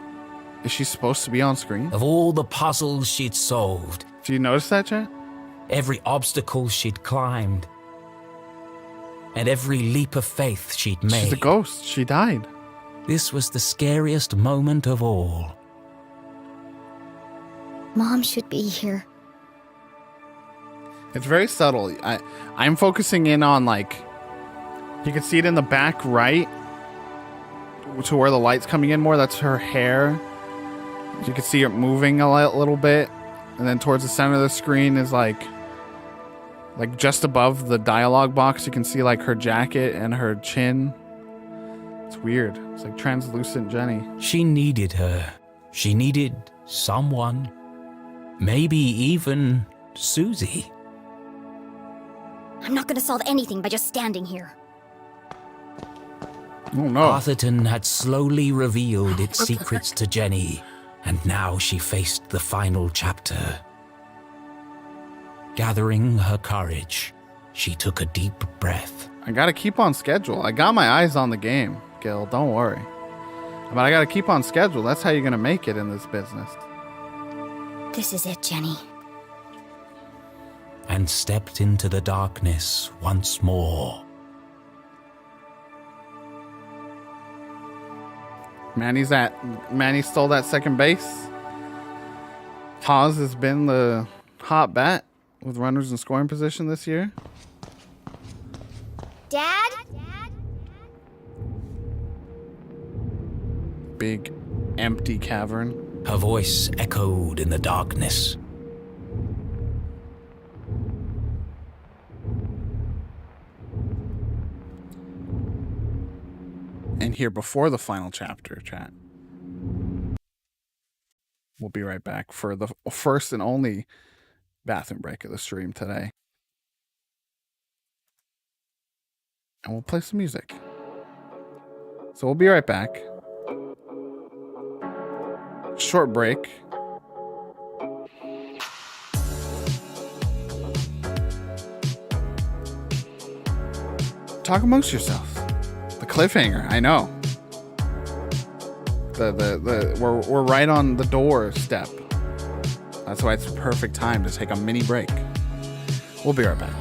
Is she supposed to be on screen? Of all the puzzles she'd solved, Do you notice that, Chet? every obstacle she'd climbed, and every leap of faith she'd made. She's a ghost. She died. This was the scariest moment of all. Mom should be here. It's very subtle. I'm focusing in on like, you can see it in the back right to where the light's coming in more. That's her hair. You can see it moving a little bit. And then towards the center of the screen is like just above the dialogue box, you can see like her jacket and her chin. It's weird. It's like translucent Jenny. She needed her. She needed someone. Maybe even Susie. I'm not gonna solve anything by just standing here. Oh no. Arthurton had slowly revealed its secrets to Jenny, and now she faced the final chapter. Gathering her courage, she took a deep breath. I gotta keep on schedule. I got my eyes on the game, Gil. Don't worry. But I gotta keep on schedule. That's how you're gonna make it in this business. This is it, Jenny. And stepped into the darkness once more. Manny stole that second base. Haas has been the hot bat with runners in scoring position this year. Dad? Big, empty cavern. Her voice echoed in the darkness. And here before the final chapter, chat. We'll be right back for the first and only bathroom break of the stream today. And we'll play some music. So we'll be right back. Short break. Talk amongst yourselves. The cliffhanger, I know. We're right on the doorstep. That's why it's the perfect time to take a mini break. We'll be right back.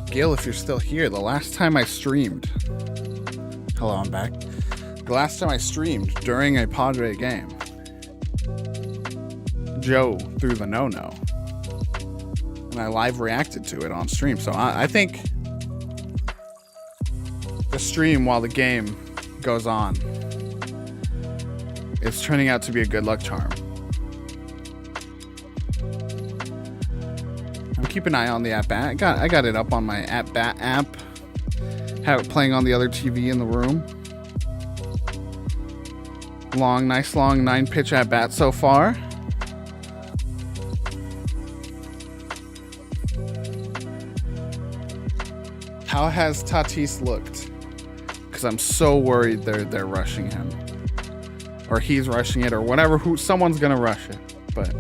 Gil, if you're still here, the last time I streamed... Hello, I'm back. The last time I streamed during a Padre game, Joe threw the no-no. And I live reacted to it on stream. So I think the stream while the game goes on, it's turning out to be a good luck charm. Keep an eye on the at bat. I got it up on my at bat app. have it playing on the other TV in the room. Nice long 9-pitch at bat so far. How has Tatis looked? Because I'm so worried they're rushing him, or he's rushing it, or whatever. Someone's gonna rush it. But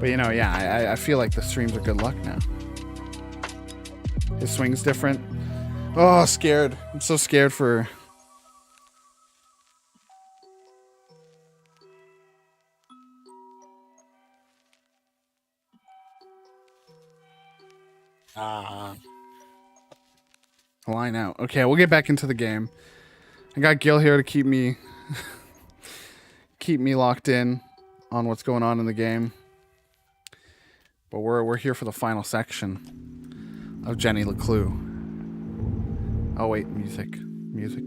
you know, yeah, I feel like the streams are good luck now. His swing's different. Oh, scared. I'm so scared for. Line out. Okay, we'll get back into the game. I got Gil here to keep me locked in on what's going on in the game. But we're here for the final section of Jenny LeClue. Oh wait, music,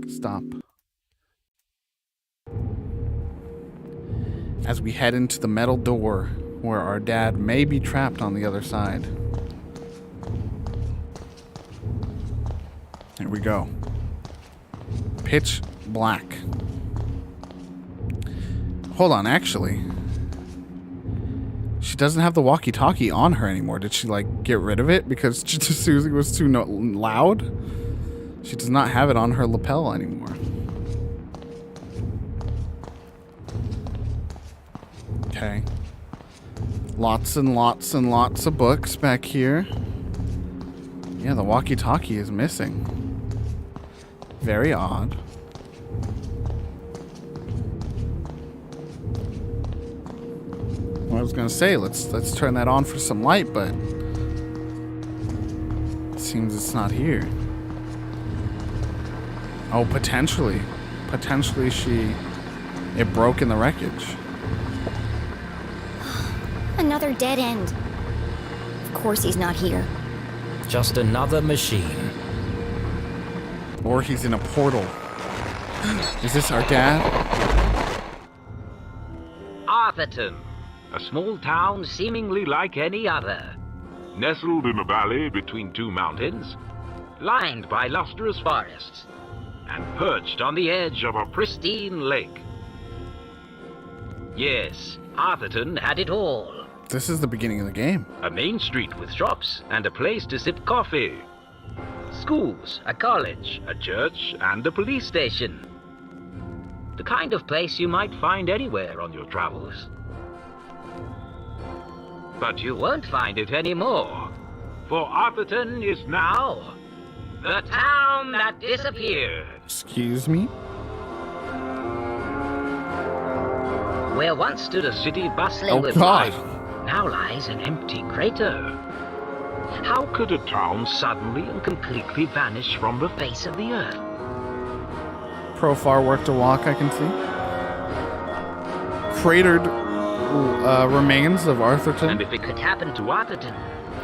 stop. As we head into the metal door where our dad may be trapped on the other side. Here we go. Pitch black. Hold on, actually. She doesn't have the walkie-talkie on her anymore. Did she, like, get rid of it because Susie was too loud? She does not have it on her lapel anymore. Okay. Lots and lots and lots of books back here. Yeah, the walkie-talkie is missing. Very odd. Well, I was gonna say let's turn that on for some light, but it seems it's not here. Oh, potentially it broke in the wreckage. Another dead end. Of course he's not here. Just another machine. Or he's in a portal. Is this our dad? Arthurton, a small town seemingly like any other. Nestled in a valley between two mountains, lined by lustrous forests, and perched on the edge of a pristine lake. Yes, Arthurton had it all. This is the beginning of the game. A main street with shops and a place to sip coffee. Schools, a college, a church, and a police station. The kind of place you might find anywhere on your travels. But you won't find it anymore, for Arthurton is now the town that disappeared. Excuse me? Where once stood a city bustling with life, now lies an empty crater. How could a town suddenly and completely vanish from the face of the earth? Profar work to walk, I can see. Cratered remains of Arthurton. And if it could happen to Arthurton,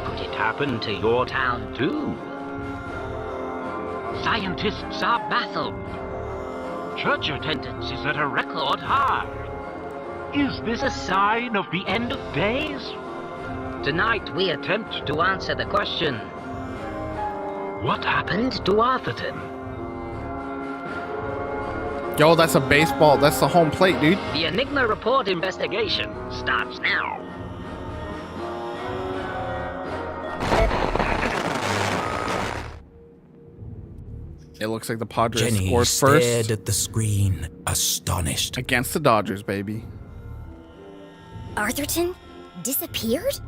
could it happen to your town too? Scientists are baffled. Church attendance is at a record high. Is this a sign of the end of days? Tonight we attempt to answer the question, what happened to Arthurton? Yo, that's a baseball. That's the home plate, dude. The Enigma Report investigation starts now. It looks like the Padres Jenny scored stared first. at the screen, astonished. Against the Dodgers, baby. Arthurton disappeared?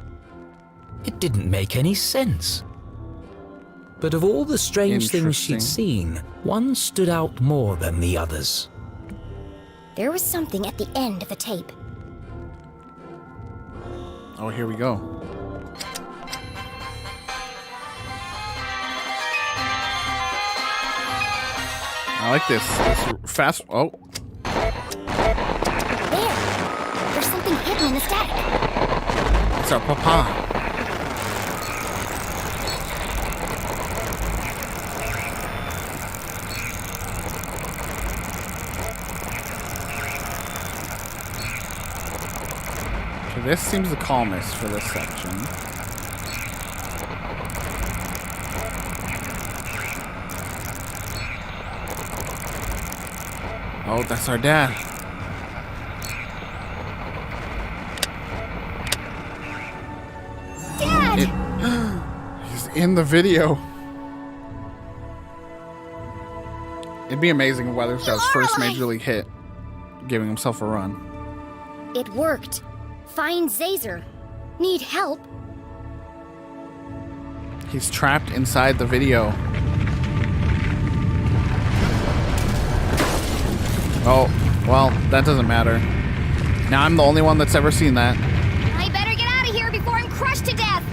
It didn't make any sense. But of all the strange things she'd Interesting. seen, one stood out more than the others. There was something at the end of the tape. Oh, here we go. I like this. It's fast. Oh, There! There's something hidden in the static. it's our papa. Okay, this seems the calmest for this section. Oh, that's our dad. Dad! He's in the video. It'd be amazing if Weatherspout's first major league hit, giving himself a run. It worked. Find Zazer. Need help? He's trapped inside the video. Oh, well, that doesn't matter. Now I'm the only one that's ever seen that. I better get out of here before I'm crushed to death!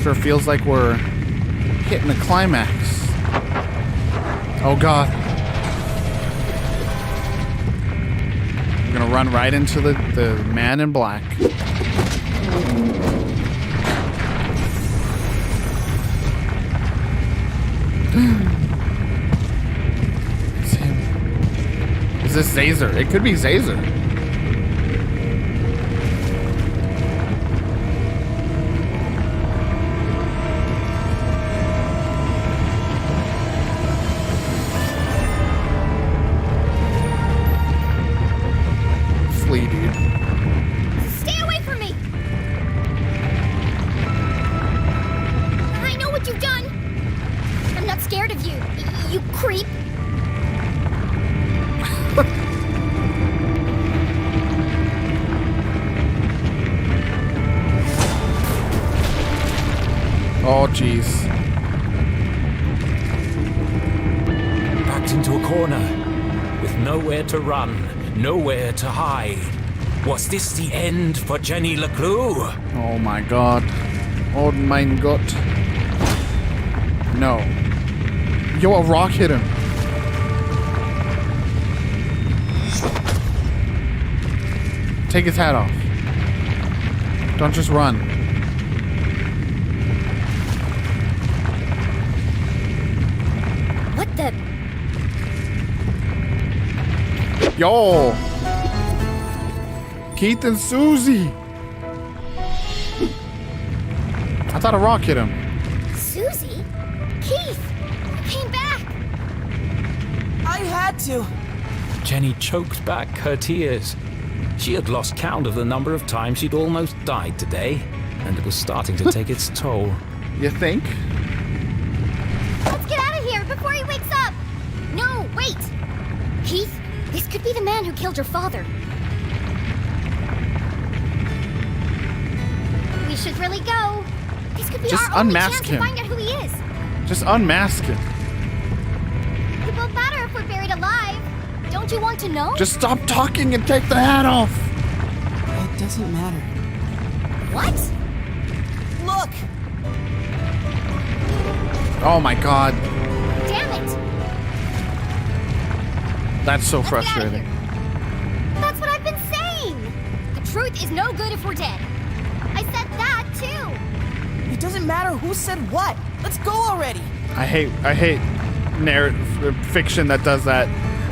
Sure feels like we're hitting the climax. Oh god. We're gonna run right into the man in black. It's him. Is this Zazer? It could be Zazer. Flee, dude. Stay away from me! I know what you've done! I'm not scared of you, you creep! Oh, jeez. Backed into a corner, with nowhere to run, nowhere to hide. Was this the end for Jenny LeClue? Oh my god. Oh mein Gott. No. Yo, a rock hit him. Take his hat off. Don't just run. What the? Yo! Keith and Susie! I thought a rock hit him. Susie? Keith! You came back! I had to. Jenny choked back her tears. She had lost count of the number of times she'd almost died today, and it was starting to take its toll. You think? Let's get out of here before he wakes up! No, wait! Keith, this could be the man who killed your father. We should really go. This could be Just our only unmask chance him. to find out who he is. Just unmask him. It won't matter if we're buried alive. Don't you want to know? Just stop talking and take the hat off. It doesn't matter. What? Look! Oh my god. Damn it! That's so Let's get out of frustrating. here. That's what I've been saying! The truth is no good if we're dead. I said that too! It doesn't matter who said what. Let's go already. I hate narrative fiction that does that.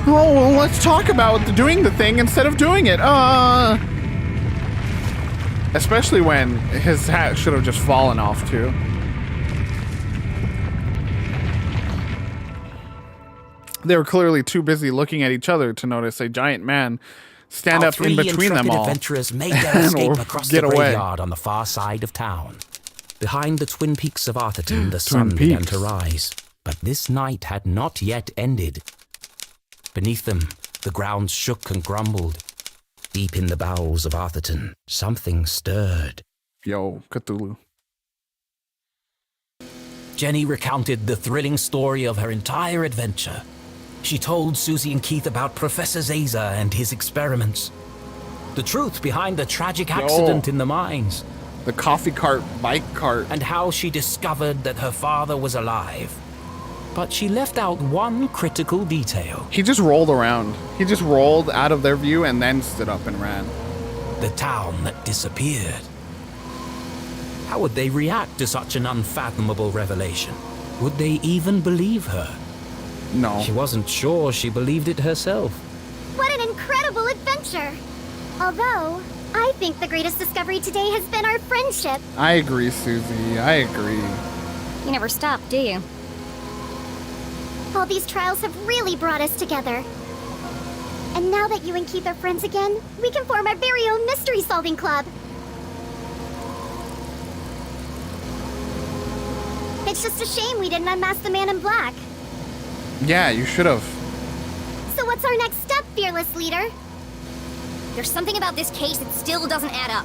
Oh, well, let's talk about doing the thing instead of doing it. Especially when his hat should have just fallen off too. They were clearly too busy looking at each other to notice a giant man stand Our up in three between them intrepid all. adventurers made their escape Or across get the away. graveyard on the far side of town. Behind the Twin Peaks of Arthurton, the sun began Peaks. to rise. But this night had not yet ended. Beneath them, the ground shook and grumbled. Deep in the bowels of Arthurton, something stirred. Yo, Cthulhu. Jenny recounted the thrilling story of her entire adventure. She told Susie and Keith about Professor Zazer and his experiments. The truth behind the tragic accident in the mines. The coffee cart, bike cart. And how she discovered that her father was alive. But she left out one critical detail. He just rolled around. He just rolled out of their view and then stood up and ran. The town that disappeared. How would they react to such an unfathomable revelation? Would they even believe her? No. She wasn't sure she believed it herself. What an incredible adventure! Although, I think the greatest discovery today has been our friendship. I agree, Susie. I agree. You never stop, do you? All these trials have really brought us together. And now that you and Keith are friends again, we can form our very own mystery-solving club. It's just a shame we didn't unmask the man in black. Yeah, you should have. So what's our next step, fearless leader? There's something about this case that still doesn't add up.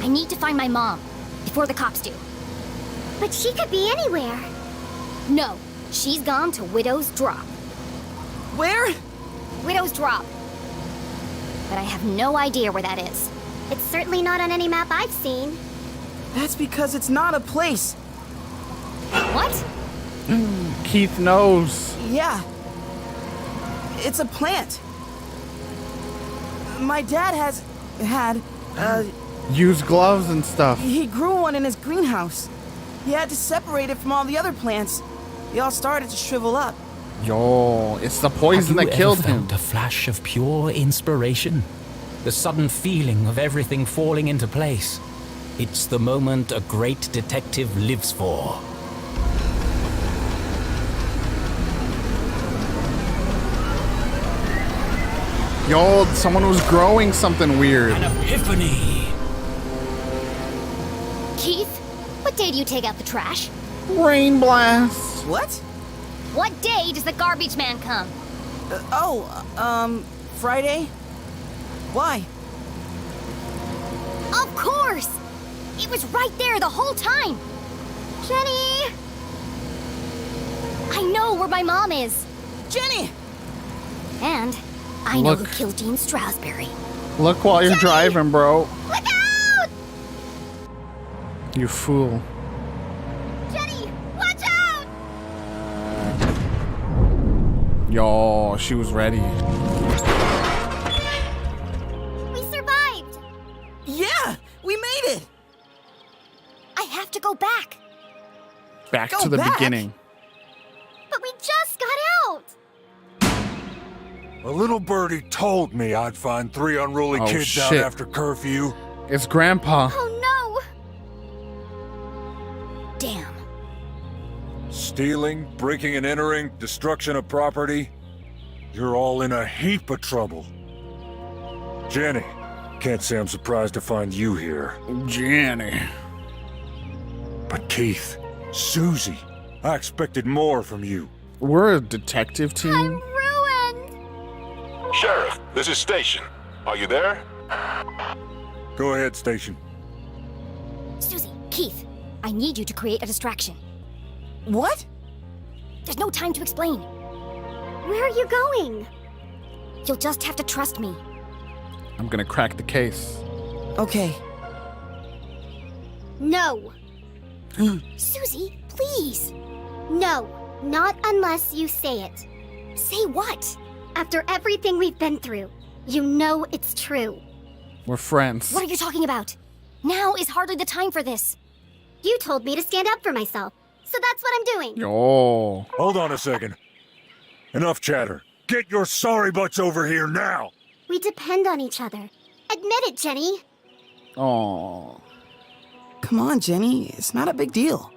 I need to find my mom before the cops do. But she could be anywhere. No, she's gone to Widow's Drop. Where? Widow's Drop. But I have no idea where that is. It's certainly not on any map I've seen. That's because it's not a place. What? Keith knows. Yeah. It's a plant. My dad had, Use gloves and stuff. he grew one in his greenhouse. He had to separate it from all the other plants. They all started to shrivel up. Yo, it's the poison that killed Have you ever him. felt a flash of pure inspiration? The sudden feeling of everything falling into place. It's the moment a great detective lives for. Yo, someone was growing something weird. An epiphany. Keith, what day do you take out the trash? Rain blast. What? What day does the garbage man come? Friday? Why? Of course! It was right there the whole time! Jenny! I know where my mom is! Jenny! And I know Look. who killed Dean Strasberry. Look while you're driving, bro. Look out! You fool. Jenny, watch out! Yo, she was ready. We survived! Yeah! We made it! I have to go back. Back Go to the back? beginning. But we just got out! A little birdie told me I'd find 3 unruly Oh, kids out shit. after curfew. It's Grandpa. Oh Damn. Stealing, breaking and entering, destruction of property. You're all in a heap of trouble. Jenny, can't say I'm surprised to find you here. Jenny. But Keith, Susie, I expected more from you. We're a detective no! I'm team. ruined! Sheriff, this is Station. Are you there? Go ahead, Station. Susie, Keith, I need you to create a distraction. What? There's no time to explain. Where are you going? You'll just have to trust me. I'm gonna crack the case. Okay. No. Susie, please. No. Not unless you say it. Say what? After everything we've been through, you know it's true. We're friends. What are you talking about? Now is hardly the time for this. You told me to stand up for myself, so that's what I'm doing. Yo. Hold on a second. Enough chatter. Get your sorry butts over here now! We depend on each other. Admit it, Jenny. Oh. Come on, Jenny. It's not a big deal.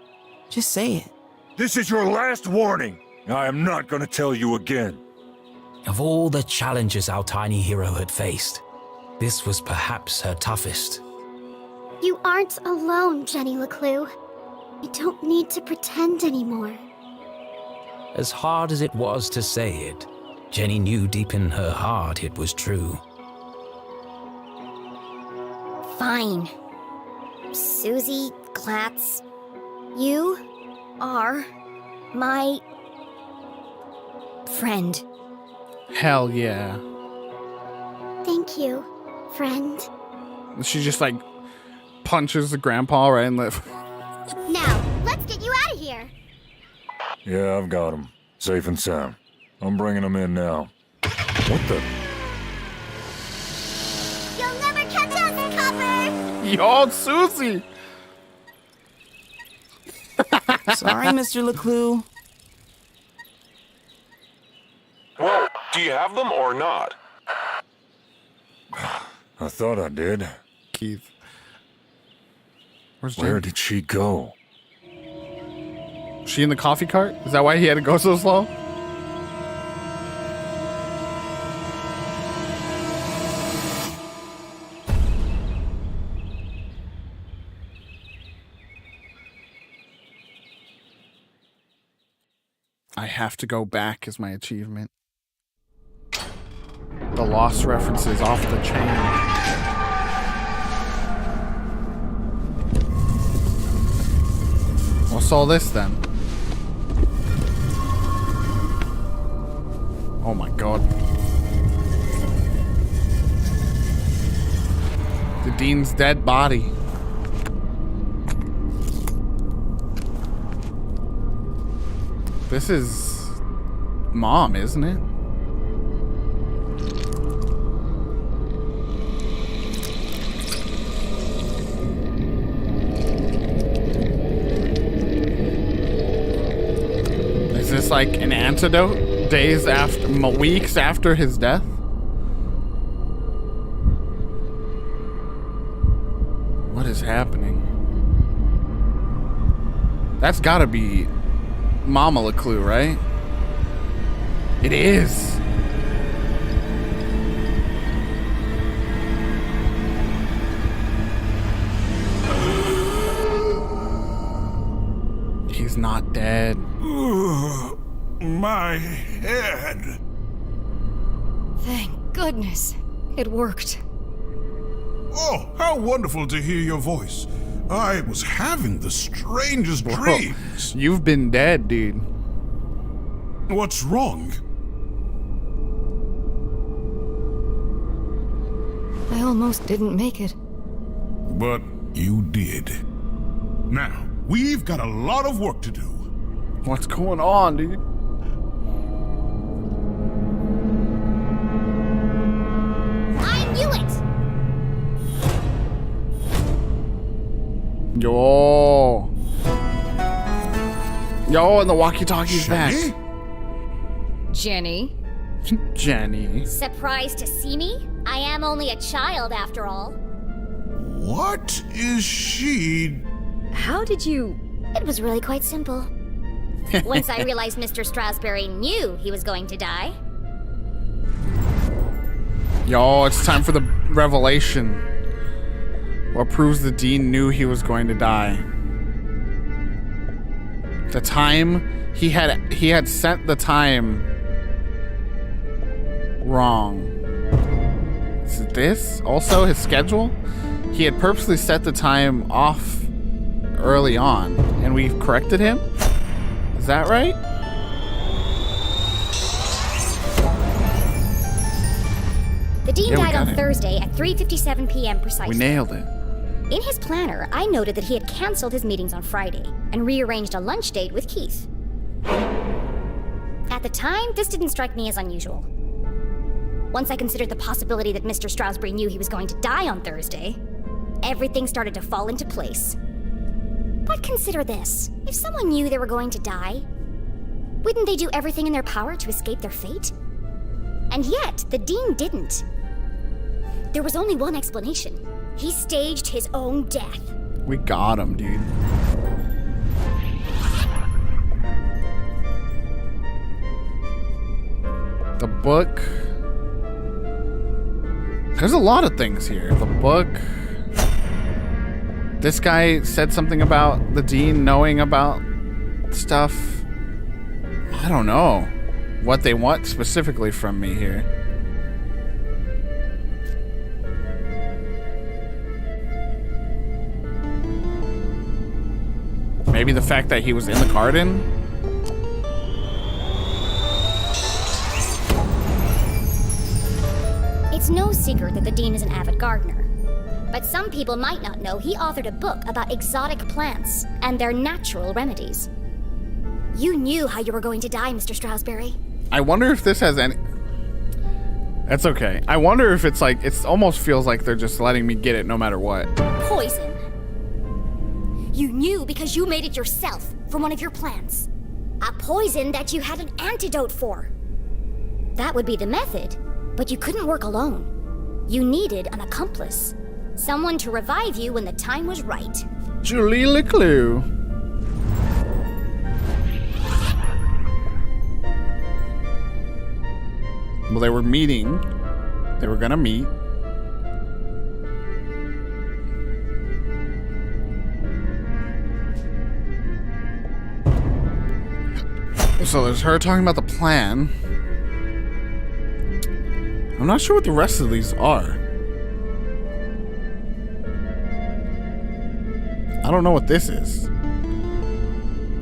Just say it. This is your last warning. I am not gonna tell you again. Of all the challenges our tiny hero had faced, this was perhaps her toughest. You aren't alone, Jenny LeClue. You don't need to pretend anymore. As hard as it was to say it, Jenny knew deep in her heart it was true. Fine. Susie Glatz, you are my friend. Hell yeah. Thank you, friend. She just like punches the grandpa right in the. Now, let's get you out of here. Yeah, I've got him. Safe and sound. I'm bringing him in now. What the? You'll never catch us, Copper! Yo, it's Susie. Sorry, Mr. LeClue. Well, do you have them or not? I thought I did. Keith. Where's Where Jenny? did she go? She in the coffee cart? Is that why he had to go so slow? I have to go back is my achievement. The Lost references off the chain. What's all this then? Oh my god. The Dean's dead body. This is Mom, isn't it? Is this like an antidote? Days after, weeks after his death? What is happening? That's gotta be Mama LeClue, right? It is. He's not dead. My head. Thank goodness. It worked. Oh, how wonderful to hear your voice. I was having the strangest dreams. You've been dead, dude. What's wrong? I almost didn't make it. But you did. Now, we've got a lot of work to do. What's going on, dude? I knew it! Yo. Yo, and the walkie-talkie's back. Jenny? Jenny. Surprised to see me? I am only a child after all. What is she? How did you... It was really quite simple. Once I realized Mr. Strasberry knew he was going to die. Yo, it's time for the revelation. What proves the Dean knew he was going to die. The time he had set the time wrong. Is it this? Also his schedule? He had purposely set the time off early on and we've corrected him? Is that right? The Dean Yeah, we died got on it. Thursday at 3:57 p.m. precisely. We nailed it. In his planner, I noted that he had canceled his meetings on Friday and rearranged a lunch date with Keith. At the time, this didn't strike me as unusual. Once I considered the possibility that Mr. Strasberry knew he was going to die on Thursday, everything started to fall into place. But consider this. If someone knew they were going to die, wouldn't they do everything in their power to escape their fate? And yet, the Dean didn't. There was only one explanation. He staged his own death. We got him, dude. The book. There's a lot of things here. The book. This guy said something about the Dean knowing about stuff. I don't know what they want specifically from me here. Maybe the fact that he was in the garden? It's no secret that the Dean is an avid gardener. But some people might not know he authored a book about exotic plants and their natural remedies. You knew how you were going to die, Mr. Strasberry. I wonder if this has any... That's okay. I wonder if it's like... It almost feels like they're just letting me get it no matter what. Poison. You knew because you made it yourself from one of your plants. A poison that you had an antidote for. That would be the method, but you couldn't work alone. You needed an accomplice. Someone to revive you when the time was right. Julie LeClue. Well, they were meeting. They were gonna meet. So there's her talking about the plan. I'm not sure what the rest of these are. I don't know what this is.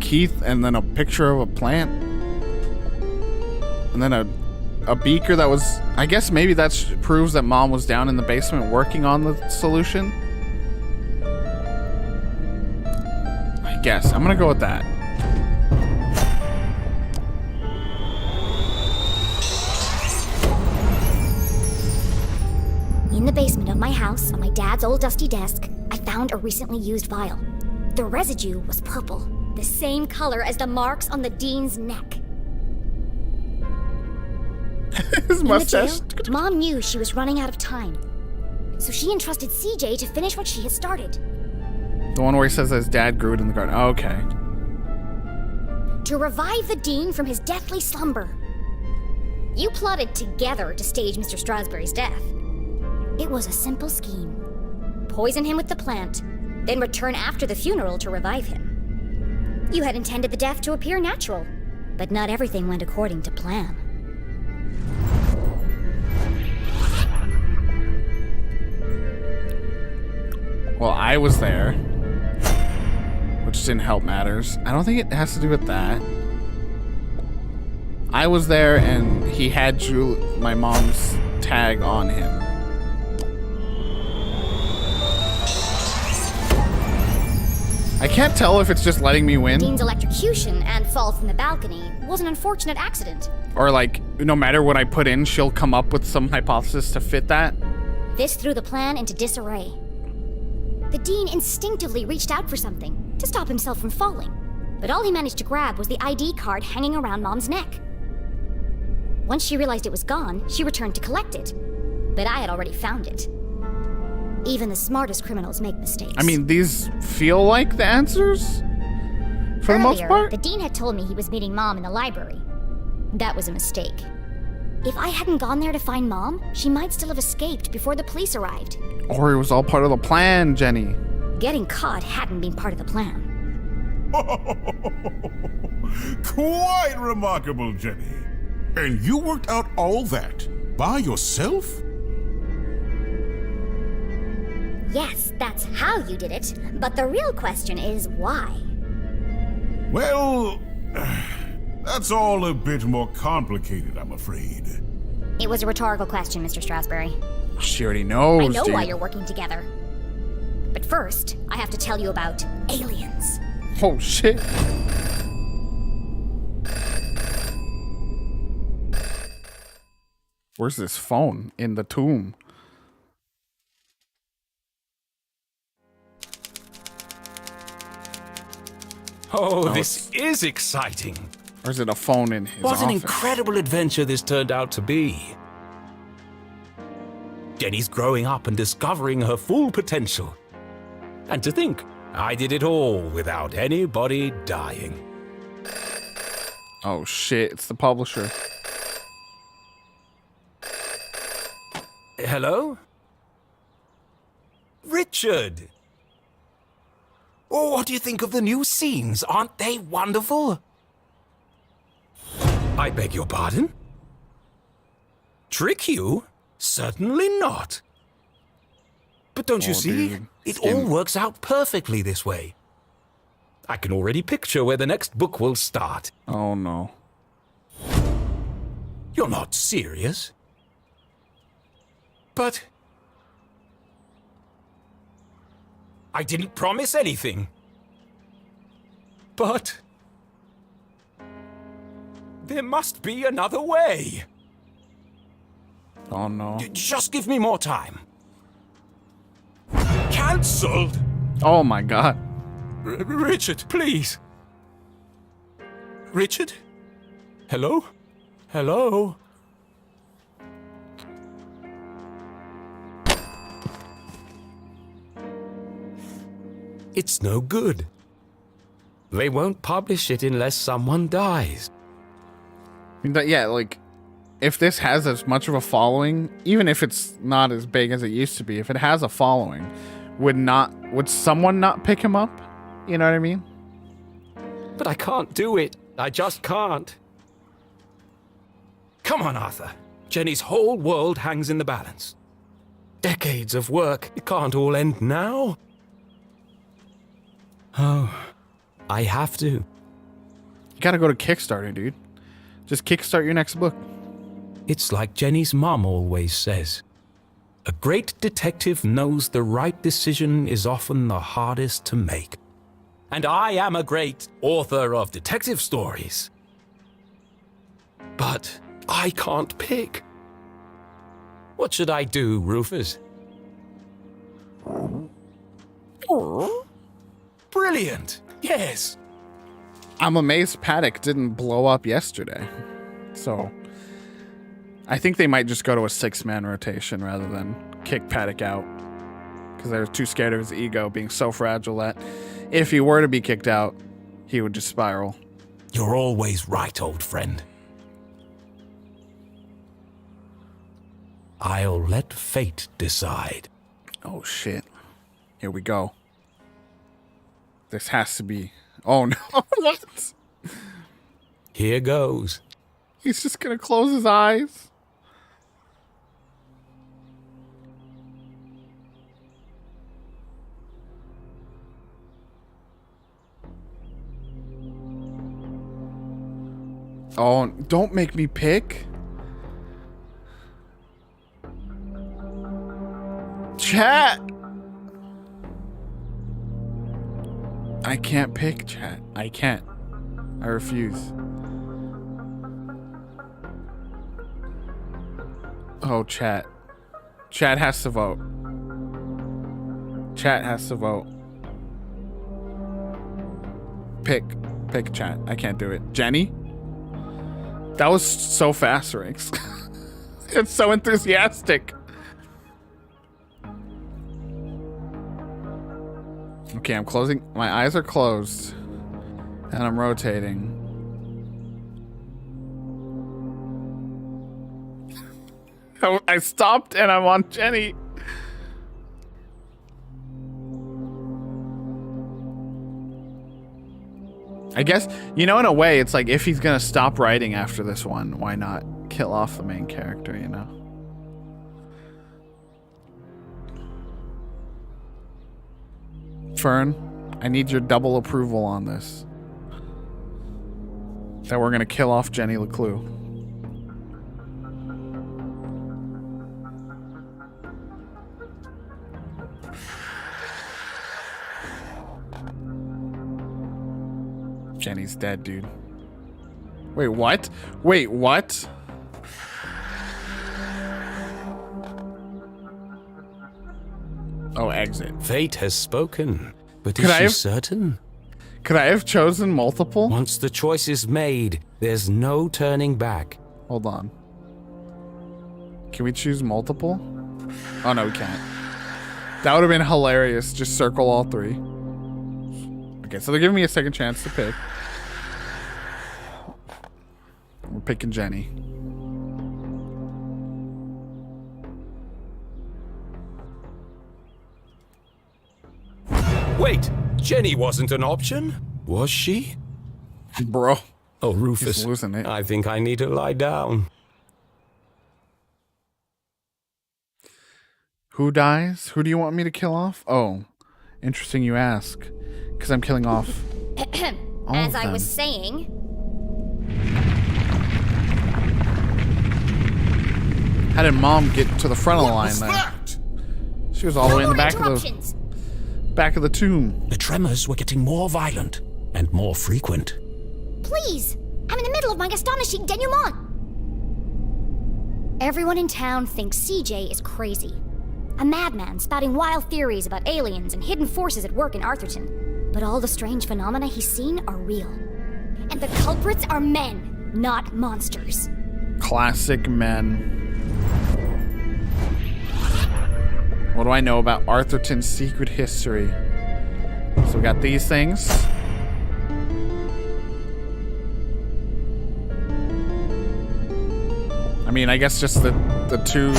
Keith, and then a picture of a plant. And then a beaker that was... I guess maybe that proves that Mom was down in the basement working on the solution. I guess. I'm gonna go with that. In the basement of my house, on my dad's old dusty desk, I found a recently used vial. The residue was purple, the same color as the marks on the Dean's neck. His mustache. In the jail, Mom knew she was running out of time, so she entrusted CJ to finish what she had started. The one where he says that his dad grew it in the garden. Oh, okay. To revive the Dean from his deathly slumber. You plotted together to stage Mr. Strasberry's death. It was a simple scheme. Poison him with the plant, then return after the funeral to revive him. You had intended the death to appear natural, but not everything went according to plan. Well, I was there, which didn't help matters. I don't think it has to do with that. I was there and he had my mom's tag on him. I can't tell if it's just letting me win. Dean's electrocution and fall from the balcony was an unfortunate accident. Or like, no matter what I put in, she'll come up with some hypothesis to fit that. This threw the plan into disarray. The Dean instinctively reached out for something to stop himself from falling, but all he managed to grab was the ID card hanging around Mom's neck. Once she realized it was gone, she returned to collect it, but I had already found it. Even the smartest criminals make mistakes. I mean, these feel like the answers for the most part. The Dean had told me he was meeting Mom in the library. That was a mistake. If I hadn't gone there to find Mom, she might still have escaped before the police arrived. Or it was all part of the plan, Jenny. Getting caught hadn't been part of the plan. Quite remarkable, Jenny. And you worked out all that by yourself? Yes, that's how you did it. But the real question is why? Well, that's all a bit more complicated, I'm afraid. It was a rhetorical question, Mr. Strasberry. She already knows, I know dude. why you're working together. But first, I have to tell you about aliens. Oh, shit. Where's this phone? In the tomb. Oh, this is exciting. Or is it a phone in his What an office? incredible adventure this turned out to be. Jenny's growing up and discovering her full potential. And to think, I did it all without anybody dying. Oh shit, it's the publisher. Hello? Richard! Oh, what do you think of the new scenes? Aren't they wonderful? I beg your pardon? Trick you? Certainly not. But don't you see? Dude. It all works out perfectly this way. I can already picture where the next book will start. Oh no. You're not serious? But I didn't promise anything. But there must be another way. Oh no. Just give me more time. Cancelled? Oh my god. Richard, please. Richard? Hello? Hello? It's no good. They won't publish it unless someone dies. Yeah, like, if this has as much of a following, even if it's not as big as it used to be, if it has a following, would someone not pick him up? You know what I mean? But I can't do it. I just can't. Come on, Arthur. Jenny's whole world hangs in the balance. Decades of work. It can't all end now. Oh, I have to. You gotta go to Kickstarter, dude. Just kickstart your next book. It's like Jenny's mom always says. A great detective knows the right decision is often the hardest to make. And I am a great author of detective stories. But I can't pick. What should I do, Rufus? Brilliant! Yes! I'm amazed Paddock didn't blow up yesterday. So, I think they might just go to a 6-man rotation rather than kick Paddock out. Because they were too scared of his ego being so fragile that if he were to be kicked out, he would just spiral. You're always right, old friend. I'll let fate decide. Oh, shit. Here we go. This has to be... Oh, no. What? Here goes. He's just gonna close his eyes. Oh, don't make me pick. Chat. I can't pick, chat. I can't. I refuse. Oh, chat. Chat has to vote. Chat has to vote. Pick. Pick, chat. I can't do it. Jenny? That was so fast, Rinks. It's so enthusiastic. Okay, I'm closing. My eyes are closed. And I'm rotating. I stopped and I'm on Jenny. I guess, you know, in a way, it's like if he's gonna stop writing after this one, why not kill off the main character, you know? Fern, I need your double approval on this. That we're gonna kill off Jenny LeClue. Jenny's dead, dude. Wait, what? Wait, what? Oh, exit. Fate has spoken, but is she certain? Could I have chosen multiple? Once the choice is made, there's no turning back. Hold on. Can we choose multiple? Oh, no, we can't. That would have been hilarious. Just circle all 3. Okay, so they're giving me a second chance to pick. We're picking Jenny. Wait, Jenny wasn't an option? Was she? Bro. Oh, Rufus. He's losing it. I think I need to lie down. Who dies? Who do you want me to kill off? Oh, interesting you ask. Because I'm killing off all As of I them. was saying, How did Mom get to the front of the line What's there? that? She was all the way in the back of interruptions. the tomb. The tremors were getting more violent and more frequent. Please, I'm in the middle of my astonishing denouement. Everyone in town thinks CJ is crazy. A madman spouting wild theories about aliens and hidden forces at work in Arthurton. But all the strange phenomena he's seen are real. And the culprits are men, not monsters. Classic men. What do I know about Arthurton's secret history? It's So we got these things. I mean, I guess just the two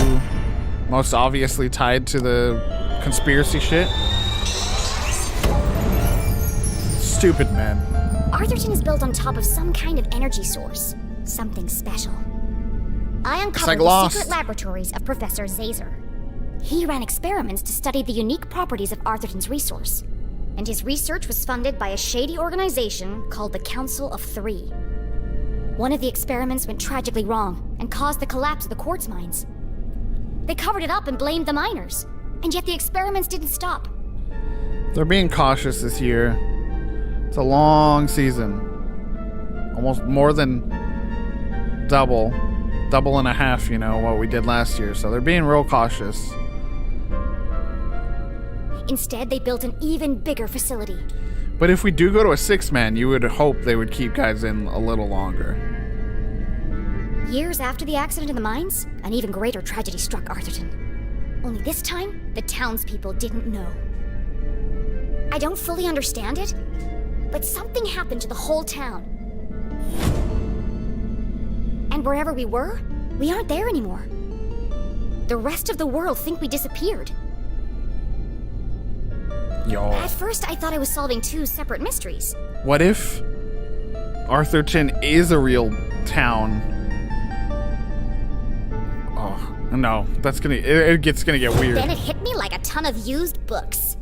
most obviously tied to the conspiracy shit. Stupid men. Arthurton is built on top of some kind of energy source. Something special. I uncovered the secret laboratories of Professor Zazer. He ran experiments to study the unique properties of Arthurton's resource. And his research was funded by a shady organization called the Council of Three. One of the experiments went tragically wrong and caused the collapse of the quartz mines. They covered it up and blamed the miners, and yet the experiments didn't stop. They're being cautious this year. It's a long season. Almost more than double and a half, you know, what we did last year. So they're being real cautious. Instead, they built an even bigger facility. But if we do go to a 6-man, you would hope they would keep guys in a little longer. Years after the accident in the mines, an even greater tragedy struck Arthurton. Only this time, the townspeople didn't know. I don't fully understand it, but something happened to the whole town. And wherever we were, we aren't there anymore. The rest of the world think we disappeared. Yo. At first, I thought I was solving two separate mysteries. What if Arthurton is a real town? Oh, no. That's gonna... It's gonna get weird. Then it hit me like a ton of used books.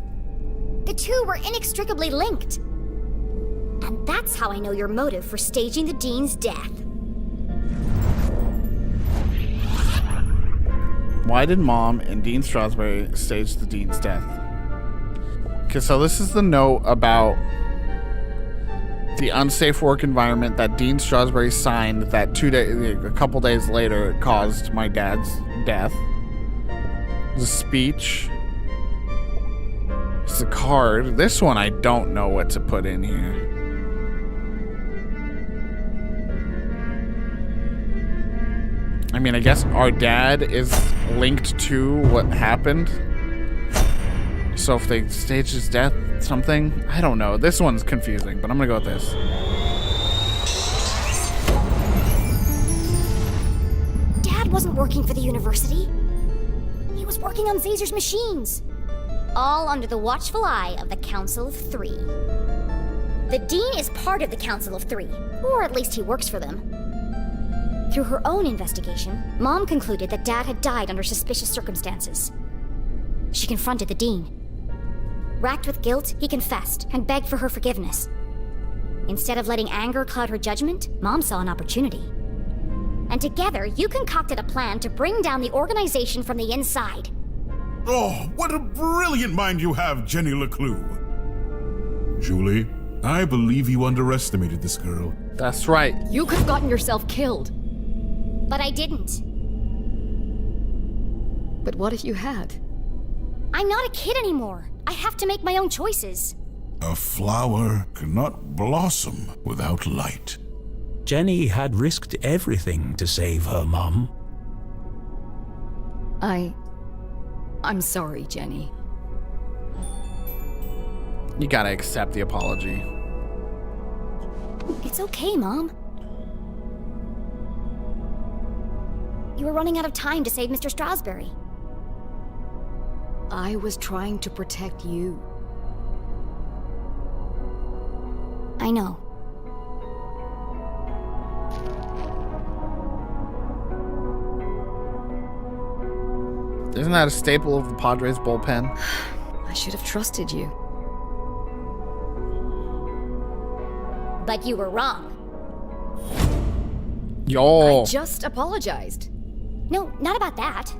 The two were inextricably linked. And that's how I know your motive for staging the Dean's death. Why did Mom and Dean Strasberry stage the Dean's death? Okay, so this is the note about the unsafe work environment that Dean Strasberry signed that a couple days later caused my dad's death. The speech. It's a card. This one I don't know what to put in here. I mean, I guess our dad is linked to what happened. So if they stage his death, something? I don't know. This one's confusing, but I'm gonna go with this. Dad wasn't working for the university. He was working on Zazer's machines. All under the watchful eye of the Council of Three. The Dean is part of the Council of Three, or at least he works for them. Through her own investigation, Mom concluded that Dad had died under suspicious circumstances. She confronted the Dean. Racked with guilt, he confessed and begged for her forgiveness. Instead of letting anger cloud her judgment, Mom saw an opportunity. And together, you concocted a plan to bring down the organization from the inside. Oh, what a brilliant mind you have, Jenny LeClue. Julie, I believe you underestimated this girl. That's right. You could have gotten yourself killed. But I didn't. But what if you had? I'm not a kid anymore. I have to make my own choices. A flower cannot blossom without light. Jenny had risked everything to save her mom. I'm sorry, Jenny. You gotta accept the apology. It's okay, Mom. You were running out of time to save Mr. Strasberry. I was trying to protect you. I know. Isn't that a staple of the Padres bullpen? I should have trusted you. But you were wrong. Yo. I just apologized. No, not about that.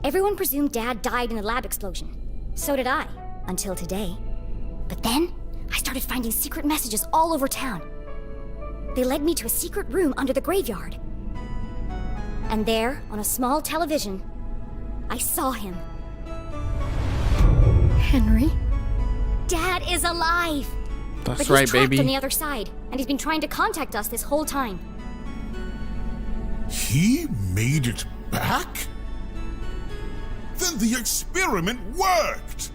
Everyone presumed Dad died in the lab explosion. So did I, until today. But then, I started finding secret messages all over town. They led me to a secret room under the graveyard. And there, on a small television, I saw him. Henry? Dad is alive! That's but right, he's trapped baby. on the other side, and he's been trying to contact us this whole time. He made it back? Then the experiment worked!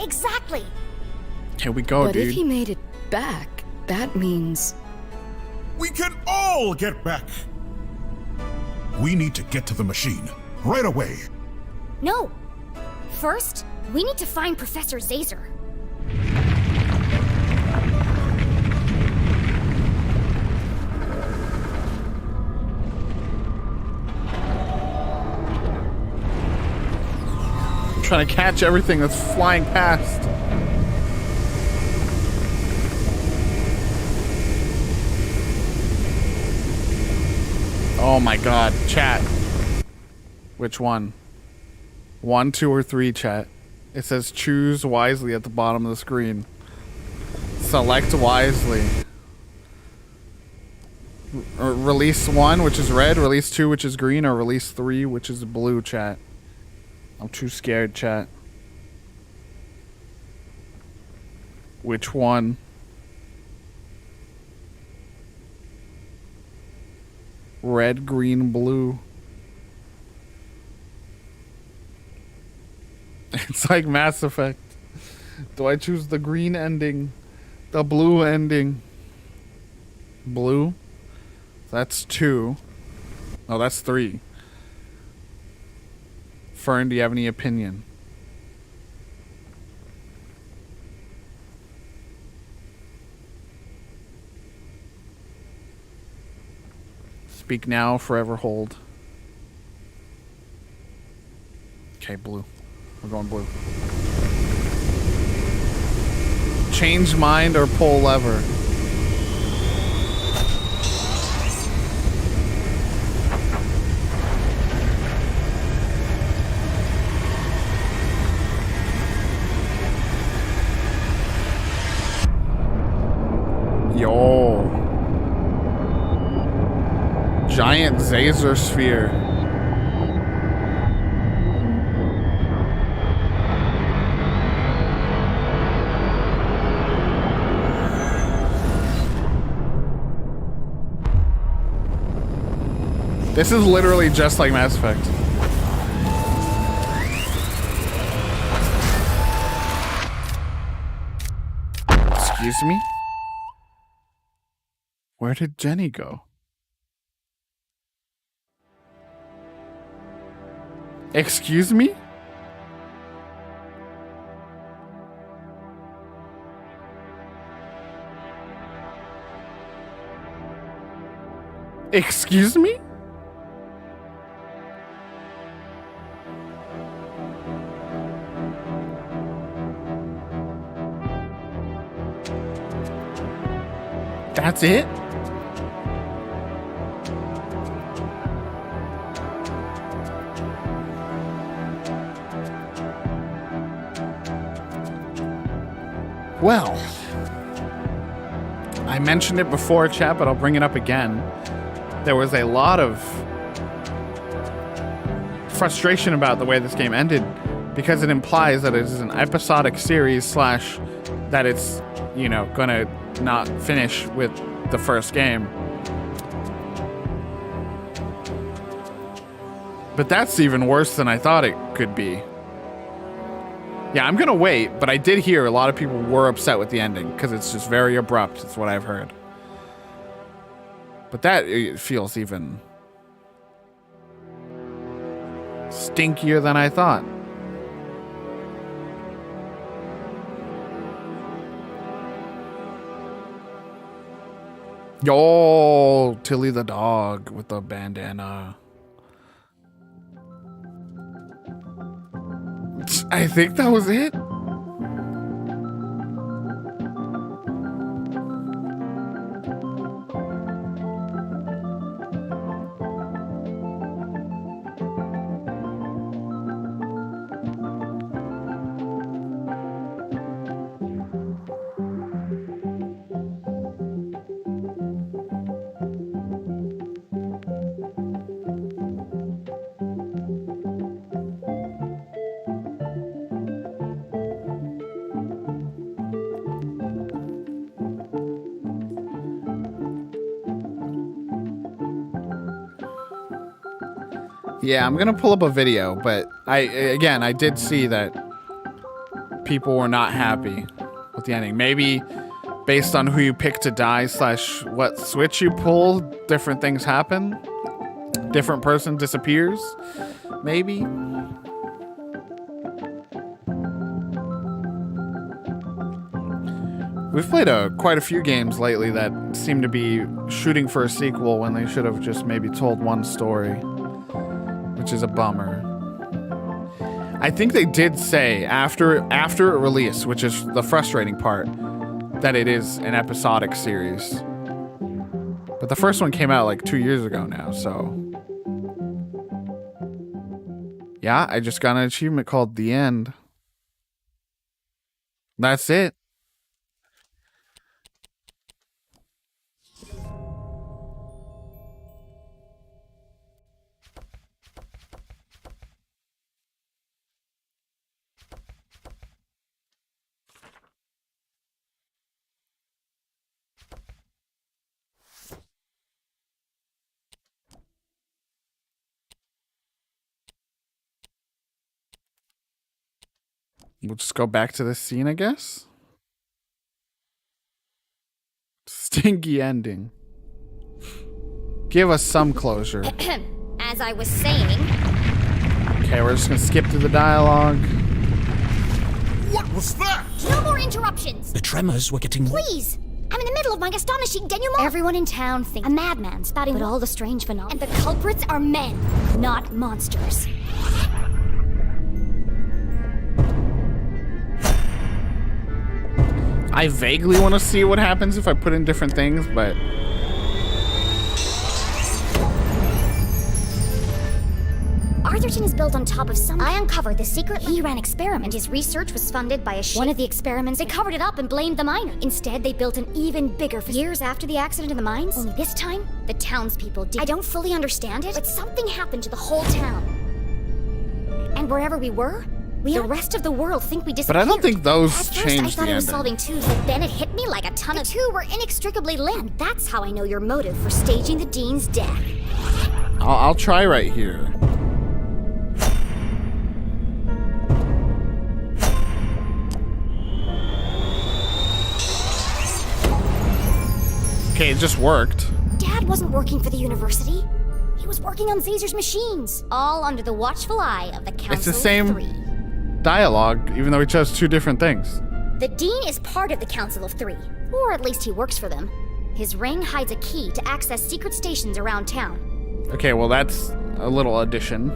Exactly! Here we go, But dude. if he made it back, that means... We can all get back. We need to get to the machine right away. No! First, we need to find Professor Zazer. Trying to catch everything that's flying past. Oh my god, chat. Which one? 1, 2, or 3, chat. It says choose wisely at the bottom of the screen. Select wisely. Release 1, which is red, release 2, which is green, or release 3, which is blue, chat. I'm too scared, chat. Which one? Red, green, blue. It's like Mass Effect. Do I choose the green ending? The blue ending? Blue? That's 2. Oh, that's 3. Fern, do you have any opinion? Speak now, forever hold. Okay, blue. We're going blue. Change mind or pull lever. Yo. Giant Zazer sphere. This is literally just like Mass Effect. Excuse me? Where did Jenny go? Excuse me? Excuse me? That's it? Well, I mentioned it before, chat, but I'll bring it up again. There was a lot of frustration about the way this game ended because it implies that it is an episodic series slash that it's, you know, gonna not finish with the first game. But that's even worse than I thought it could be. Yeah, I'm gonna wait, but I did hear a lot of people were upset with the ending because it's just very abrupt. It's what I've heard. But that it feels even stinkier than I thought. Yo, Tilly the dog with the bandana. I think that was it. Yeah, I'm gonna pull up a video, but I did see that people were not happy with the ending. Maybe based on who you pick to die / what switch you pull, different things happen. Different person disappears. Maybe. We've played quite a few games lately that seem to be shooting for a sequel when they should have just maybe told one story, which is a bummer. I think they did say after it released, which is the frustrating part, that it is an episodic series. But the first one came out like 2 years ago now, so... Yeah, I just got an achievement called The End. That's it. We'll just go back to this scene, I guess. Stinky ending. Give us some closure. As I was saying... Okay, we're just gonna skip to the dialogue. What was that? No more interruptions! The tremors were getting... Please! I'm in the middle of my astonishing denouement! Everyone in town thinks a madman spouting all the strange phenomena. And the culprits are men, not monsters. I vaguely want to see what happens if I put in different things, but... Arthurton is built on top of some... I uncovered the secret... He ran experiment, and his research was funded by a One of the experiments, they covered it up and blamed the miner. Instead, they built an even bigger... Years after the accident in the mines? Only this time, the townspeople did... I don't fully understand it, but something happened to the whole town. And wherever we were... The rest of the world think we disappeared. But I don't think those At changed first, I thought the I was ending. solving twos, but then it hit me like a ton of... The two were inextricably linked. And that's how I know your motive for staging the Dean's death. I'll try right here. Okay, it just worked. Dad wasn't working for the university. He was working on Caesar's machines, all under the watchful eye of the Council It's the same of 3. dialogue, even though he chose 2 different things. The Dean is part of the Council of 3, or at least he works for them. His ring hides a key to access secret stations around town. Okay, well that's a little addition.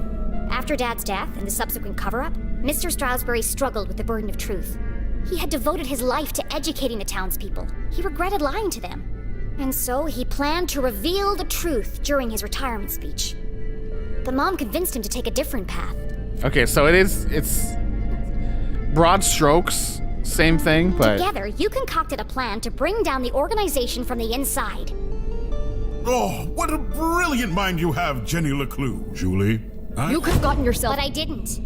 After Dad's death and the subsequent cover-up, Mr. Stroudsbury struggled with the burden of truth. He had devoted his life to educating the townspeople. He regretted lying to them. And so he planned to reveal the truth during his retirement speech. But Mom convinced him to take a different path. Okay, so it's broad strokes, same thing, but... Together, you concocted a plan to bring down the organization from the inside. Oh, what a brilliant mind you have, Jenny LeClue. Julie, You could have gotten yourself... But I didn't.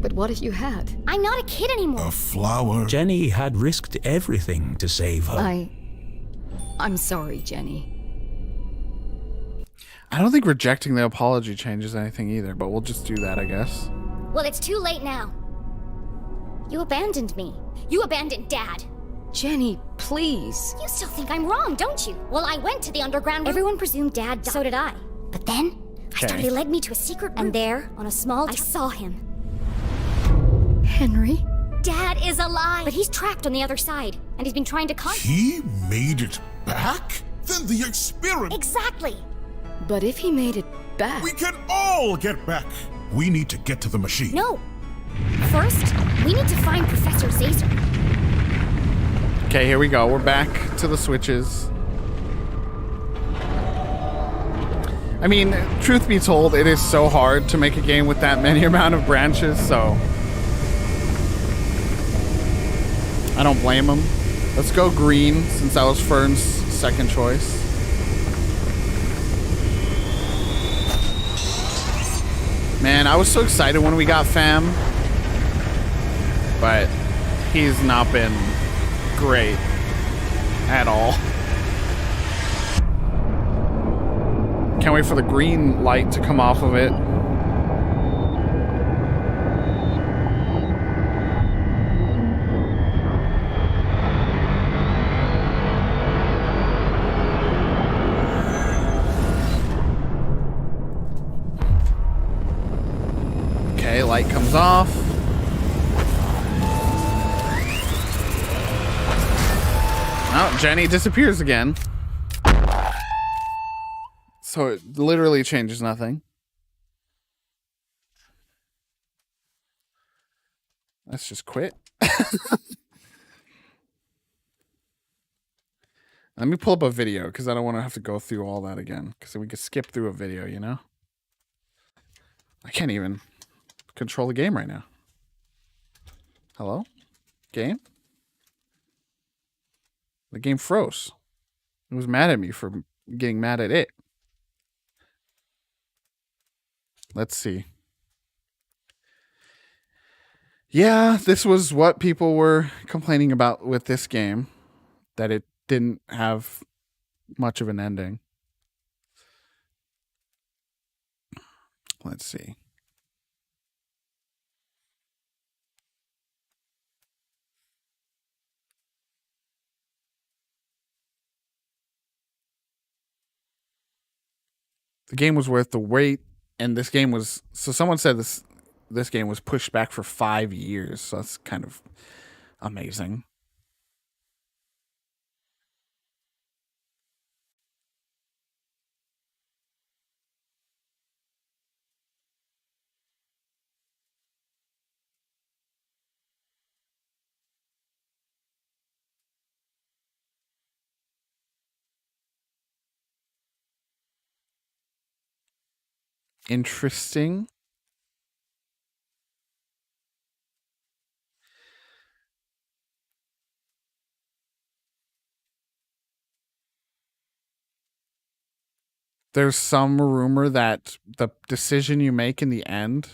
But what if you had? I'm not a kid anymore. A flower. Jenny had risked everything to save her. I'm sorry, Jenny. I don't think rejecting the apology changes anything either, but we'll just do that, I guess. Well, it's too late now. You abandoned me. You abandoned Dad. Jenny, please. You still think I'm wrong, don't you? Well, I went to the underground room. Everyone presumed Dad died. So did I. But then, he led me to a secret room. And there, on a small... I saw him. Henry? Dad is alive! But he's trapped on the other side, and he's been trying to contact... He made it back? Then the experiment... Exactly! But if he made it back... We can all get back! We need to get to the machine. No! First, we need to find Professor Caesar. Okay, here we go. We're back to the switches. I mean, truth be told, it is so hard to make a game with that many amount of branches, so... I don't blame him. Let's go green, since that was Fern's second choice. Man, I was so excited when we got Fam. But he's not been great at all. Can't wait for the green light to come off of it. off. Oh, Jenny disappears again. So it literally changes nothing. Let's just quit. Let me pull up a video because I don't want to have to go through all that again. Because we could skip through a video, you know? I can't even control the game right now. Hello? Game? The game froze. It was mad at me for getting mad at it. Let's see. Yeah, this was what people were complaining about with this game. That it didn't have much of an ending. Let's see. The game was worth the wait, and this game was... So someone said this game was pushed back for 5 years, so that's kind of amazing. Interesting. There's some rumor that the decision you make in the end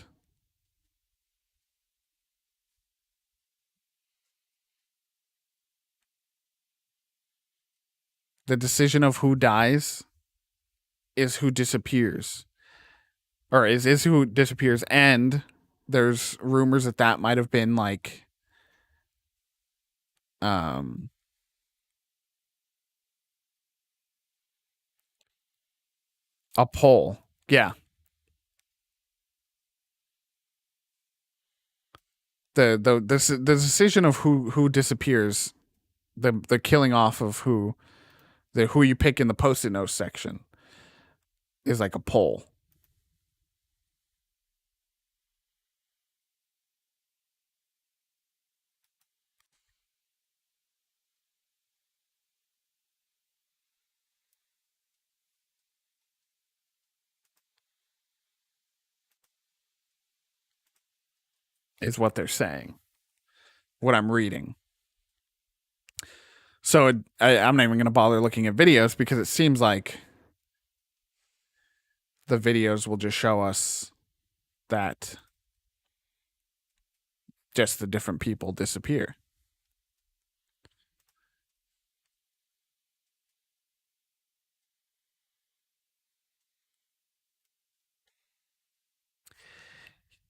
the decision of who dies is who disappears. Or is who disappears, and there's rumors that might have been like a poll. Yeah. The decision of who disappears, the killing off of who you pick in the post-it note section is like a poll. Is what they're saying. What I'm reading. So I'm not even going to bother looking at videos because it seems like the videos will just show us that just the different people disappear.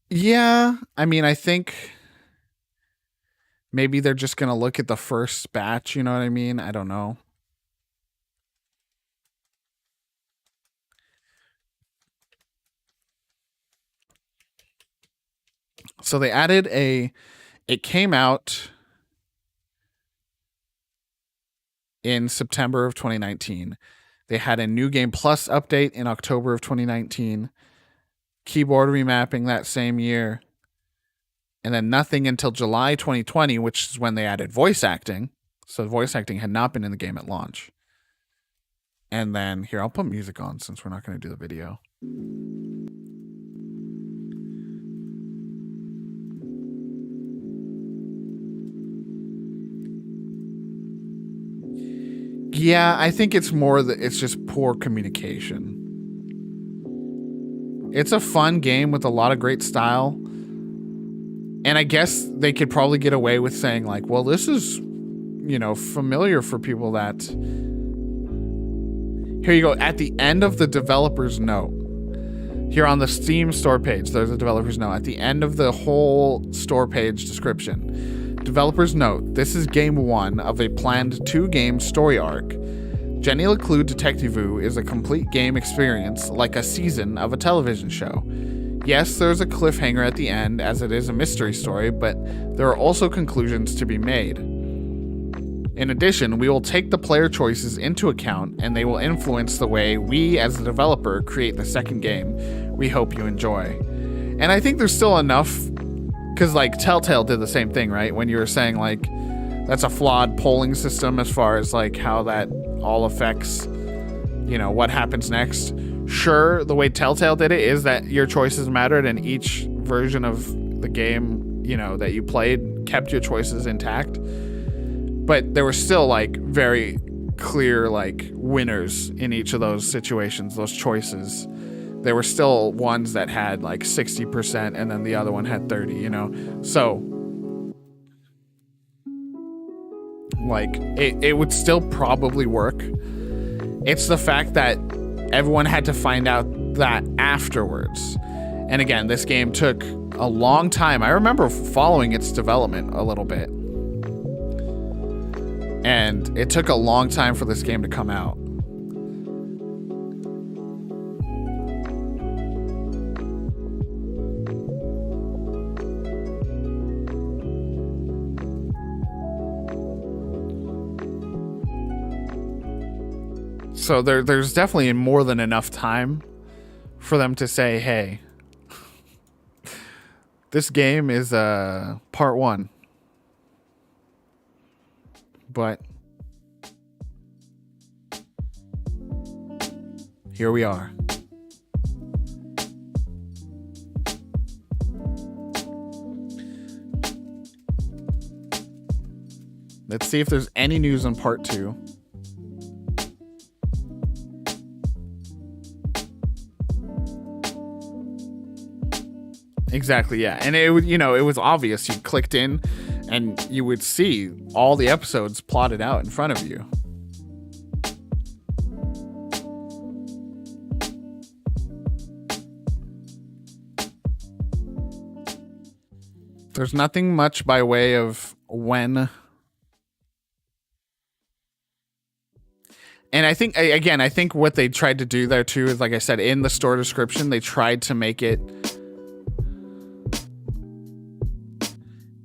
Yeah, I mean, I think maybe they're just going to look at the first batch, you know what I mean? I don't know. So they added it came out in September of 2019. They had a New Game Plus update in October of 2019. Keyboard remapping that same year. And then nothing until July 2020, which is when they added voice acting. So voice acting had not been in the game at launch. And then, here, I'll put music on since we're not going to do the video. Yeah, I think it's more that it's just poor communication. It's a fun game with a lot of great style. And I guess they could probably get away with saying like, well, this is, familiar for people that... Here you go. At the end of the developer's note, here on the Steam store page, there's a developer's note. At the end of the whole store page description, developer's note, this is game 1 of a planned 2-game story arc. Jenny LeClue Detectivu is a complete game experience like a season of a television show. Yes, there's a cliffhanger at the end, as it is a mystery story, but there are also conclusions to be made. In addition, we will take the player choices into account, and they will influence the way we, as the developer, create the second game we hope you enjoy. And I think there's still enough, because like Telltale did the same thing, right? When you were saying like that's a flawed polling system as far as like how that all affects, you know, what happens next. Sure, the way Telltale did it is that your choices mattered, and each version of the game, you know, that you played kept your choices intact. But there were still like very clear like winners in each of those situations, those choices. There were still ones that had like 60% and then the other one had 30, you know? So like it would still probably work. It's the fact that everyone had to find out that afterwards. And again, this game took a long time. I remember following its development a little bit. And it took a long time for this game to come out. So there's definitely more than enough time for them to say, hey, this game is part 1. But here we are. Let's see if there's any news on part 2. Exactly, yeah. And it would, you know, it was obvious. You clicked in and you would see all the episodes plotted out in front of you. There's nothing much by way of when. And I think, again, I think what they tried to do there too is, like I said, in the store description, they tried to make it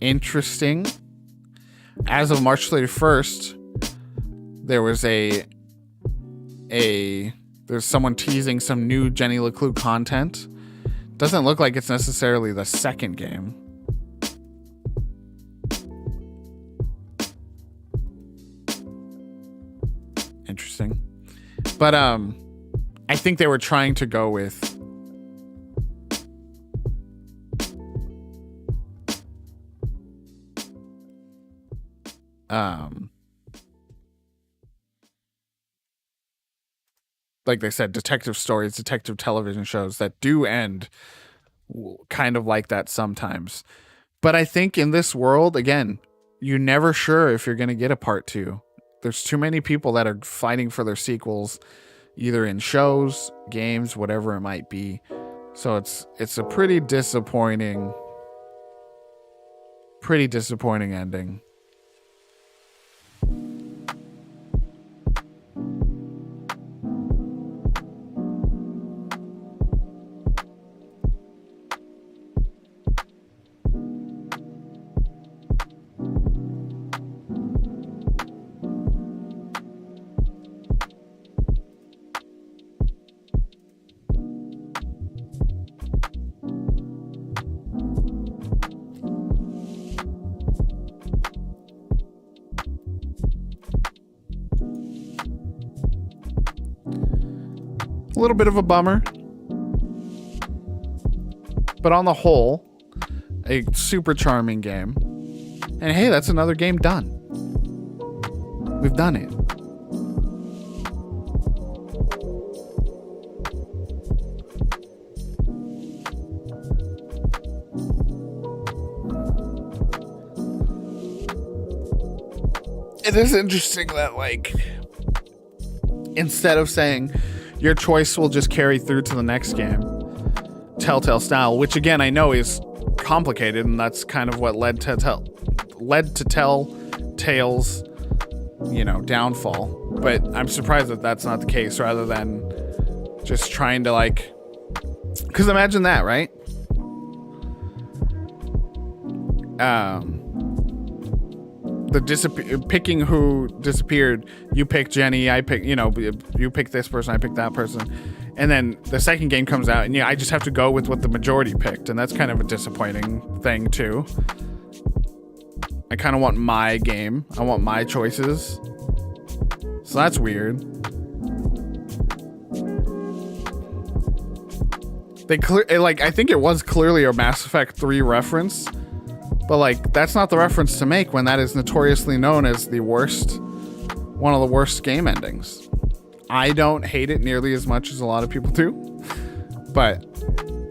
interesting. As of March 31st, there was there's someone teasing some new Jenny LeClue content. Doesn't look like it's necessarily the second game. Interesting. But I think they were trying to go with like they said, detective stories, detective television shows that do end kind of like that sometimes. But I think in this world, again, you're never sure if you're going to get a part 2. There's too many people that are fighting for their sequels, either in shows, games, whatever it might be. So it's a pretty disappointing ending. A little bit of a bummer, but on the whole, a super charming game. And hey, that's another game done. We've done it. It is interesting that, like, instead of saying your choice will just carry through to the next game, Telltale style, which again I know is complicated, and that's kind of what led to Telltale's, you know, downfall. But I'm surprised that that's not the case, rather than just trying to, like, because imagine that, right? picking who disappeared. You pick Jenny, I pick, you pick this person, I pick that person. And then the second game comes out and I just have to go with what the majority picked. And that's kind of a disappointing thing too. I kind of want my game. I want my choices. So that's weird. I think it was clearly a Mass Effect 3 reference, but that's not the reference to make when that is notoriously known as one of the worst game endings. I don't hate it nearly as much as a lot of people do, but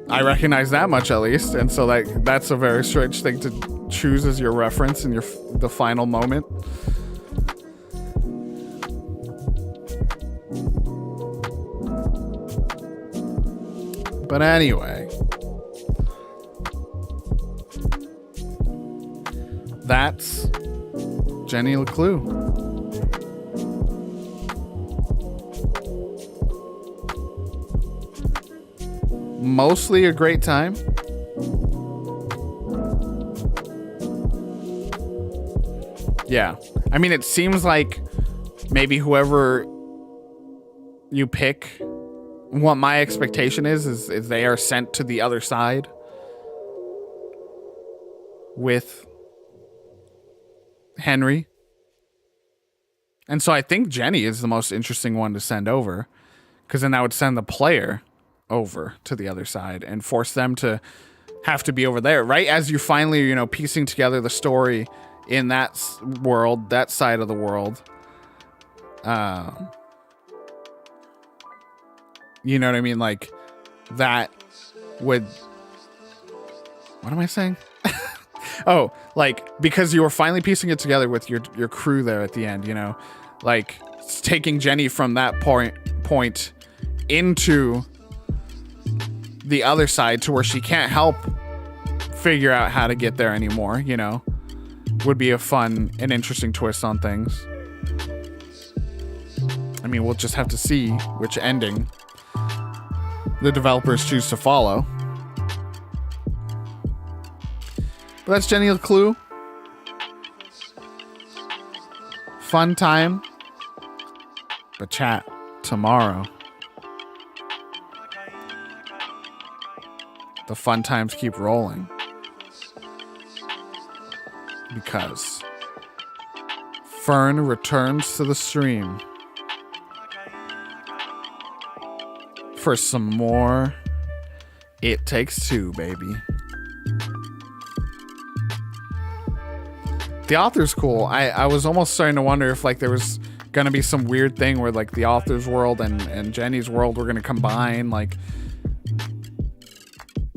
I recognize that much at least, and so that's a very strange thing to choose as your reference in the final moment. But anyway, that's Jenny LeClue. Mostly a great time. Yeah. I mean, it seems like maybe whoever you pick, what my expectation is they are sent to the other side with Henry. And so I think Jenny is the most interesting one to send over, because then that would send the player over to the other side and force them to have to be over there, right? As you finally, piecing together the story in that world, that side of the world. You know what I mean? That would... What am I saying? Oh, because you were finally piecing it together with your crew there at the end, it's taking Jenny from that point into the other side to where she can't help figure out how to get there anymore, would be a fun and interesting twist on things. I mean, we'll just have to see which ending the developers choose to follow. But that's Jenny LeClue. Fun time. But chat tomorrow. The fun times keep rolling. Because Fern returns to the stream for some more It Takes Two, baby. The author's cool. I was almost starting to wonder if there was gonna be some weird thing where the author's world and Jenny's world were gonna combine.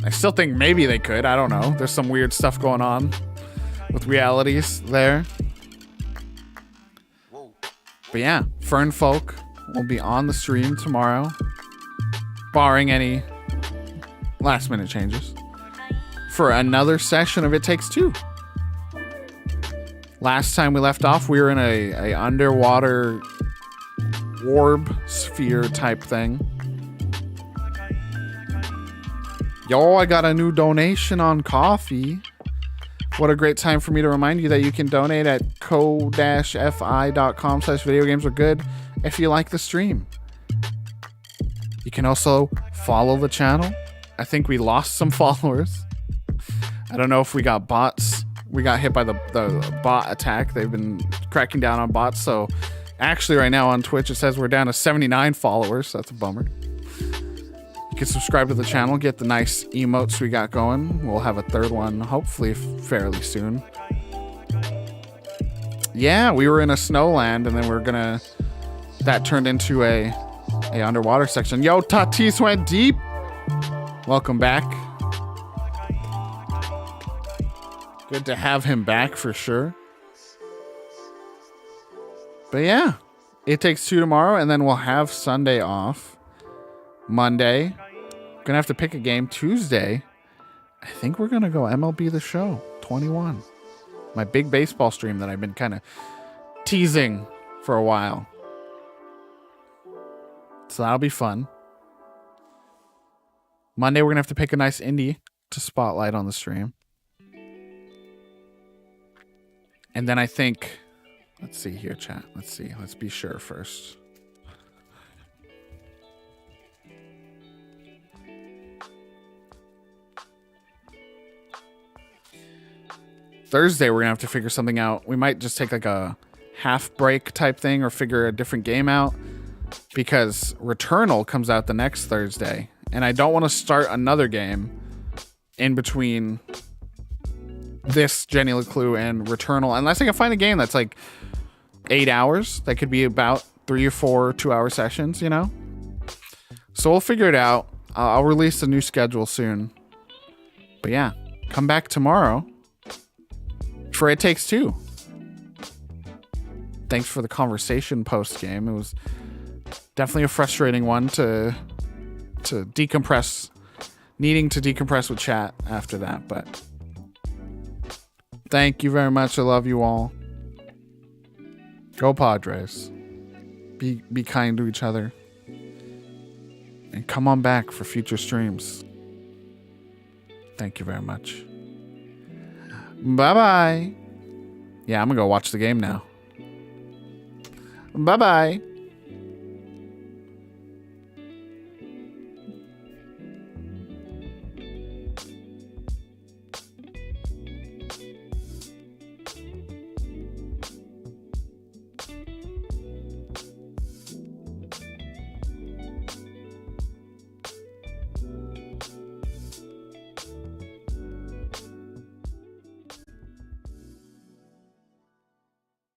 I still think maybe they could. I don't know. There's some weird stuff going on with realities there. But yeah, Fern Folk will be on the stream tomorrow, barring any last minute changes, for another session of It Takes Two. Last time we left off, we were in a underwater orb sphere type thing. Yo, I got a new donation on coffee. What a great time for me to remind you that you can donate at ko-fi.com/videogamesargood if you like the stream. You can also follow the channel. I think we lost some followers. I don't know if we got bots. We got hit by the bot attack. They've been cracking down on bots. So actually right now on Twitch, it says we're down to 79 followers. So that's a bummer. You can subscribe to the channel, get the nice emotes we got going. We'll have a third one hopefully fairly soon. Yeah, we were in a snowland and then that turned into a underwater section. Yo, Tatis went deep. Welcome back. Good to have him back for sure. But yeah, It Takes Two tomorrow, and then we'll have Sunday off. Monday, gonna have to pick a game. Tuesday, I think we're gonna go MLB The Show 21. My big baseball stream that I've been kind of teasing for a while. So that'll be fun. Monday, we're gonna have to pick a nice indie to spotlight on the stream. And then I think, let's see here, chat. Let's see. Let's be sure first. Thursday, we're going to have to figure something out. We might just take like a half break type thing or figure a different game out because Returnal comes out the next Thursday. And I don't want to start another game in between this Jenny LeClue and Returnal unless I can find a game that's like 8 hours. That could be about 3 or 4 2-hour sessions, you know? So we'll figure it out. I'll release a new schedule soon. But yeah, come back tomorrow for It Takes Two. Thanks for the conversation post game. It was definitely a frustrating one to decompress, needing to decompress with chat after that, but thank you very much. I love you all. Go Padres. Be kind to each other. And come on back for future streams. Thank you very much. Bye-bye. Yeah, I'm gonna go watch the game now. Bye-bye.